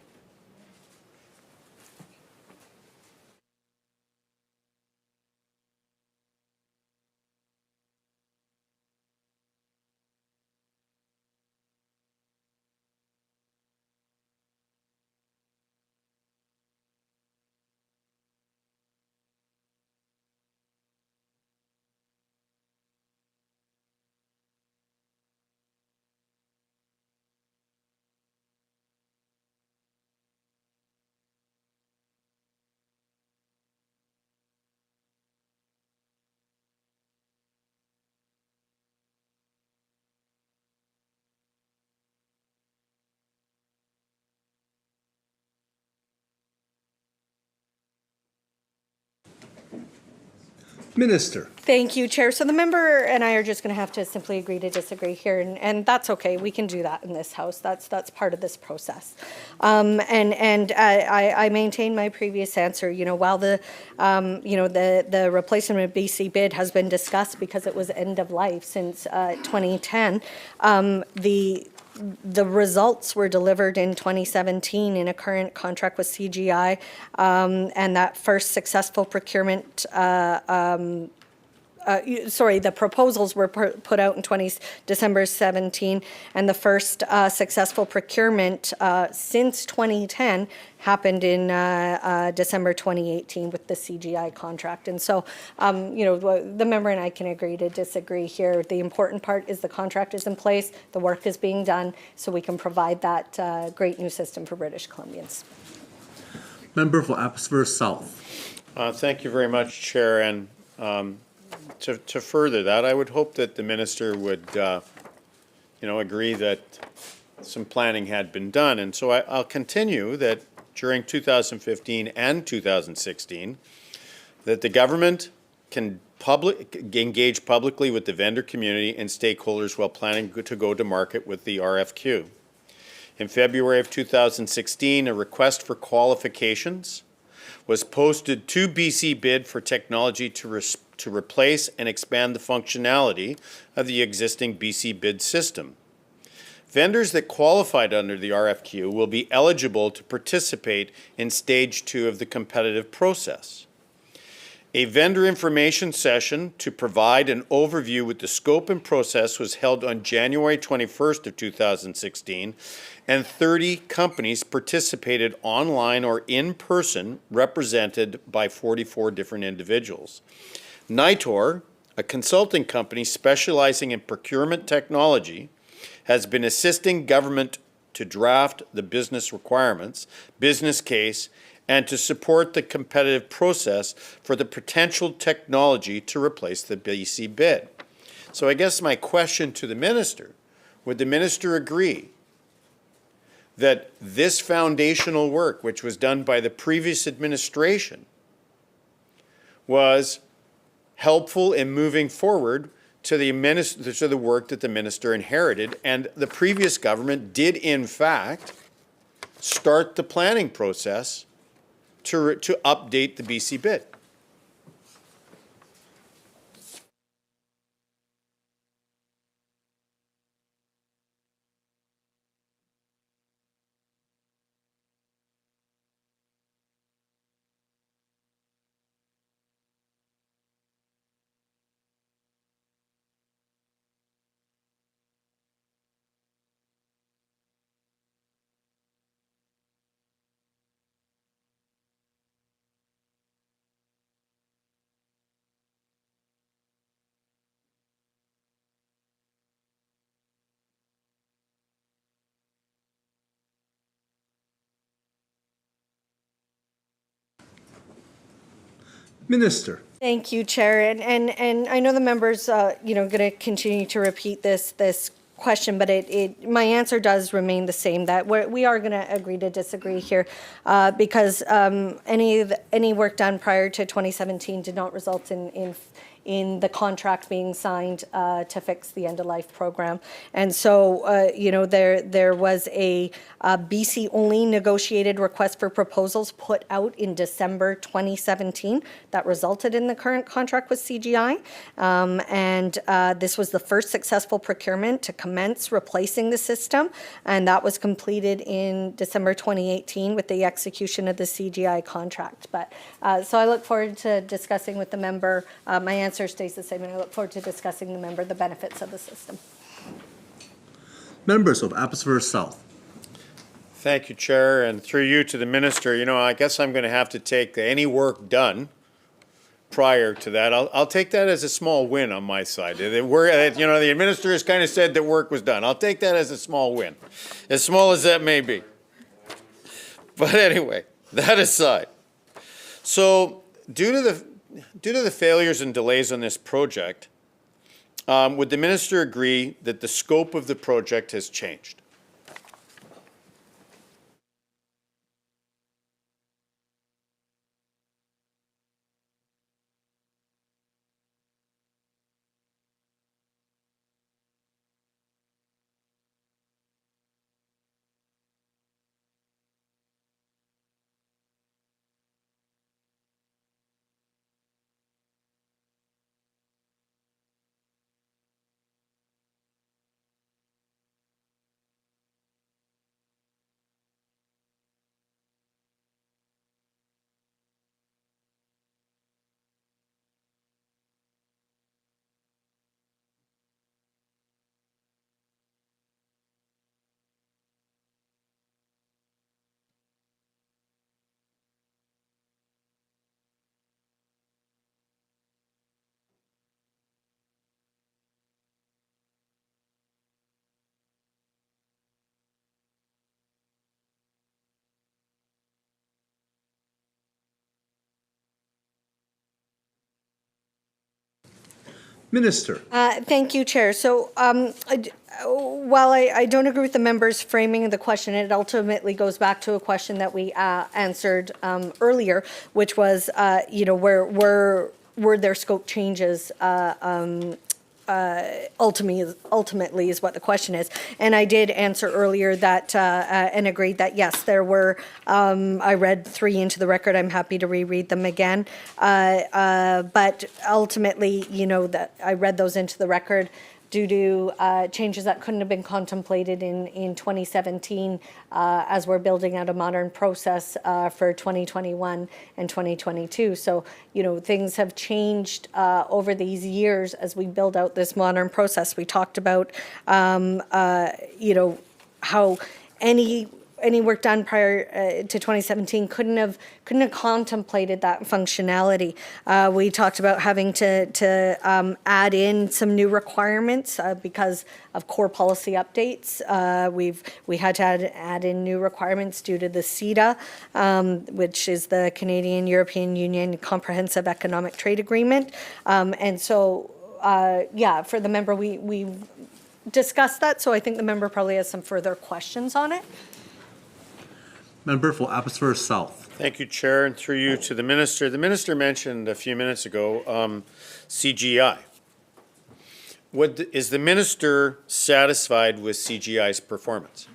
Minister. Thank you, Chair. So the member and I are just going to have to simply agree to disagree here, and that's okay. We can do that in this House. That's part of this process. I maintain my previous answer. You know, while the the replacement of BC bid has been discussed because it was end of life since 2010, the results were delivered in 2017 in a current contract with CGI, and that first successful procurement the proposals were put out in December 17, and the first successful procurement since 2010 happened in December 2018 with the CGI contract. And so, the member and I can agree to disagree here. The important part is the contract is in place, the work is being done, so we can provide that great new system for British Columbians. Member for Abbotsford South. Thank you very much, Chair. And to further that, I would hope that the minister would, agree that some planning had been done. And so I'll continue that during 2015 and 2016, that the government can engage publicly with the vendor community and stakeholders while planning to go to market with the RFQ. In February of 2016, a request for qualifications was posted to BC Bid for technology to replace and expand the functionality of the existing BC Bid system. Vendors that qualified under the RFQ will be eligible to participate in Stage 2 of the competitive process. A vendor information session to provide an overview with the scope and process was held on January 21st of 2016, and 30 companies participated online or in person, represented by 44 different individuals. Nitor, a consulting company specializing in procurement technology, has been assisting government to draft the business requirements, business case, and to support the competitive process for the potential technology to replace the BC bid. So I guess my question to the minister, would the minister agree that this foundational work, which was done by the previous administration, was helpful in moving forward to the work that the minister inherited, and the previous government did in fact start the planning process to update the BC bid? Minister. Thank you, Chair. And I know the members, going to continue to repeat this question, but my answer does remain the same, that we are going to agree to disagree here because any work done prior to 2017 did not result in the contract being signed to fix the end-of-life program. And so, there was a BC-only negotiated request for proposals put out in December 2017 that resulted in the current contract with CGI. This was the first successful procurement to commence replacing the system, and that was completed in December 2018 with the execution of the CGI contract. But so I look forward to discussing with the member. My answer stays the same, and I look forward to discussing the member the benefits of the system. Members of Abbotsford South. Thank you, Chair, and through you to the minister. I guess I'm going to have to take any work done prior to that. I'll take that as a small win on my side. The minister has kind of said that work was done. I'll take that as a small win, as small as that may be. But anyway, that aside, so due to the failures and delays on this project, would the minister agree that the scope of the project has changed? Minister. Thank you, Chair. So while I don't agree with the member's framing of the question, it ultimately goes back to a question that we answered earlier, which was, were there scope changes ultimately is what the question is. And I did answer earlier that and agreed that yes, there were. I read 3 into the record. I'm happy to reread them again. But ultimately, that I read those into the record due to changes that couldn't have been contemplated in 2017 as we're building out a modern process for 2021 and 2022. So, things have changed over these years as we build out this modern process. We talked about, how any work done prior to 2017 couldn't have contemplated that functionality. We talked about having to add in some new requirements because of core policy updates. We had to add in new requirements due to the CETA, which is the Canadian European Union Comprehensive Economic Trade Agreement. And so, for the member, we discussed that. So I think the member probably has some further questions on it. Member for Abbotsford South. Thank you, Chair, and through you to the minister. The minister mentioned a few minutes ago CGI. Is the minister satisfied with CGI's performance?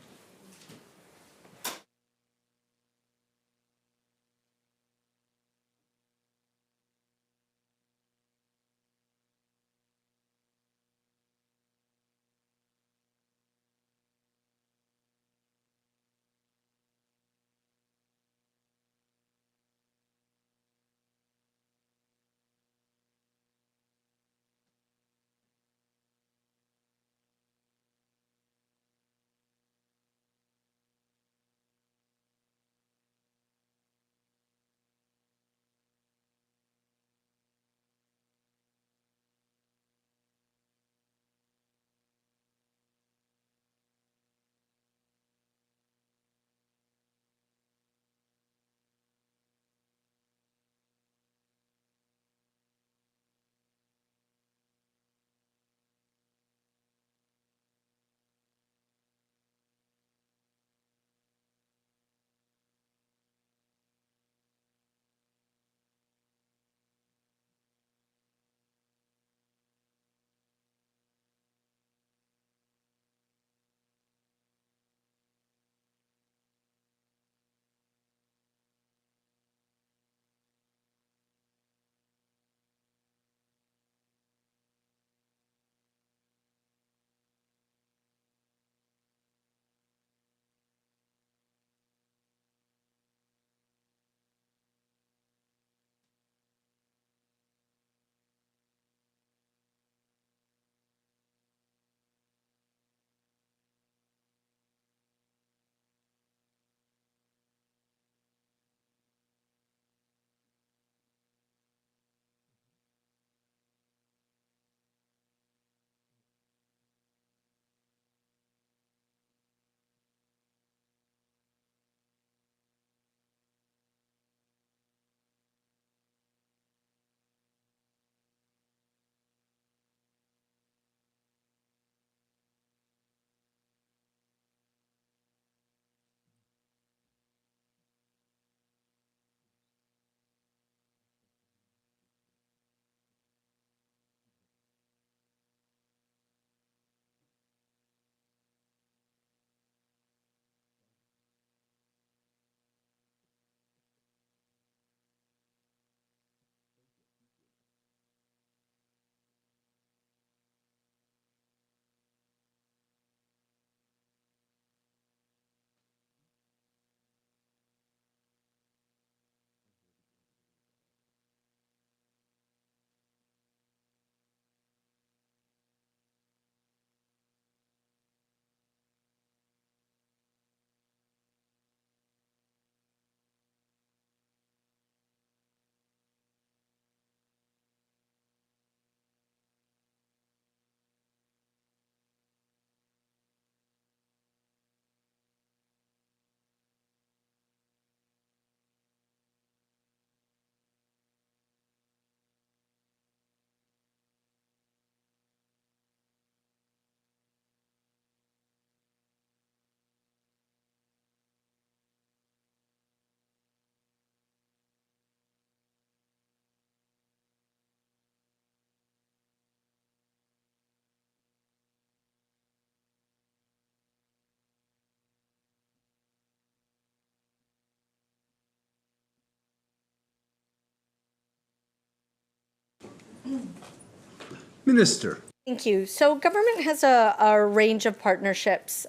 Minister. Thank you. So government has a range of partnerships,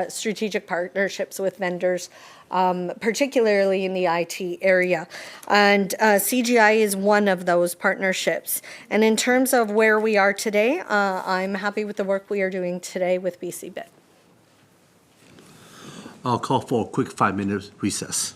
strategic partnerships with vendors, particularly in the IT area. And CGI is one of those partnerships. And in terms of where we are today, I'm happy with the work we are doing today with BC Bit. I'll call for a quick 5-minute recess.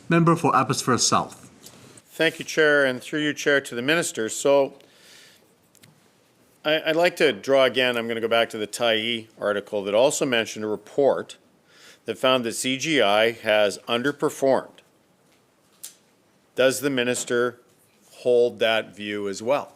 Member for Abbotsford South. Thank you, Chair, and through you, Chair, to the Minister. So I'd like to draw again, I'm going to go back to the Tyee article that also mentioned a report that found that CGI has underperformed. Does the minister hold that view as well?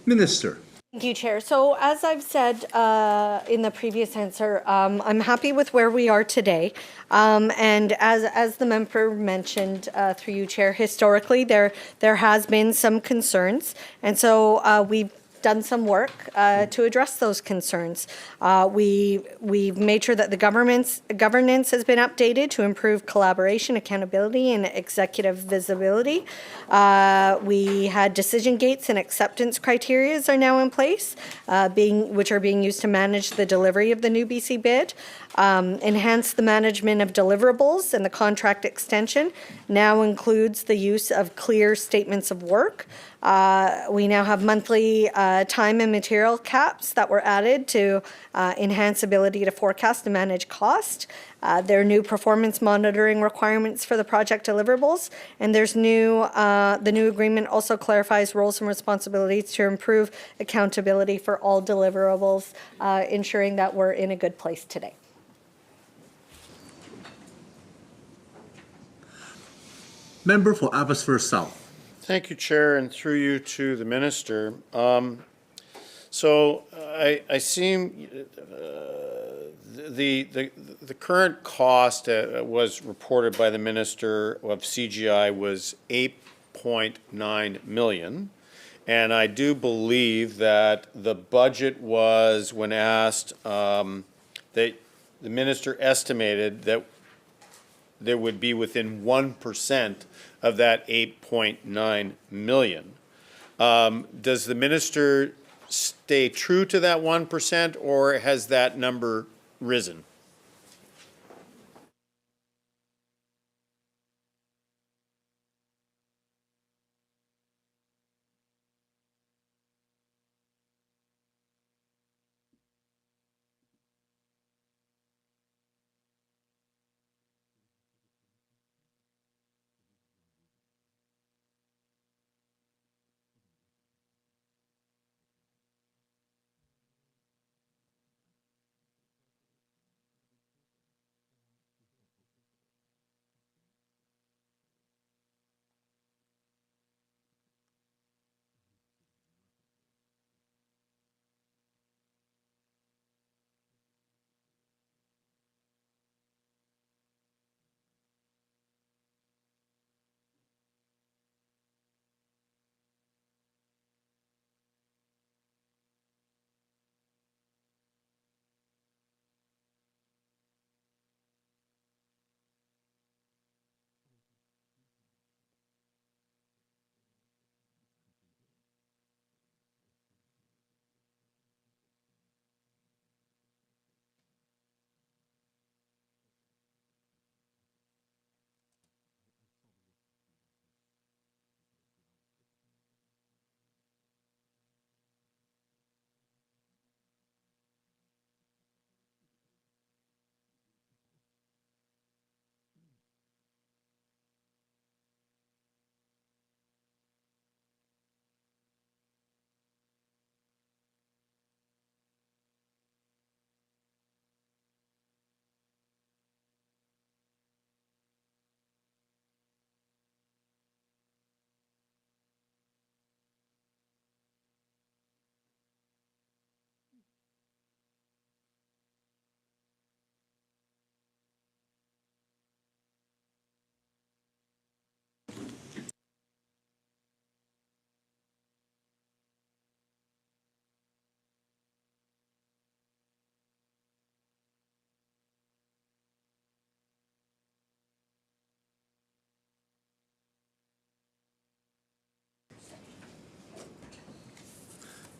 Minister. Thank you, Chair. So as I've said in the previous answer, I'm happy with where we are today. And as the member mentioned through you, Chair, historically there has been some concerns, and so we've done some work to address those concerns. We've made sure that the governance has been updated to improve collaboration, accountability, and executive visibility. We had decision gates and acceptance criteria are now in place, which are being used to manage the delivery of the new BC bid. Enhance the management of deliverables, and the contract extension now includes the use of clear statements of work. We now have monthly time and material caps that were added to enhance ability to forecast and manage cost. There are new performance monitoring requirements for the project deliverables, and there's the new agreement also clarifies roles and responsibilities to improve accountability for all deliverables, ensuring that we're in a good place today. Member for Abbotsford South. Thank you, Chair, and through you to the minister. So I seem the current cost was reported by the minister of CGI was 8.9 million, and I do believe that the budget was, when asked, that the minister estimated that there would be within 1% of that 8.9 million. Does the minister stay true to that 1%, or has that number risen?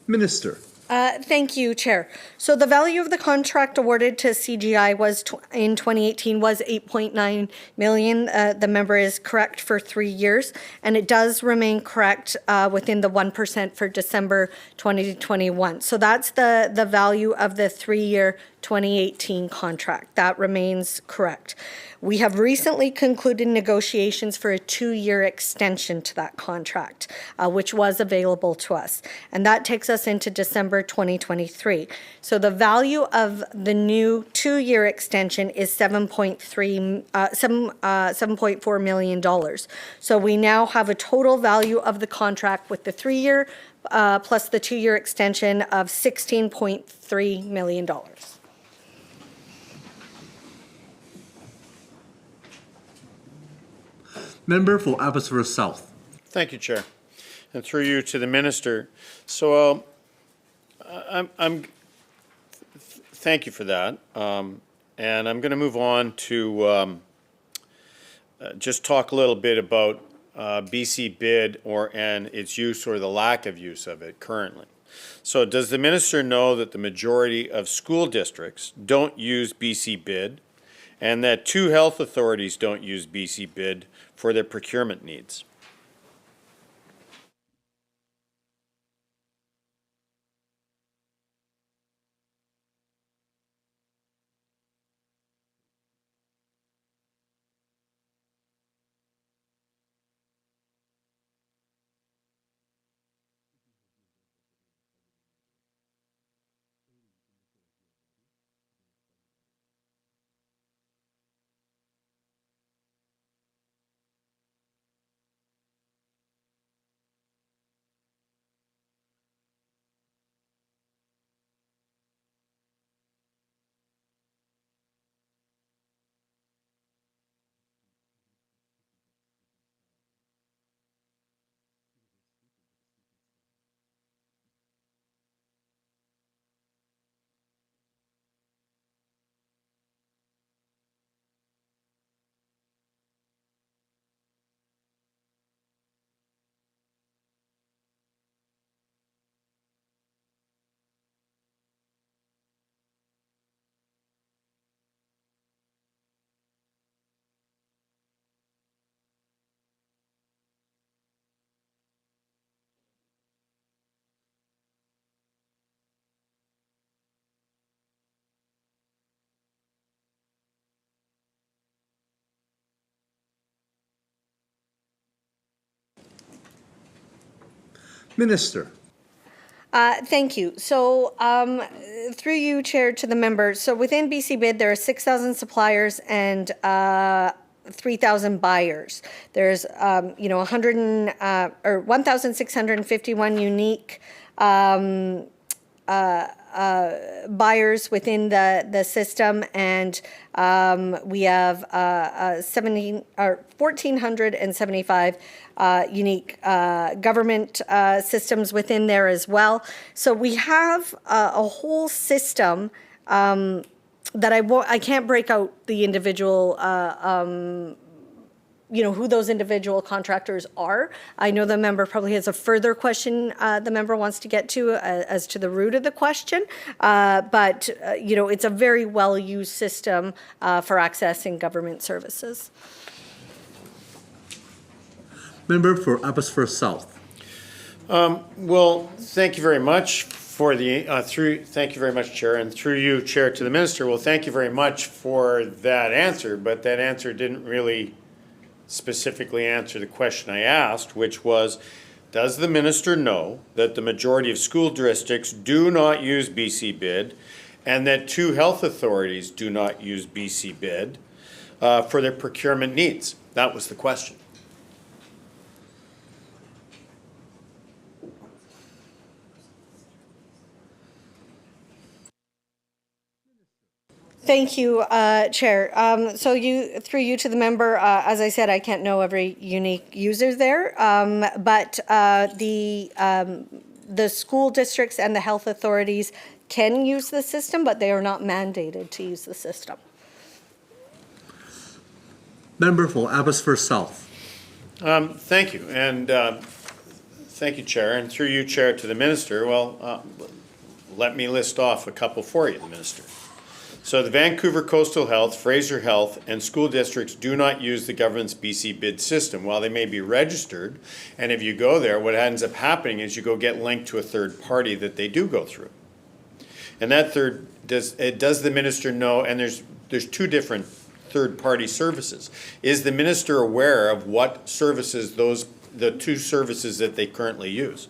Minister. Thank you, Chair. So the value of the contract awarded to CGI was in 2018 was 8.9 million. The member is correct for 3 years, and it does remain correct within the 1% for December 2021. So that's the value of the 3-year 2018 contract. That remains correct. We have recently concluded negotiations for a 2-year extension to that contract, which was available to us. And that takes us into December 2023. So the value of the new 2-year extension is $7.4 million. So we now have a total value of the contract with the 3-year plus the 2-year extension of $16.3 million. Member for Abbotsford South. Thank you, Chair. And through you to the minister. So thank you for that. And I'm going to move on to just talk a little bit about BC bid and its use or the lack of use of it currently. So does the minister know that the majority of school districts don't use BC bid and that 2 health authorities don't use BC bid for their procurement needs? Minister. Thank you. So through you, Chair, to the member. So within BC Bid, there are 6,000 suppliers and 3,000 buyers. There's 1,651 unique buyers within the system, and we have 1,475 unique government systems within there as well. So we have a whole system that I can't break out the individual who those individual contractors are. I know the member probably has a further question the member wants to get to as to the root of the question, but it's a very well-used system for accessing government services. Member for Abbotsford South. Well, thank you very much for the thank you very much, Chair, and through you, Chair, to the minister. Well, thank you very much for that answer, but that answer didn't really specifically answer the question I asked, which was, does the minister know that the majority of school districts do not use BC bid and that 2 health authorities do not use BC bid for their procurement needs? That was the question. Thank you, Chair. So through you to the member, as I said, I can't know every unique user there, but the school districts and the health authorities can use the system, but they are not mandated to use the system. Member for Abbotsford South. Thank you, and Thank you, Chair, and through you, Chair, to the Minister. Well, let me list off a couple for you, the Minister. So the Vancouver Coastal Health, Fraser Health, and school districts do not use the government's BC bid system. While they may be registered, and if you go there, what ends up happening is you go get linked to a third party that they do go through. And that does the Minister know, and there's two different third-party services. Is the Minister aware of what services the two services that they currently use?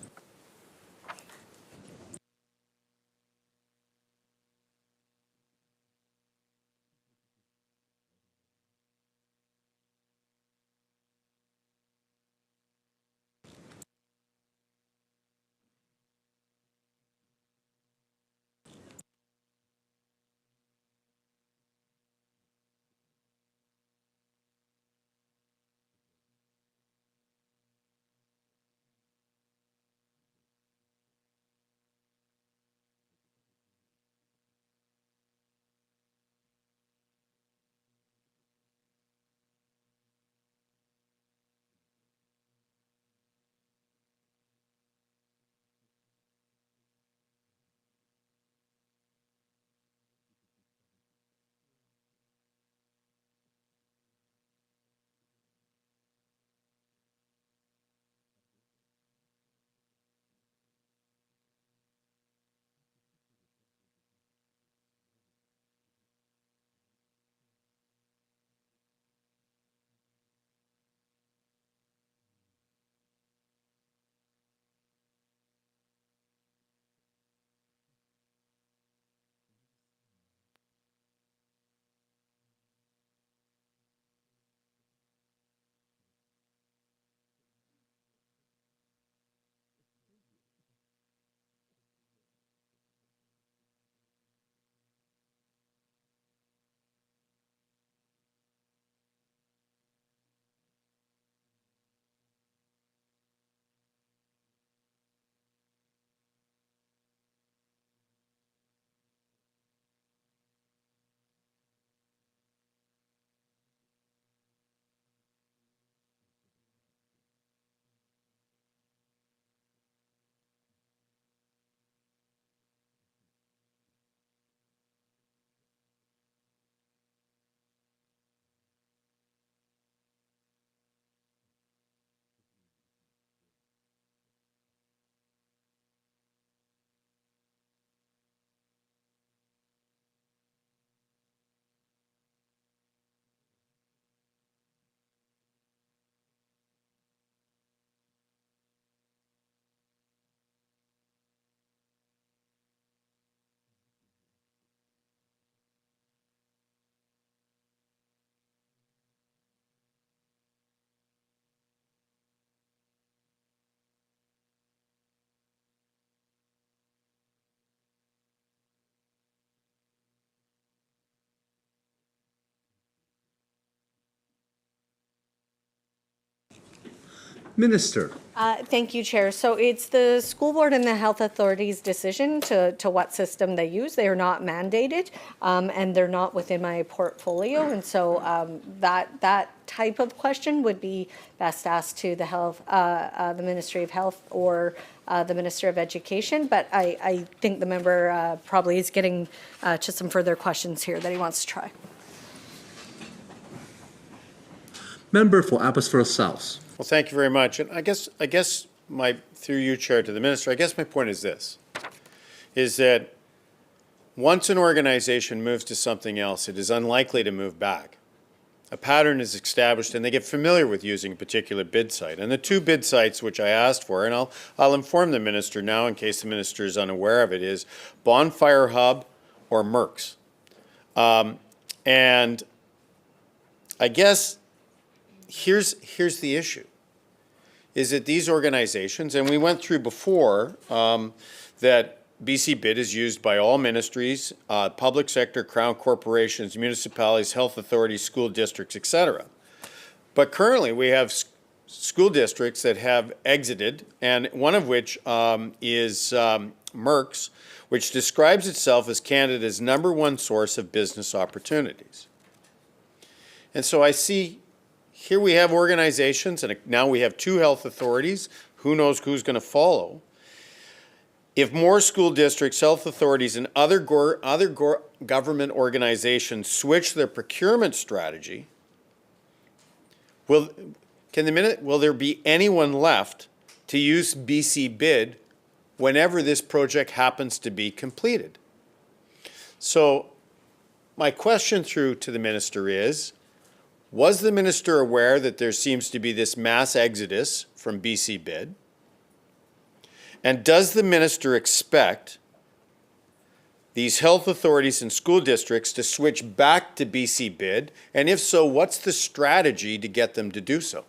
Minister. Thank you, Chair. So it's the school board and the health authority's decision to what system they use. They are not mandated, and they're not within my portfolio. And so that type of question would be best asked to the the Ministry of Health or the Minister of Education. But I think the member probably is getting to some further questions here that he wants to try. Member for Abbotsford South. Well, thank you very much. And I guess through you, Chair, to the Minister, I guess my point is this, is that once an organization moves to something else, it is unlikely to move back. A pattern is established and they get familiar with using a particular bid site. And the two bid sites which I asked for, and I'll inform the Minister now in case the Minister is unaware of it, is Bonfire Hub or Merck's. And I guess here's the issue, is that these organizations, and we went through before that BC Bid is used by all ministries, public sector, crown corporations, municipalities, health authorities, school districts, etc. But currently we have school districts that have exited, and one of which is Merck's, which describes itself as Canada's #1 source of business opportunities. And so I see here we have organizations, and now we have two health authorities who knows who's going to follow. If more school districts, health authorities, and other government organizations switch their procurement strategy, will there be anyone left to use BC bid whenever this project happens to be completed? So my question through to the minister is, was the minister aware that there seems to be this mass exodus from BC bid? And does the minister expect these health authorities and school districts to switch back to BC bid? And if so, what's the strategy to get them to do so?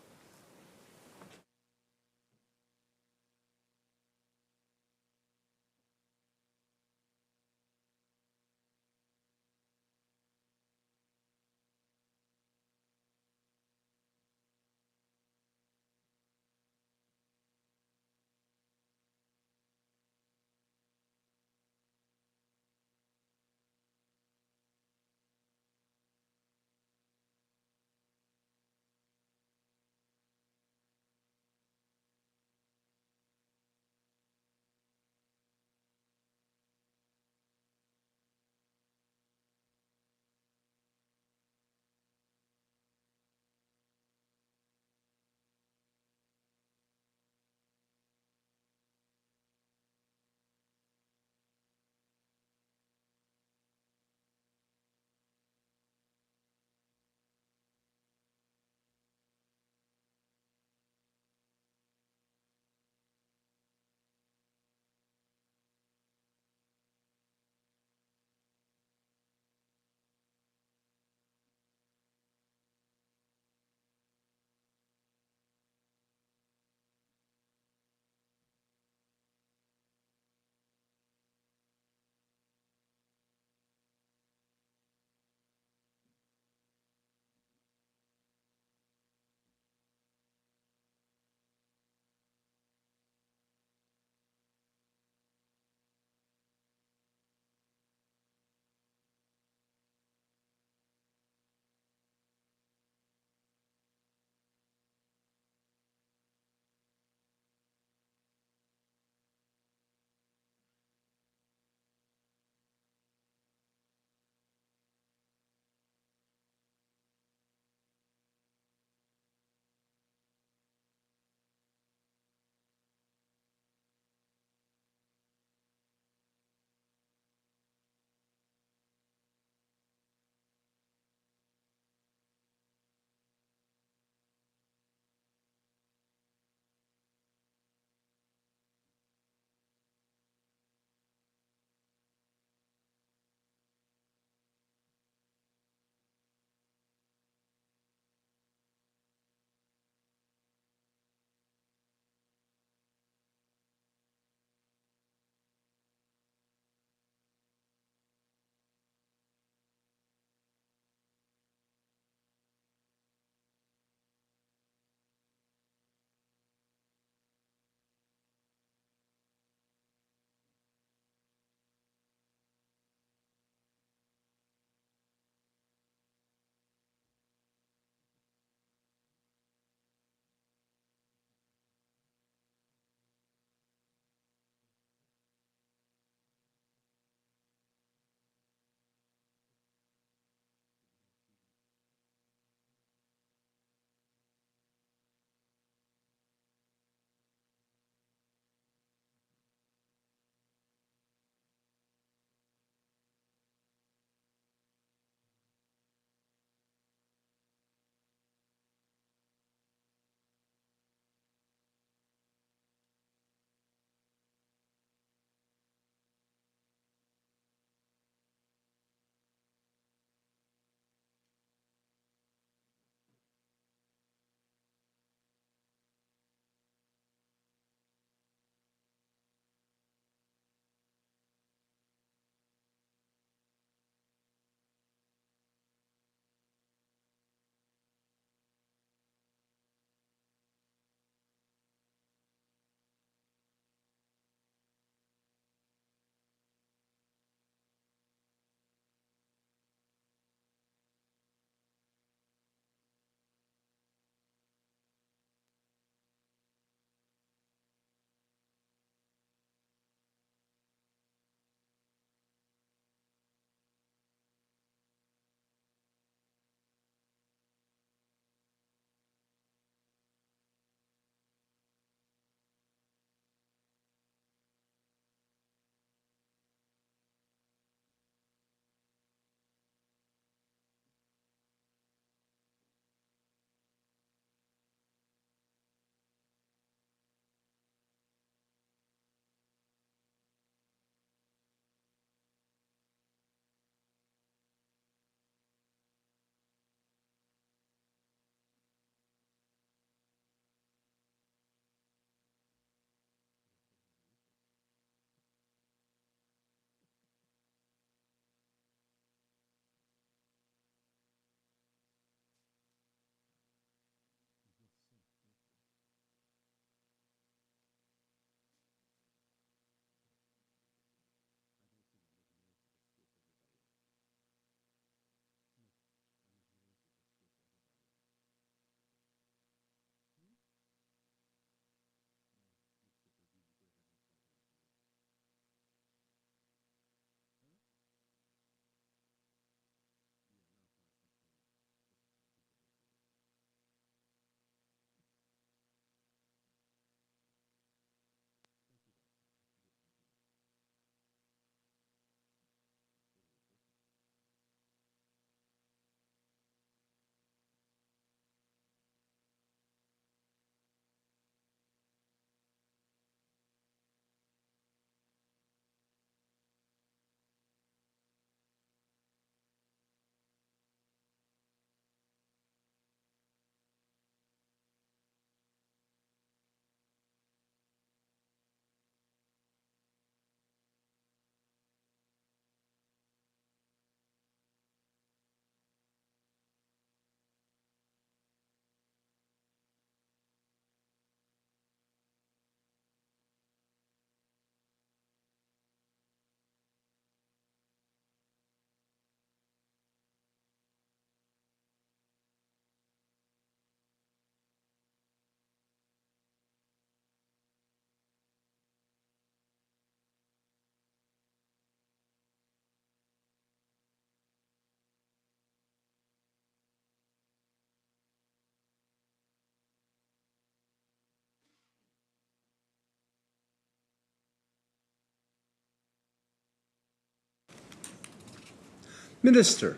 Minister.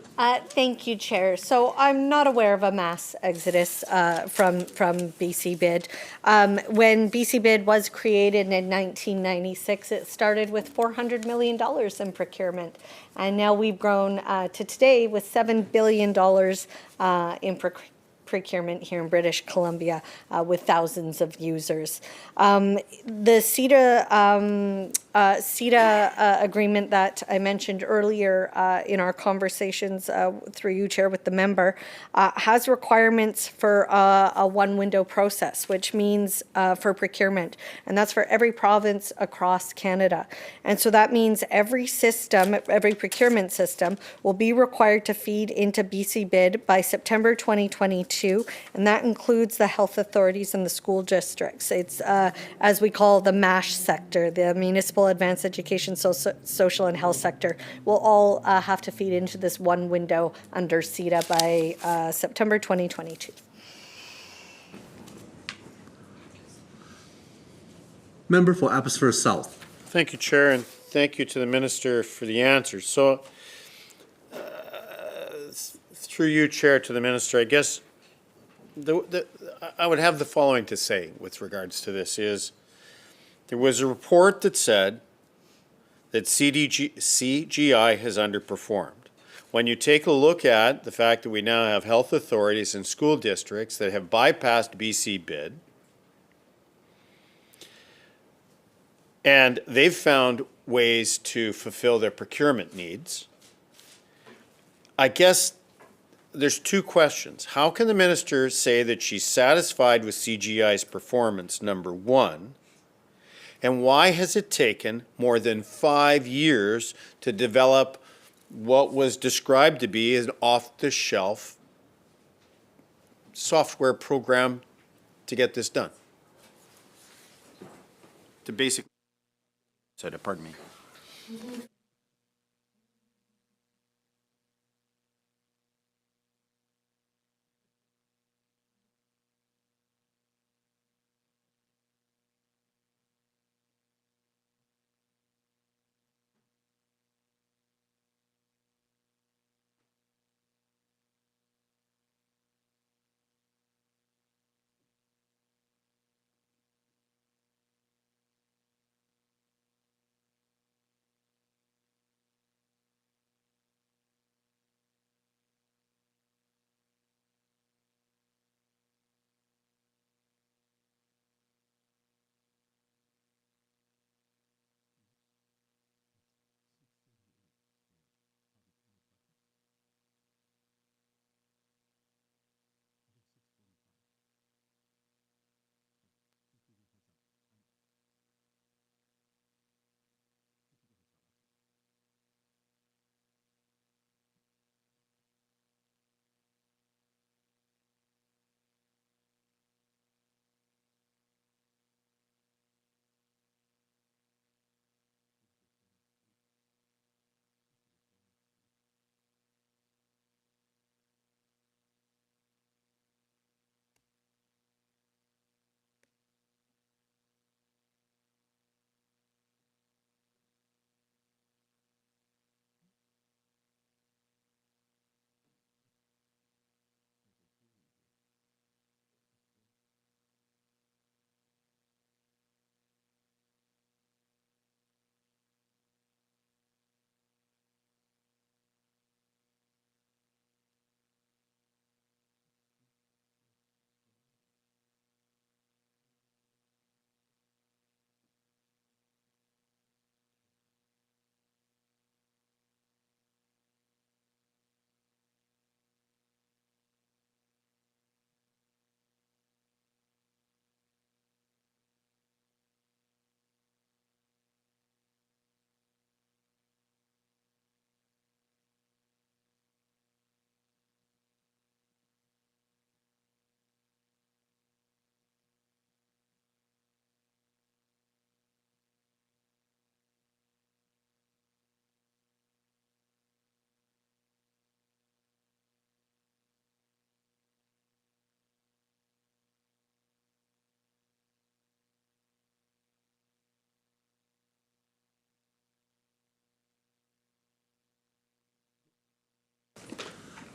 Thank you, Chair. So I'm not aware of a mass exodus from BC Bid. When BC Bid was created in 1996, it started with $400 million in procurement. And now we've grown to today with $7 billion in procurement here in British Columbia with thousands of users. The CETA agreement that I mentioned earlier in our conversations through you, Chair, with the member, has requirements for a one-window process, which means for procurement, and that's for every province across Canada. And so that means every system, every procurement system, will be required to feed into BC Bid by September 2022, and that includes the health authorities and the school districts. It's, as we call the MASH sector, the municipal advanced education, social and health sector, will all have to feed into this one window under CETA by September 2022. Member for Abbotsford South. Thank you, Chair, and thank you to the Minister for the answers. So, through you, Chair, to the Minister, I guess I would have the following to say with regards to this is there was a report that said that CGI has underperformed. When you take a look at the fact that we now have health authorities and school districts that have bypassed BC Bid, and they've found ways to fulfill their procurement needs, I guess there's two questions. How can the minister say that she's satisfied with CGI's performance, number one? And why has it taken more than 5 years to develop what was described to be an off-the-shelf software program to get this done? To basically, pardon me.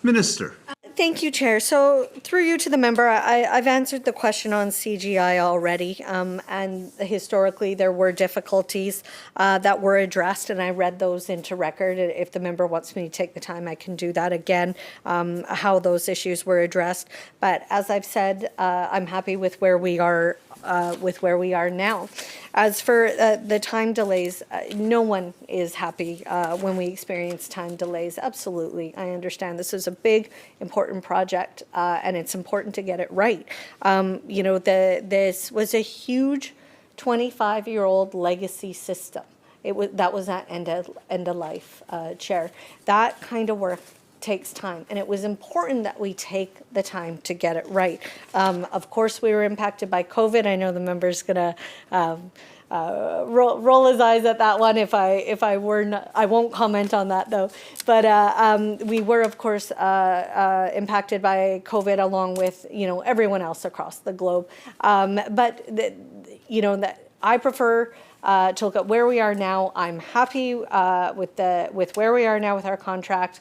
Minister. Thank you, Chair. So through you to the member, I've answered the question on CGI already. And historically, there were difficulties that were addressed, and I read those into record. If the member wants me to take the time, I can do that again, how those issues were addressed. But as I've said, I'm happy with where we are now. As for the time delays, no one is happy when we experience time delays. Absolutely. I understand this is a big, important project, and it's important to get it right. This was a huge 25-year-old legacy system. That was at end of life, Chair. That kind of work takes time, and it was important that we take the time to get it right. Of course, we were impacted by COVID. I know the member's gonna roll his eyes at that one if I were not, I won't comment on that though. But we were, of course, impacted by COVID along with everyone else across the globe. That I prefer to look at where we are now. I'm happy with where we are now with our contract.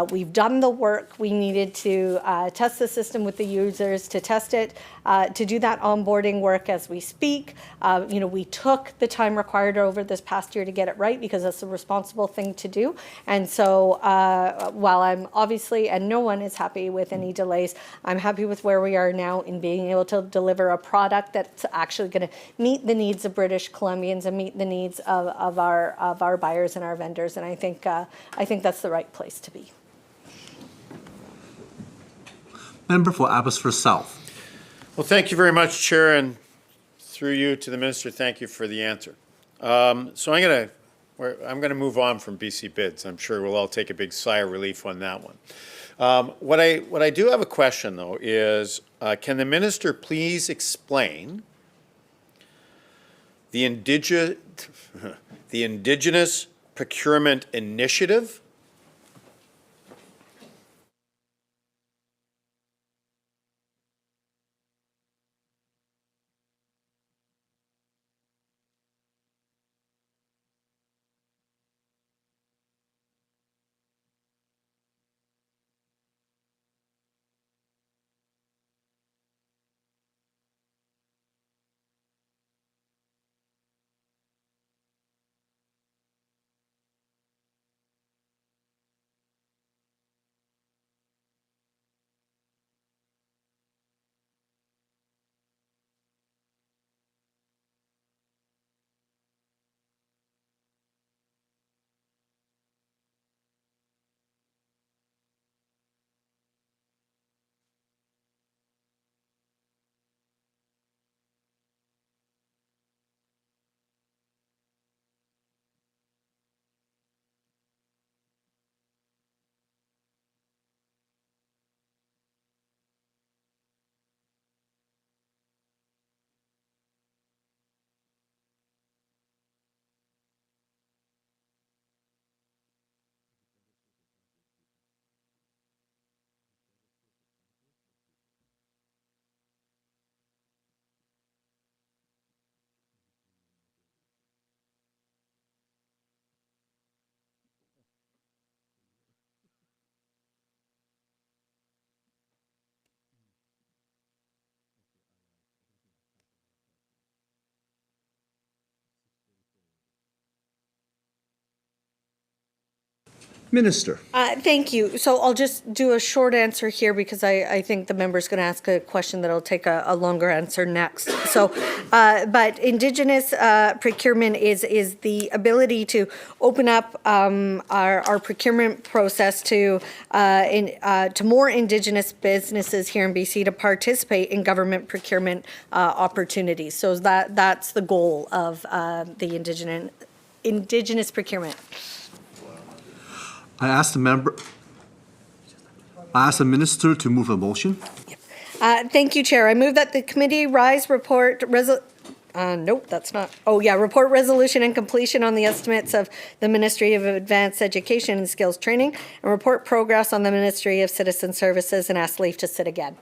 We've done the work we needed to test the system with the users, to test it, to do that onboarding work as we speak. We took the time required over this past year to get it right because that's a responsible thing to do. And so while I'm obviously, and no one is happy with any delays, I'm happy with where we are now in being able to deliver a product that's actually going to meet the needs of British Columbians and meet the needs of our buyers and our vendors. And I think that's the right place to be. Member for Abbotsford South. Well, thank you very much, Chair, and through you to the Minister, thank you for the answer. So I'm gonna move on from BC bids. I'm sure we'll all take a big sigh of relief on that one. What I do have a question though is, can the Minister please explain the Indigenous Procurement Initiative? Minister. Thank you. So I'll just do a short answer here because I think the member's going to ask a question that'll take a longer answer next. So, but Indigenous procurement is the ability to open up our procurement process to more Indigenous businesses here in BC to participate in government procurement opportunities. So that's the goal of the Indigenous procurement. I ask the Minister to move a motion. Thank you, Chair. I move that the committee rise report nope, that's not. Oh, yeah, report resolution and completion on the estimates of the Ministry of Advanced Education and Skills Training and report progress on the Ministry of Citizen Services and ask leave to sit again.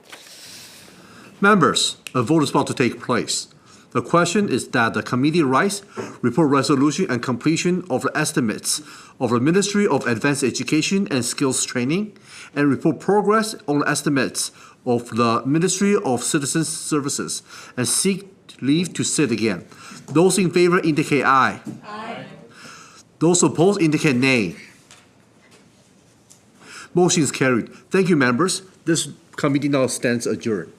Members, a vote is about to take place. The question is that the committee writes, report resolution and completion of the estimates of the Ministry of Advanced Education and Skills Training, and report progress on estimates of the Ministry of Citizen Services, and seek leave to sit again. Those in favor indicate aye. Aye. Those opposed indicate nay. Motion is carried. Thank you, members. This committee now stands adjourned.